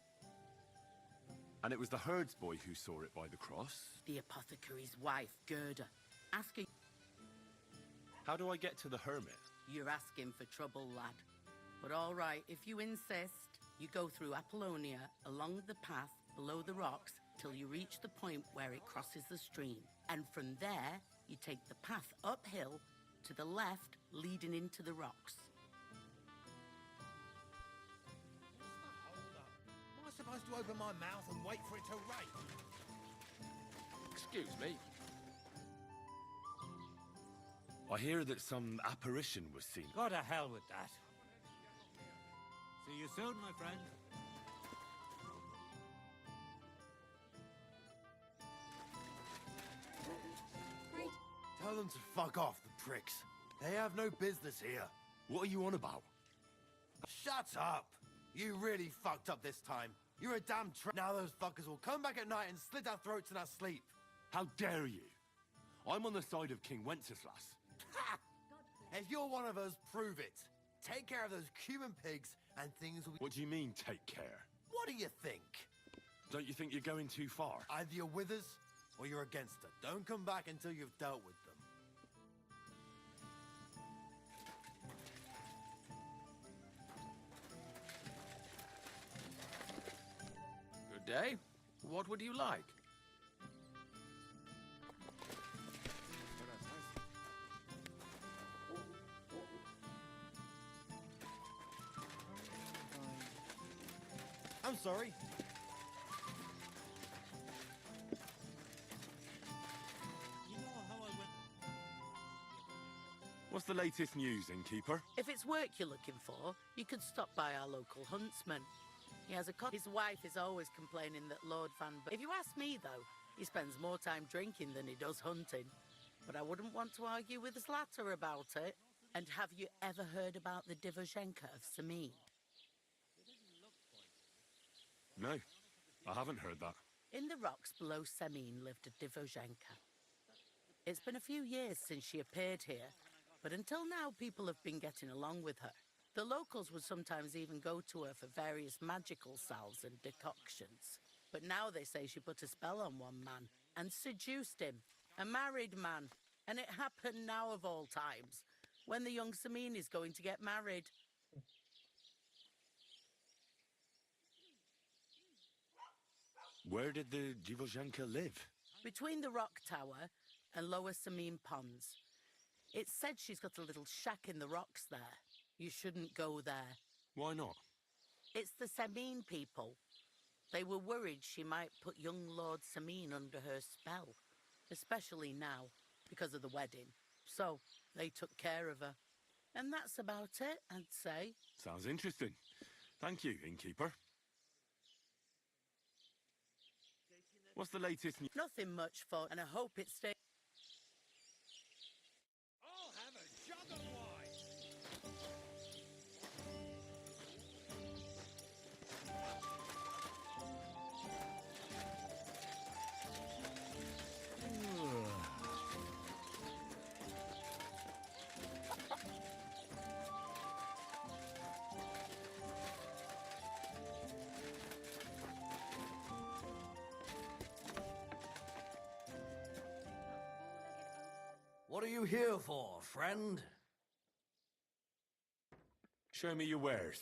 And it was the Herds boy who saw it by the cross? The apothecary's wife, Gerda. Ask her... How do I get to the hermit? You're asking for trouble, lad. But all right, if you insist, you go through Apollonia, along the path, below the rocks, till you reach the point where it crosses the stream. And from there, you take the path uphill, to the left, leading into the rocks. Am I supposed to open my mouth and wait for it to rain? Excuse me. I hear that some apparition was seen. Go to hell with that. See you soon, my friend. Tell them to fuck off, the pricks. They have no business here. What are you on about? Shut up! You really fucked up this time. You're a damn Now those fuckers will come back at night and slit our throats in our sleep. How dare you? I'm on the side of King Wenceslas. Ha! If you're one of us, prove it. Take care of those Cuban pigs and things will be... What do you mean, take care? What do you think? Don't you think you're going too far? Either you're with us, or you're against it. Don't come back until you've dealt with them. Good day. What would you like? I'm sorry. What's the latest news, innkeeper? If it's work you're looking for, you could stop by our local huntsman. He has a His wife is always complaining that Lord Van... If you ask me, though, he spends more time drinking than he does hunting. But I wouldn't want to argue with his latter about it. And have you ever heard about the Divozhenka of Samin? No, I haven't heard that. In the rocks below Samin lived a Divozhenka. It's been a few years since she appeared here, but until now people have been getting along with her. The locals would sometimes even go to her for various magical salves and decoctions. But now they say she put a spell on one man and seduced him, a married man. And it happened now of all times, when the young Samin is going to get married. Where did the Divozhenka live? Between the rock tower and Lower Samin ponds. It's said she's got a little shack in the rocks there. You shouldn't go there. Why not? It's the Samin people. They were worried she might put young Lord Samin under her spell, especially now, because of the wedding. So, they took care of her. And that's about it, I'd say. Sounds interesting. Thank you, innkeeper. What's the latest news? Nothing much for, and I hope it stays. I'll have a jug of wine. What are you here for, friend? Show me your wares.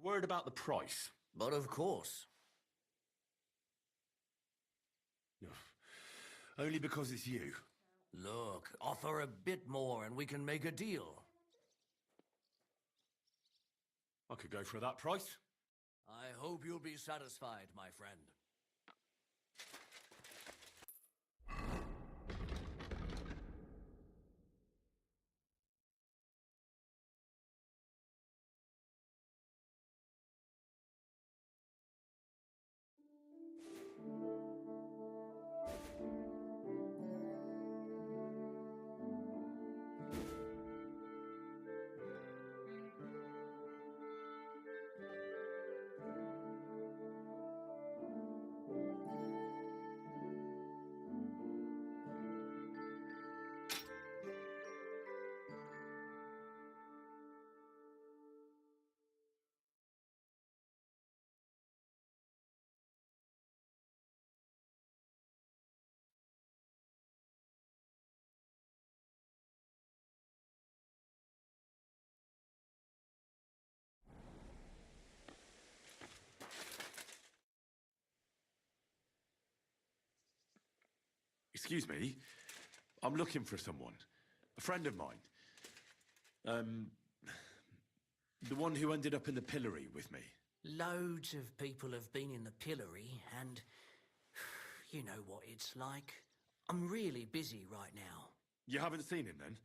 Word about the price. But of course. Only because it's you. Look, offer a bit more and we can make a deal. I could go for that price. I hope you'll be satisfied, my friend. Excuse me. I'm looking for someone. A friend of mine. The one who ended up in the pillory with me. Loads of people have been in the pillory, and you know what it's like. I'm really busy right now. You haven't seen him then?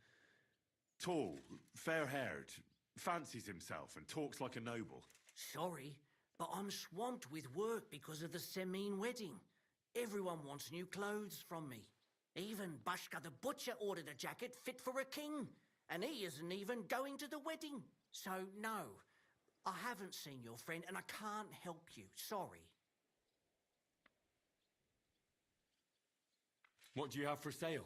Tall, fair-haired, fancies himself and talks like a noble. Sorry, but I'm swamped with work because of the Semine wedding. Everyone wants new clothes from me. Even Bashka the butcher ordered a jacket fit for a king, and he isn't even going to the wedding. So no, I haven't seen your friend and I can't help you. Sorry. What do you have for sale?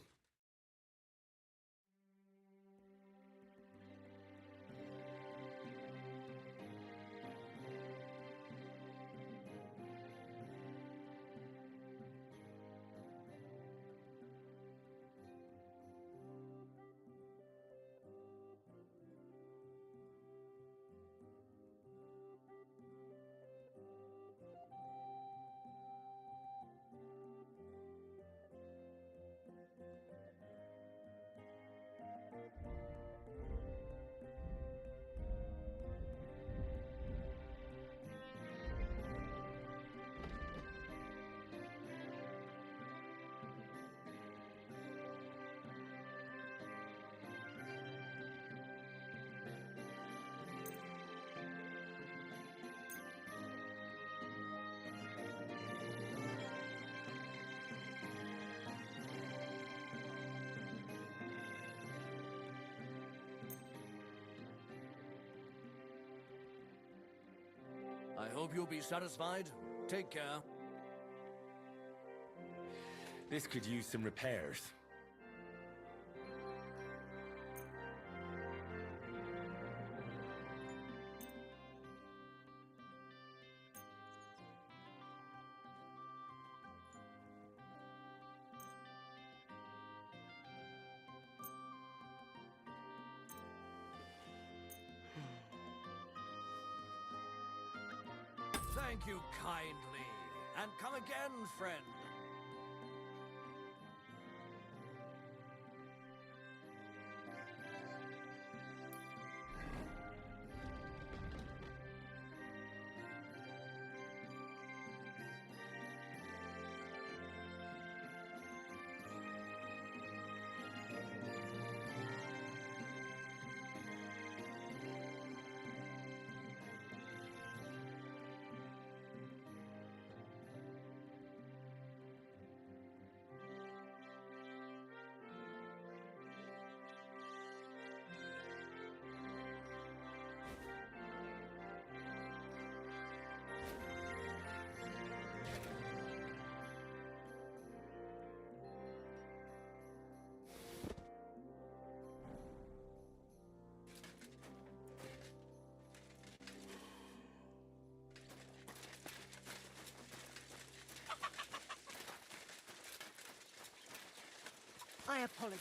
I hope you'll be satisfied. Take care. This could use some repairs. Thank you kindly. And come again, friend. I apologize.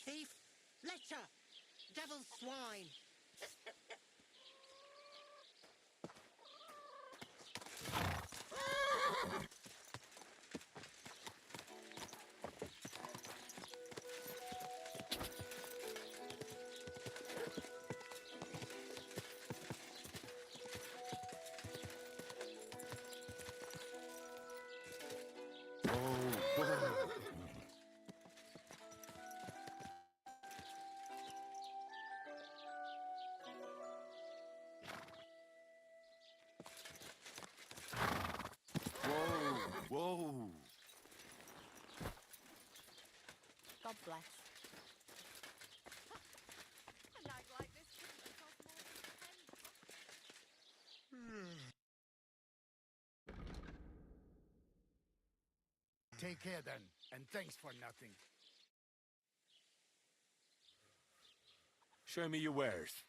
Thief! Lecher! Devil's swine! Whoa! God bless. A nag like this couldn't have cost more than 10. Take care then, and thanks for nothing. Show me your wares.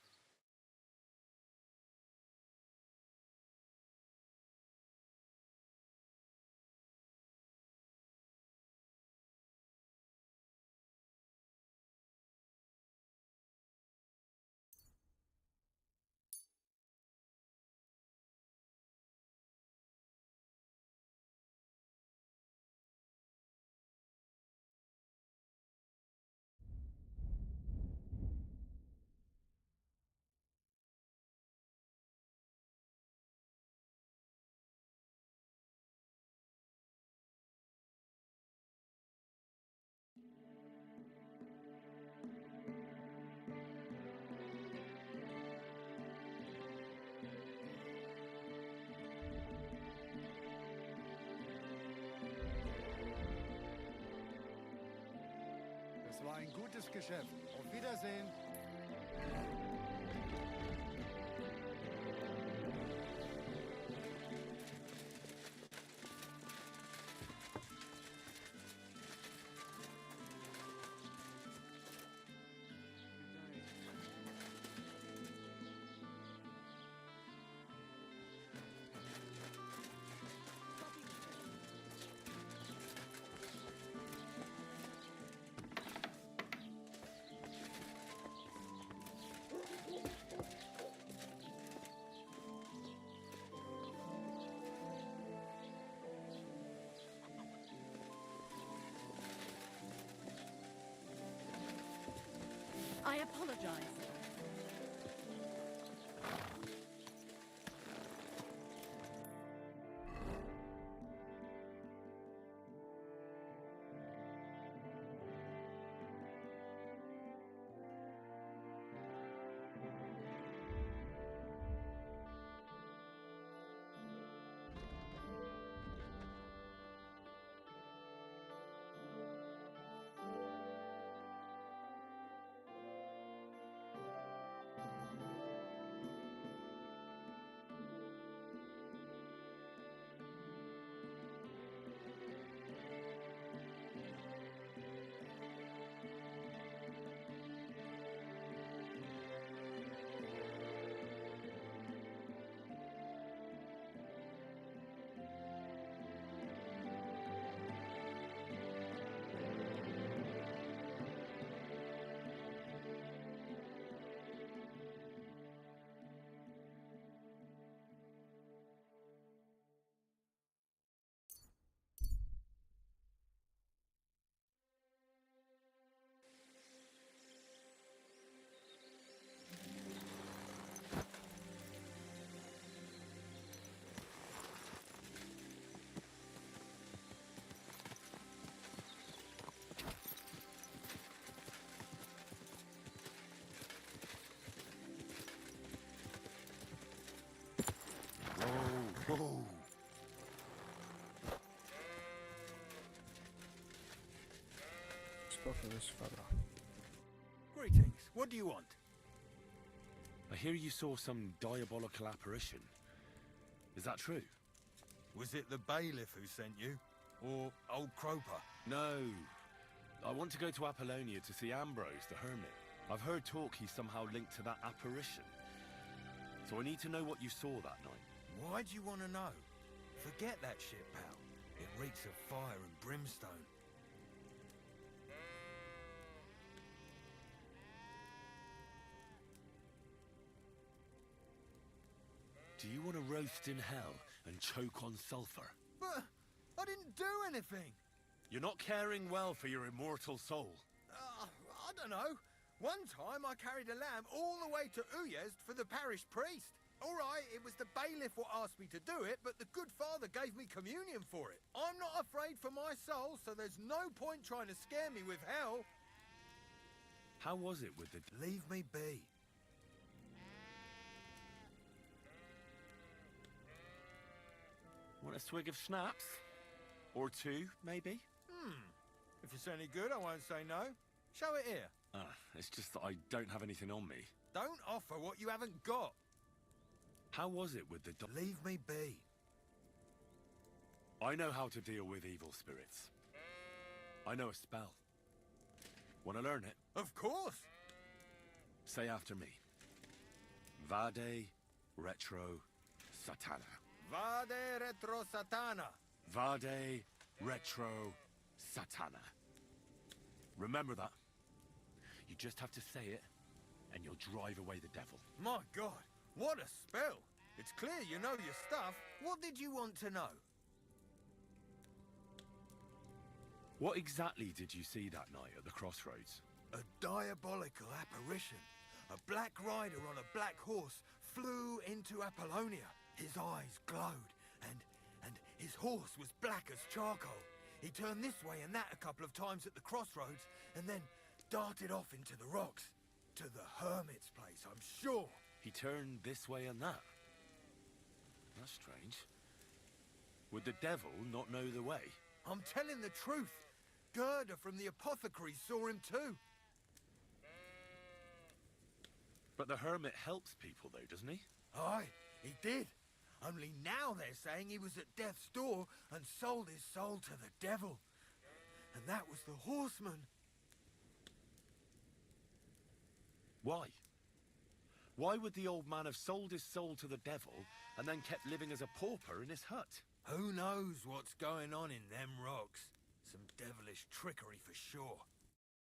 Das war ein gutes Geschäft. Auf Wiedersehen. I apologize. Whoa! Stop this fella. Greetings. What do you want? I hear you saw some diabolical apparition. Is that true? Was it the bailiff who sent you? Or old Croper? No. I want to go to Apollonia to see Ambrose, the hermit. I've heard talk he's somehow linked to that apparition. So I need to know what you saw that night. Why do you want to know? Forget that shit, pal. It reeks of fire and brimstone. Do you want to roast in hell and choke on sulfur? But I didn't do anything. You're not caring well for your immortal soul. I don't know. One time I carried a lamb all the way to Uyezd for the parish priest. All right, it was the bailiff what asked me to do it, but the good father gave me communion for it. I'm not afraid for my soul, so there's no point trying to scare me with hell. How was it with the... Leave me be. Want a swig of schnapps? Or two, maybe? If it's any good, I won't say no. Show it here. It's just that I don't have anything on me. Don't offer what you haven't got. How was it with the... Leave me be. I know how to deal with evil spirits. I know a spell. Want to learn it? Of course. Say after me. Vade retro satana. Vade retro satana. Vade retro satana. Remember that. You just have to say it, and you'll drive away the devil. My God, what a spell. It's clear you know your stuff. What did you want to know? What exactly did you see that night at the crossroads? A diabolical apparition. A black rider on a black horse flew into Apollonia. His eyes glowed, and his horse was black as charcoal. He turned this way and that a couple of times at the crossroads, and then darted off into the rocks. To the hermit's place, I'm sure. He turned this way and that. That's strange. Would the devil not know the way? I'm telling the truth. Gerda from the apothecary saw him too. But the hermit helps people though, doesn't he? Aye, he did. Only now they're saying he was at death's door and sold his soul to the devil. And that was the horseman. Why? Why would the old man have sold his soul to the devil and then kept living as a pauper in his hut? Who knows what's going on in them rocks? Some devilish trickery for sure.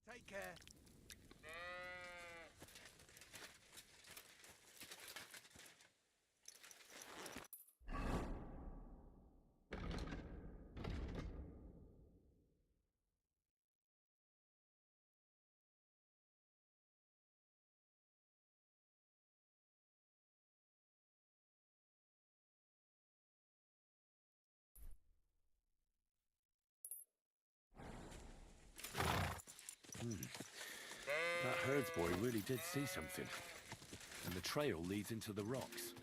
Take care. That herds boy really did see something. And the trail leads into the rocks.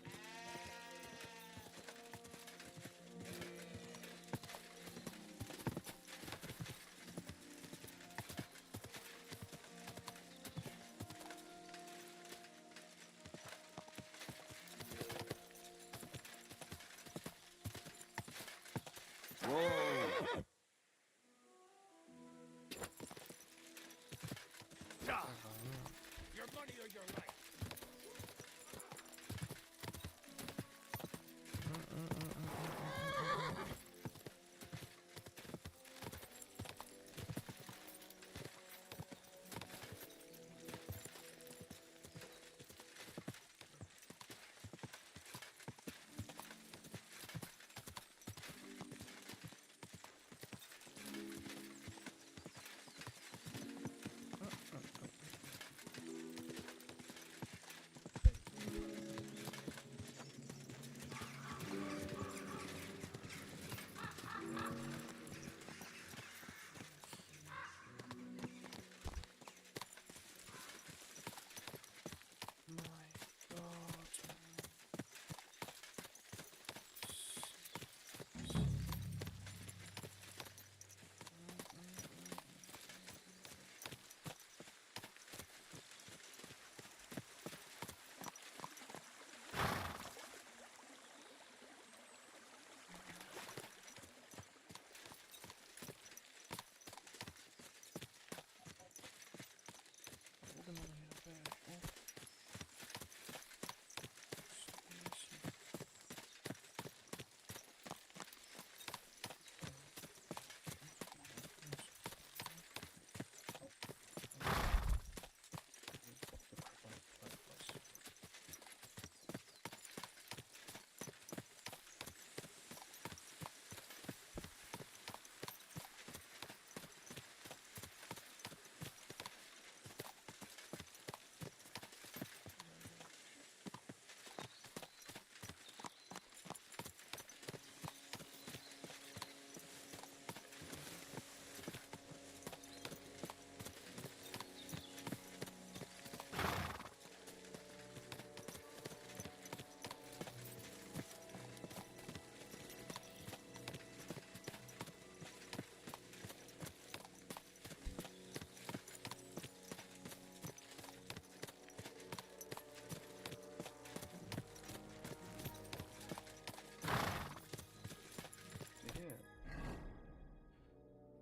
Your money or your life.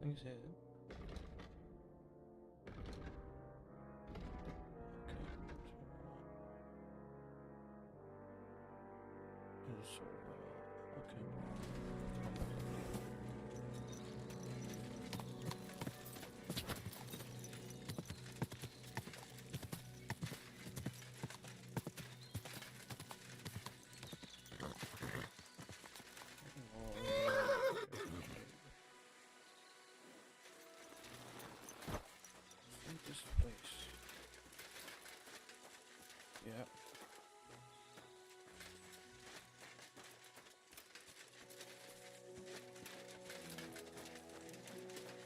Nothing's here. Okay. This place. Yeah.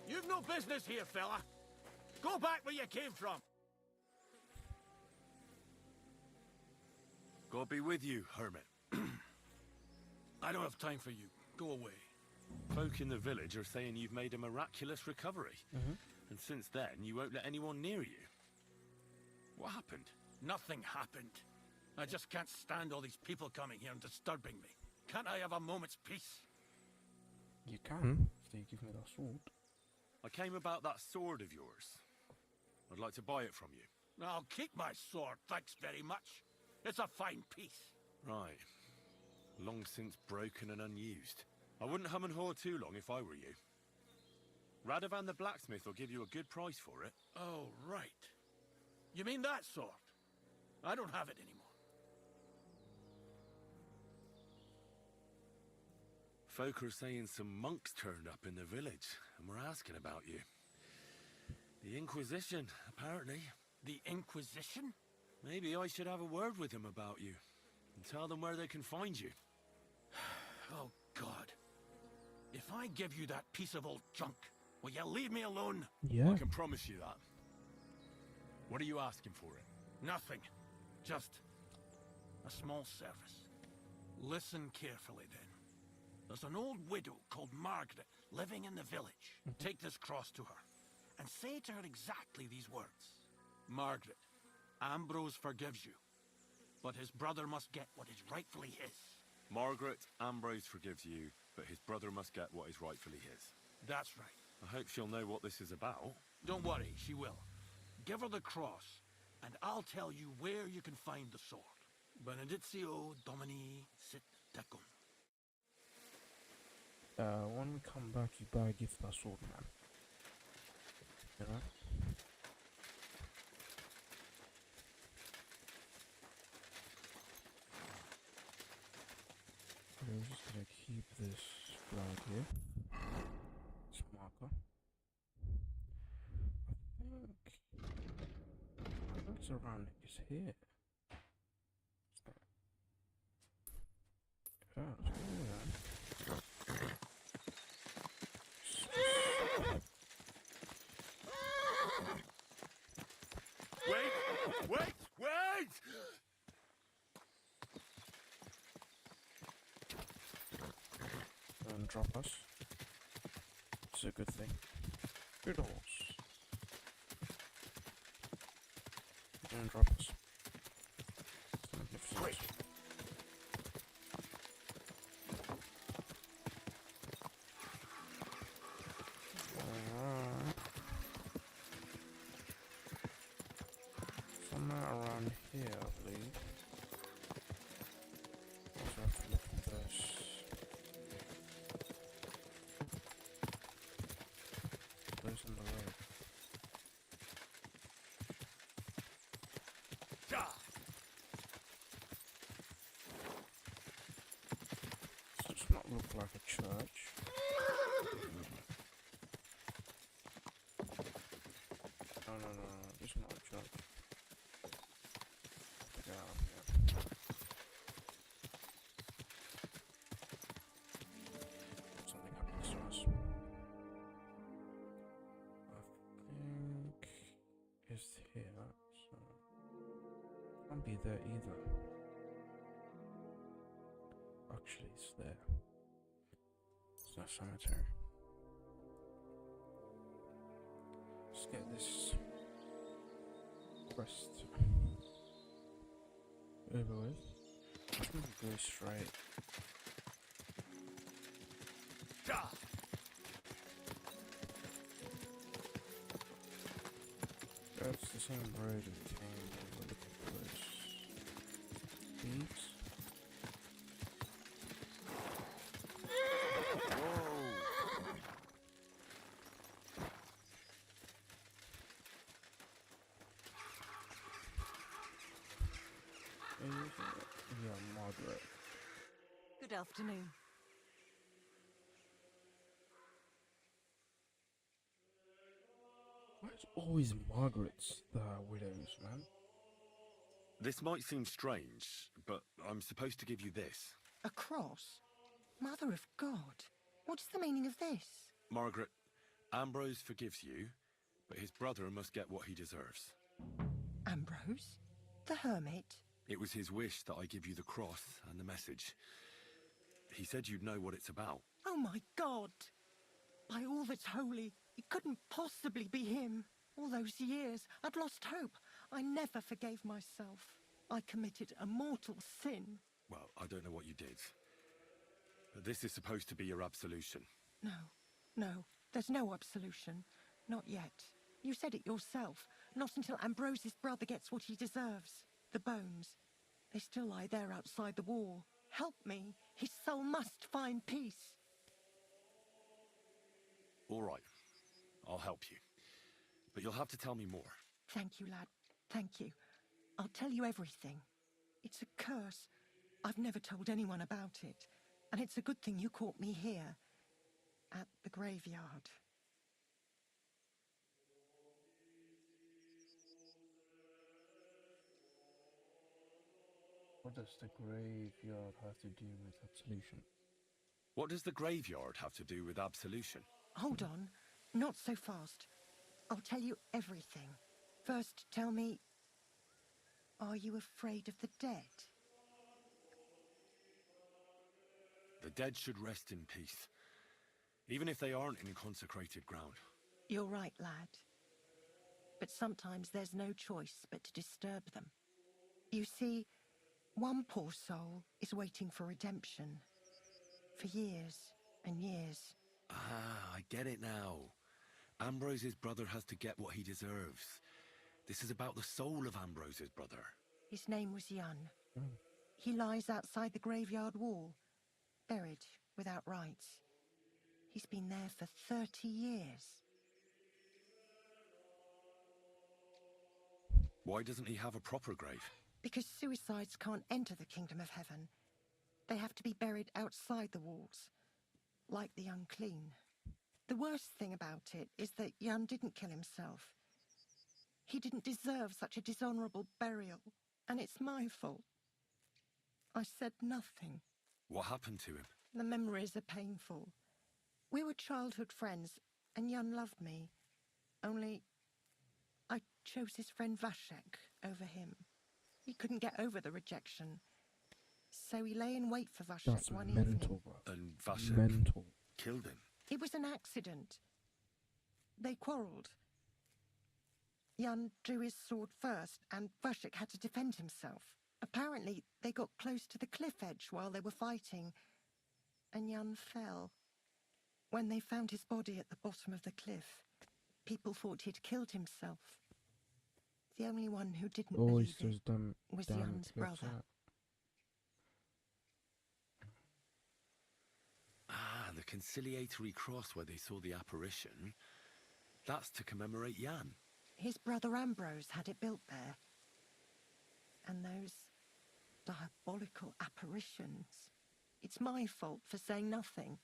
You've no business here, fella. Go back where you came from. God be with you, hermit. I don't have time for you. Go away. Folk in the village are saying you've made a miraculous recovery. And since then, you won't let anyone near you. What happened? Nothing happened. I just can't stand all these people coming here and disturbing me. Can't I have a moment's peace? You can, if you give me that sword. I came about that sword of yours. I'd like to buy it from you. I'll keep my sword, thanks very much. It's a fine piece. Right. Long since broken and unused. I wouldn't hum and haw too long if I were you. Radovan the blacksmith will give you a good price for it. Oh, right. You mean that sword? I don't have it anymore. Folk are saying some monks turned up in the village, and were asking about you. The Inquisition, apparently. The Inquisition? Maybe I should have a word with them about you, and tell them where they can find you. Oh, God. If I give you that piece of old junk, will you leave me alone? Yeah. I can promise you that. What are you asking for it? Nothing. Just a small service. Listen carefully, then. There's an old widow called Margaret living in the village. Take this cross to her, and say to her exactly these words. Margaret, Ambrose forgives you, but his brother must get what is rightfully his. Margaret, Ambrose forgives you, but his brother must get what is rightfully his. That's right. I hope she'll know what this is about. Don't worry, she will. Give her the cross, and I'll tell you where you can find the sword. Benedictio Domini sit tecum. When we come back, you better give that sword, man. You know? We're just gonna keep this flag here. This marker. I think it's around is here. Yeah, let's go there. Wait! Don't drop us. It's a good thing. Good horse. Don't drop us. Quick! Somewhere around here, I believe. Also have to look at this. Those on the road. This does not look like a church. No, this is not a church. Get out of here. Something happens to us. I think it's here, so can't be there either. Actually, it's there. It's not cemetery. Let's get this quest over with. I'm gonna go straight. That's the same road we came over looking for those beads. Yeah, Margaret. Good afternoon. Why is always Margaret's the widows, man? This might seem strange, but I'm supposed to give you this. A cross? Mother of God. What's the meaning of this? Margaret, Ambrose forgives you, but his brother must get what he deserves. Ambrose? The hermit? It was his wish that I give you the cross and the message. He said you'd know what it's about. Oh my God! By all that's holy, it couldn't possibly be him. All those years, I'd lost hope. I never forgave myself. I committed a mortal sin. Well, I don't know what you did. But this is supposed to be your absolution. No, there's no absolution. Not yet. You said it yourself. Not until Ambrose's brother gets what he deserves. The bones. They still lie there outside the wall. Help me. His soul must find peace. All right. I'll help you. But you'll have to tell me more. Thank you, lad. Thank you. I'll tell you everything. It's a curse. I've never told anyone about it. And it's a good thing you caught me here. At the graveyard. What does the graveyard have to do with absolution? What does the graveyard have to do with absolution? Hold on. Not so fast. I'll tell you everything. First, tell me... Are you afraid of the dead? The dead should rest in peace. Even if they aren't in consecrated ground. You're right, lad. But sometimes there's no choice but to disturb them. You see, one poor soul is waiting for redemption. For years and years. Ah, I get it now. Ambrose's brother has to get what he deserves. This is about the soul of Ambrose's brother. His name was Jan. He lies outside the graveyard wall, buried without rites. He's been there for 30 years. Why doesn't he have a proper grave? Because suicides can't enter the kingdom of heaven. They have to be buried outside the walls, like the unclean. The worst thing about it is that Jan didn't kill himself. He didn't deserve such a dishonorable burial, and it's my fault. I said nothing. What happened to him? The memories are painful. We were childhood friends, and Jan loved me. Only, I chose his friend Vashek over him. He couldn't get over the rejection. So he lay in wait for Vashek one evening. And Vashek killed him? It was an accident. They quarrelled. Jan drew his sword first, and Vashek had to defend himself. Apparently, they got close to the cliff edge while they were fighting, and Jan fell. When they found his body at the bottom of the cliff, people thought he'd killed himself. The only one who didn't believe it was Jan's brother. Ah, the conciliatory cross where they saw the apparition. That's to commemorate Jan. His brother Ambrose had it built there. And those diabolical apparitions. It's my fault for saying nothing.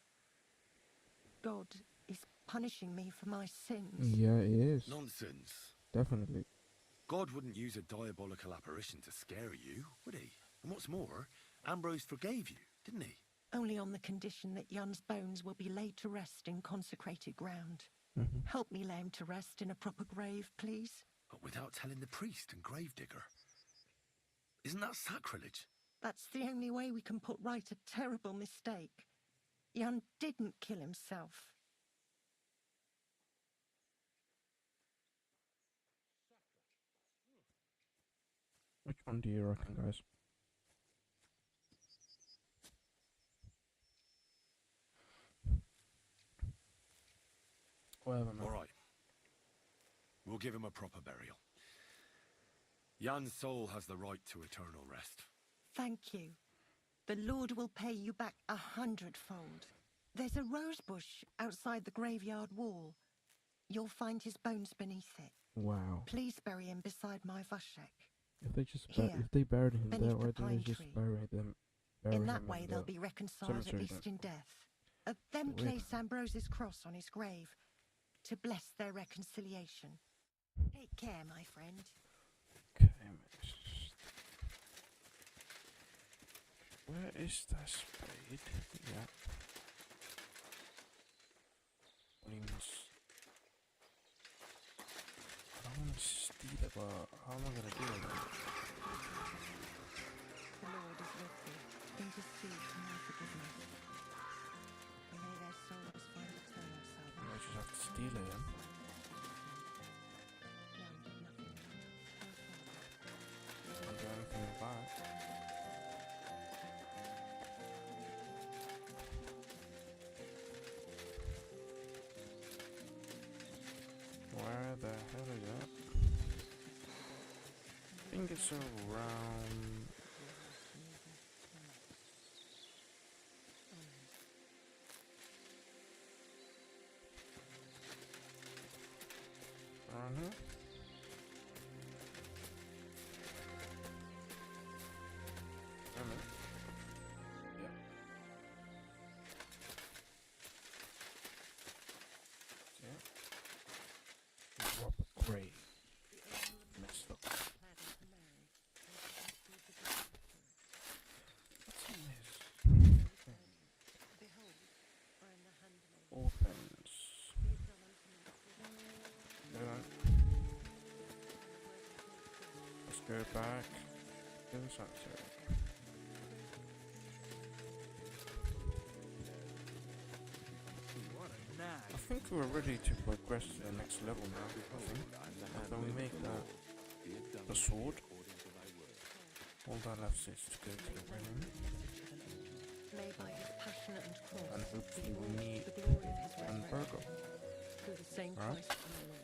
God is punishing me for my sins. Yeah, it is. Nonsense. Definitely. God wouldn't use a diabolical apparition to scare you, would he? And what's more, Ambrose forgave you, didn't he? Only on the condition that Jan's bones will be laid to rest in consecrated ground. Help me lay him to rest in a proper grave, please. But without telling the priest and gravedigger. Isn't that sacrilege? That's the only way we can put right a terrible mistake. Jan didn't kill himself. Which one do you reckon, guys? Whatever, man. All right. We'll will give him a proper burial. Jan's soul has the right to eternal rest. Thank you. The Lord will pay you back 100-fold. There's a rose bush outside the graveyard wall. You'll find his bones beneath it. Wow. Please bury him beside my Vashek. If they just Here, if they buried him there, beneath why the didn't they pine just tree. bury In him that way, in they'll the be reconciled at cemetery least then? in death. Then Weird. place Ambrose's cross on his grave to bless their reconciliation. Take care, my friend. Okay, where is that spade? Yeah. Wings. I don't want to steal it, but how am I gonna do it? The Lord is with thee. Intercede for my forgiveness. And may their souls find eternal salvation. I just have to steal it then. Can't do anything about it. Where the hell is that? I think it's around. Around here? I don't know. Yeah. Yeah. Rob Gray. Messed up. What's in this? Orphans. Hold on. Let's go back to the sanctuary. I think we're ready to progress to the next level now. I think. After we make the sword, all that left is to go to the room, May by his passionate and cross, and hopefully we meet the glory of his and resurrection, Virgo. through the same Right? Christ our Lord.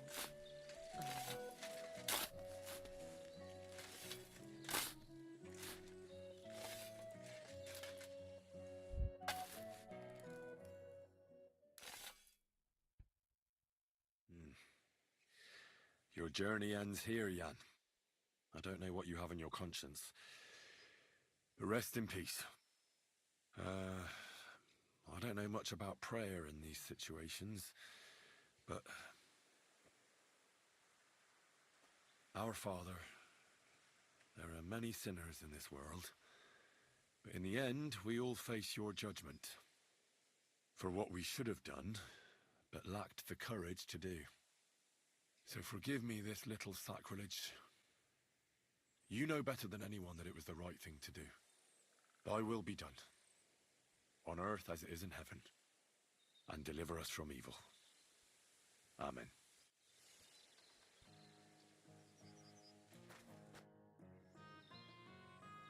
Amen. Your journey ends here, Jan. I don't know what you have on your conscience. But rest in peace. I don't know much about prayer in these situations, but our Father, there are many sinners in this world, but in the end, we all face your judgment for what we should have done, but lacked the courage to do. So forgive me this little sacrilege. You know better than anyone that it was the right thing to do. Thy will be done, on earth as it is in heaven, and deliver us from evil. Amen.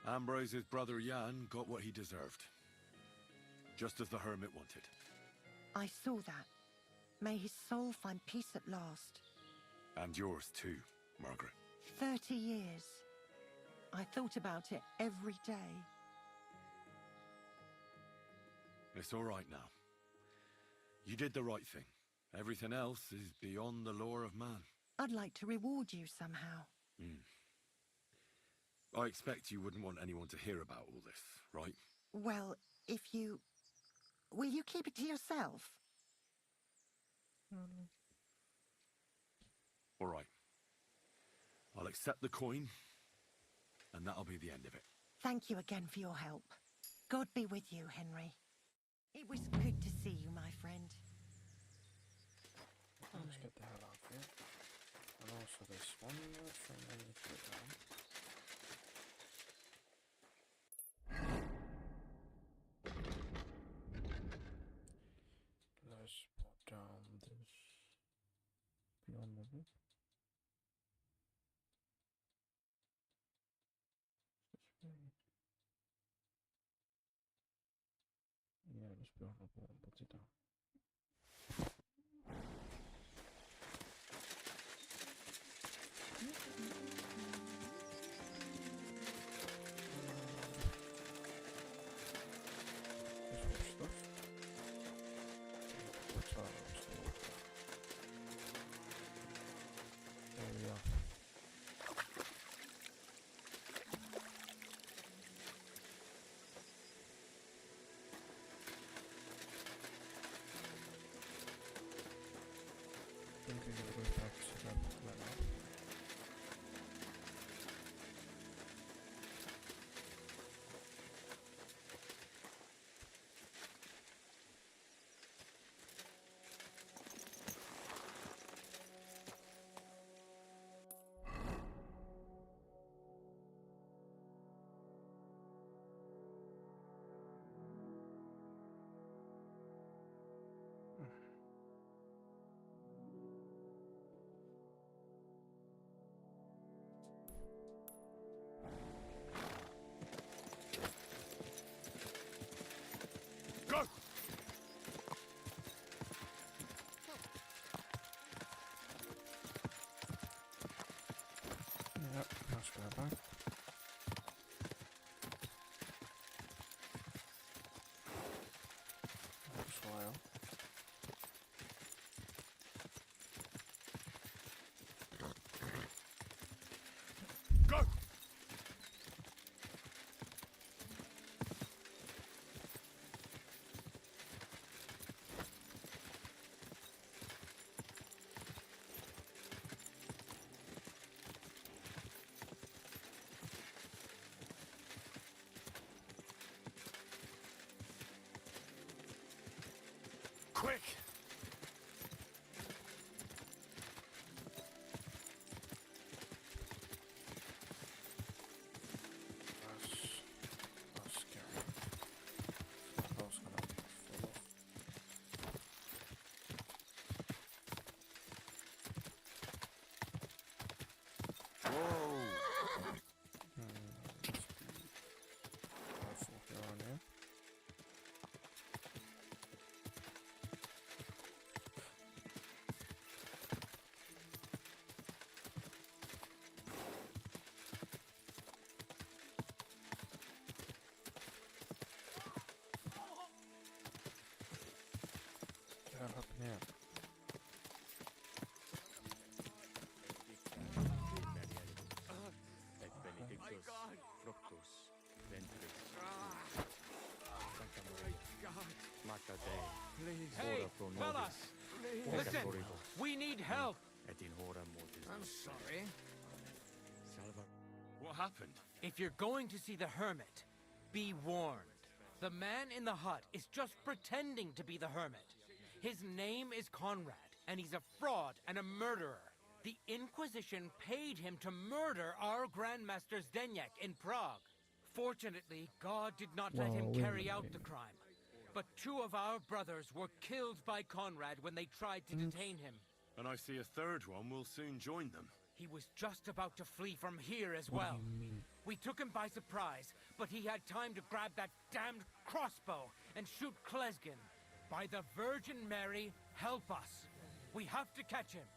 Ambrose's brother Jan got what he deserved, just as the hermit wanted. I saw that. May his soul find peace at last. And yours too, Margaret. 30 years. I thought about it every day. It's all right now. You did the right thing. Everything else is beyond the law of man. I'd like to reward you somehow. I expect you wouldn't want anyone to hear about all this, right? Well, if you... Will you keep it to yourself? All right. I'll accept the coin, and that'll be the end of it. Thank you again for your help. God be with you, Henry. It was good to see you, my friend. Let's get the hell out of here. And also this one from I need to get down. Let's put down this beyond level. Yeah, let's be on the ball and put it down. Quick! That's scary. I was gonna fall off. Whoa! Let's be careful here on here. What happened here? Et benedictus fructus ventris Sancta Maria Mater Dei Hey, ora pro fellas! nobis Listen, peccatoribus we need help. et in hora mortis I'm sorry. Salva. What happened? If you're going to see the hermit, be warned. The man in the hut is just pretending to be the hermit. His name is Conrad, and he's a fraud and a murderer. The Inquisition paid him to murder our Grandmaster Zdeněk in Prague. Fortunately, God did not let him carry out the crime. But 2 of our brothers were killed by Conrad when they tried to detain him. And I see a third one will soon join them. He was just about to flee from here as well. We took him by surprise, but he had time to grab that damned crossbow and shoot Klesgin. By the Virgin Mary, help us. We have to catch him.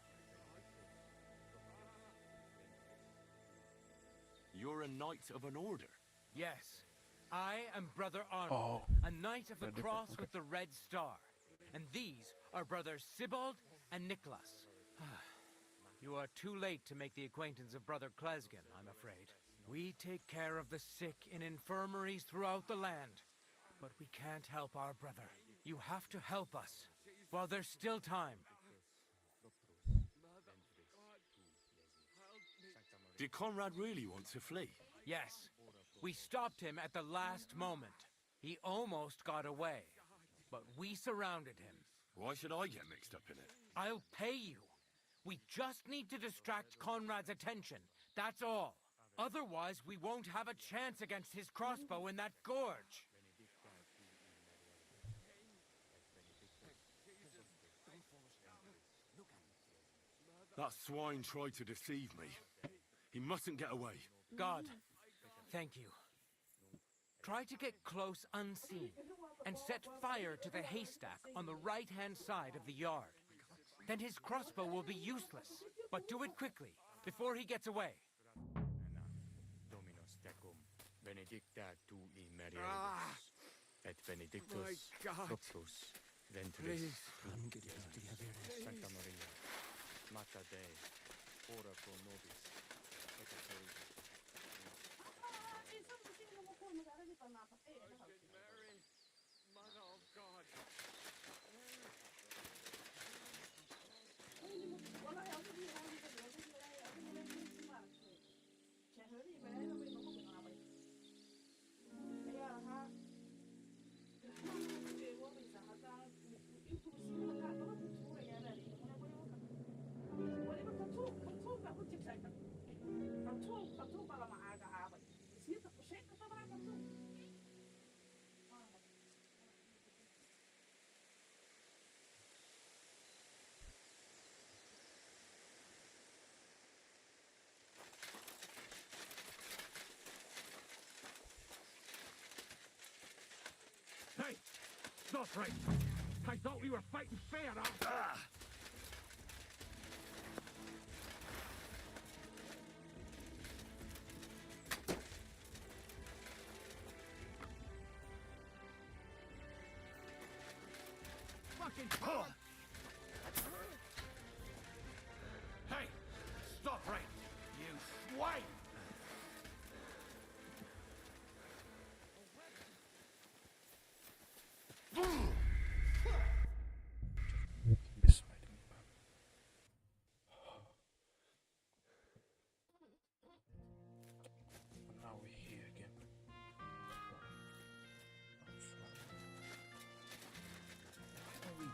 You're a knight of an order. Yes, I am Brother Arnold, a knight of the cross with the red star. And these are brothers Sibald and Nicholas. You are too late to make the acquaintance of Brother Klesgin, I'm afraid. We take care of the sick in infirmaries throughout the land. But we can't help our brother. You have to help us, while there's still time. Did Conrad really want to flee? Yes. We stopped him at the last moment. He almost got away, but we surrounded him. Why should I get mixed up in it? I'll pay you. We just need to distract Conrad's attention. That's all. Otherwise, we won't have a chance against his crossbow in that gorge. That swine tried to deceive me. He mustn't get away. God, thank you. Try to get close unseen and set fire to the haystack on the right-hand side of the yard. Then his crossbow will be useless. But do it quickly, before he gets away. Dominus tecum benedicta tu in Maria et benedictus fructus ventris Sancta Maria Mater Dei ora pro nobis peccatoribus. Mary, Mother of God. Hey, stop right. I thought we were fighting fair, huh? Fucking Hey, stop right, you swine! Beside me, man. And now we're here again. I'm sorry. Why are we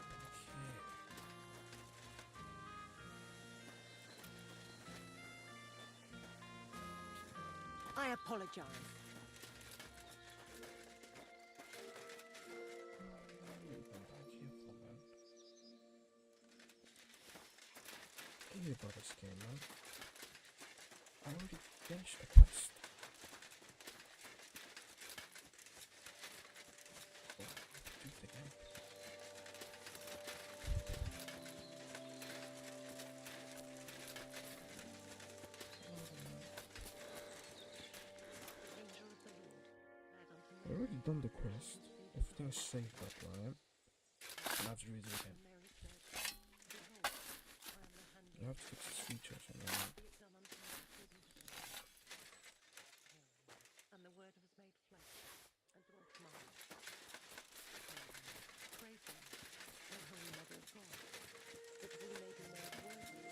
apologize. Tell me about this game, man. I already finished the quest. Oh, do it again. I already done the quest. Everything is saved up, right? I have to read it again. You have to fix this feature or something like that. And the word was made flesh and dwelt among us. Praise him, O Holy Mother of God, that we may be made worthy of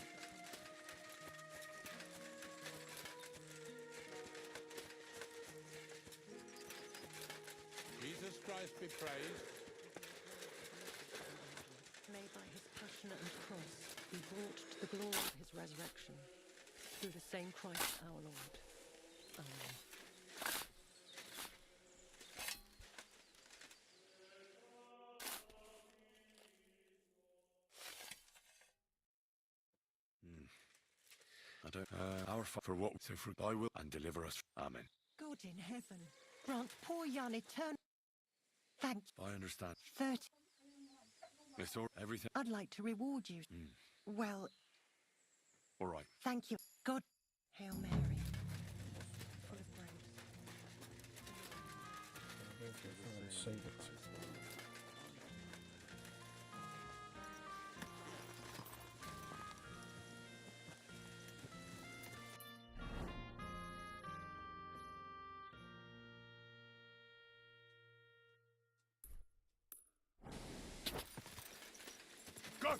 the Jesus Christ be praised. May by his passion and cross be brought to the glory of his resurrection, through the same Christ our Lord. Amen. I don't. Our Father, for what so for thy will and deliver us. Amen. God in heaven, grant poor Jan eternal. Thank you. I understand. 30. It's all everything. I'd like to reward you. Well, All right. thank you. God. Hail Mary, full of grace. Save it. Go!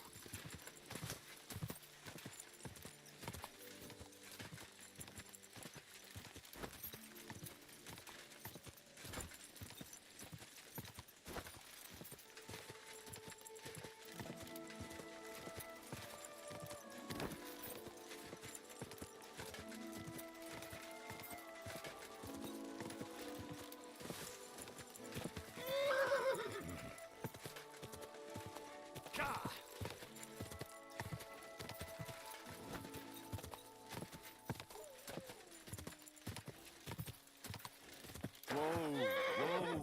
Whoa! Whoa!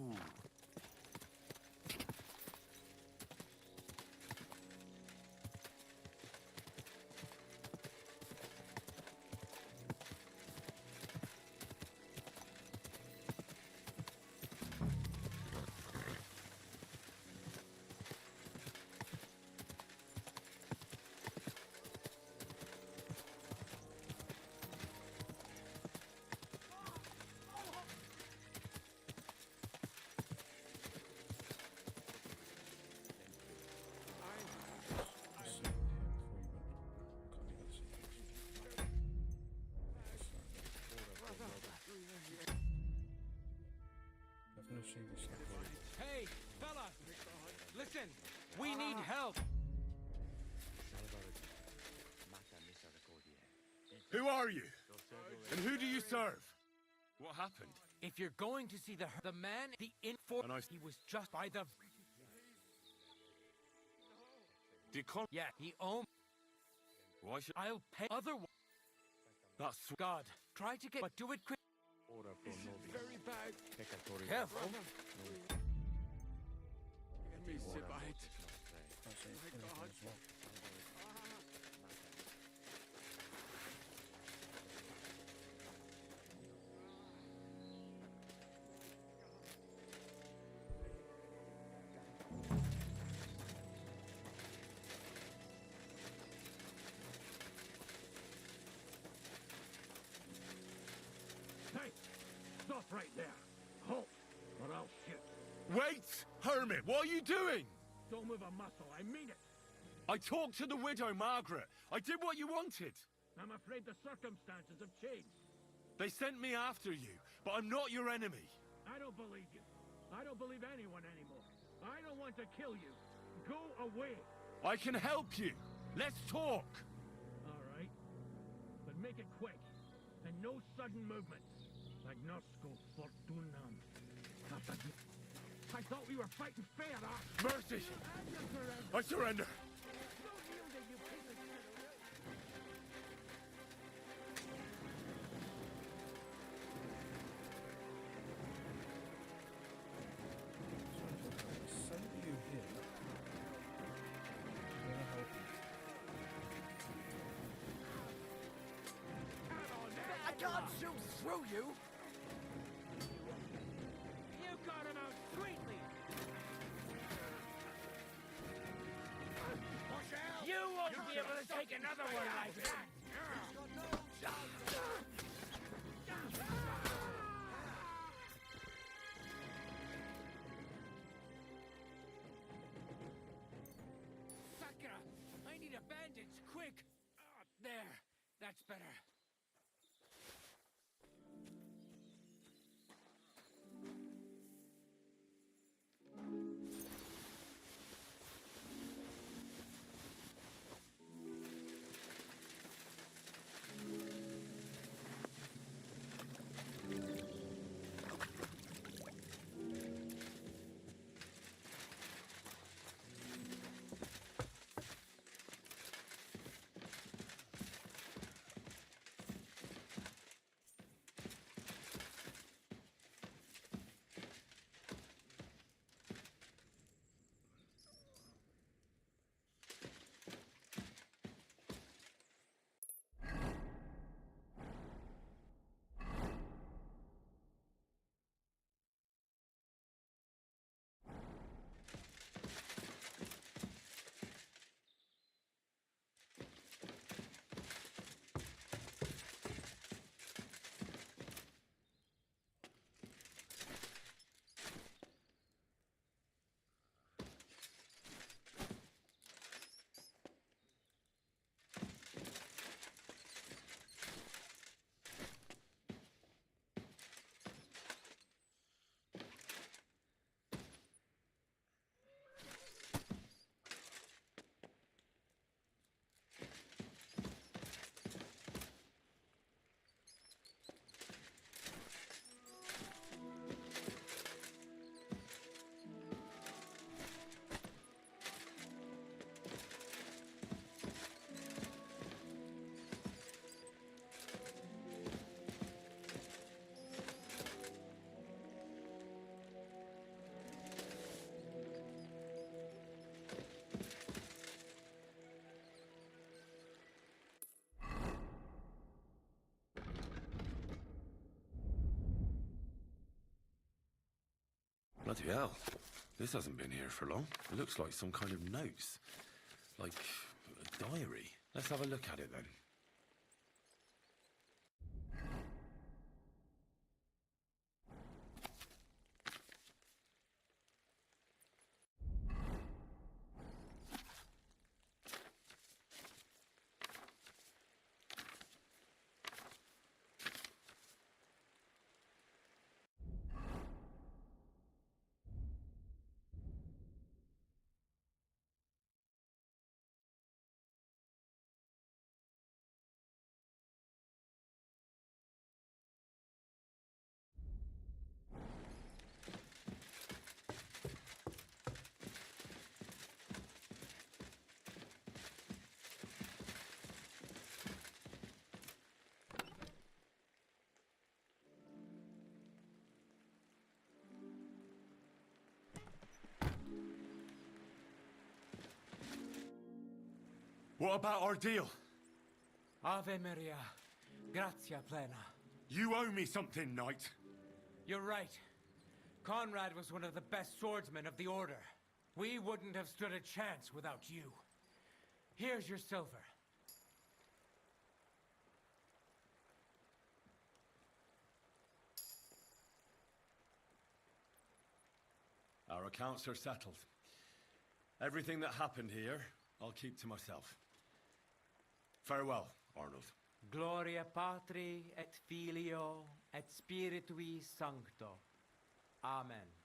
Hey, fella! Listen, we need help! Who are you? And who do you serve? What happened? If you're going to see the man, the info, he was just by the... Yeah, he owned... Why should... I'll pay otherwise. That's... God, try to get... But do it quick. This is very bad. Careful. Let me sit by it. My God. Hey, stop right there. Halt, or I'll shoot. Wait! Hermit, what are you doing? Don't move a muscle, I mean it. I talked to the widow, Margaret. I did what you wanted. I'm afraid the circumstances have changed. They sent me after you, but I'm not your enemy. I don't believe you. I don't believe anyone anymore. I don't want to kill you. Go away. I can help you. Let's talk. All right. But make it quick. And no sudden movements. Agnosco fortunam. I thought we were fighting fair, Mercy! I surrender! Send you here. I'm gonna help you. I can't shoot through you! You got him out sweetly! You won't be able to take another one like that! Sakura! I need a bandage, quick! There, that's better. Bloody hell. This hasn't been here for long. It looks like some kind of notes. Like a diary. Let's have a look at it then. What about our deal? Ave Maria, gratia plena. You owe me something, knight. You're right. Conrad was one of the best swordsmen of the Order. We wouldn't have stood a chance without you. Here's your silver. Our accounts are settled. Everything that happened here, I'll keep to myself. Farewell, Arnold. Gloria Patri et Filio et Spiritui Sancto. Amen.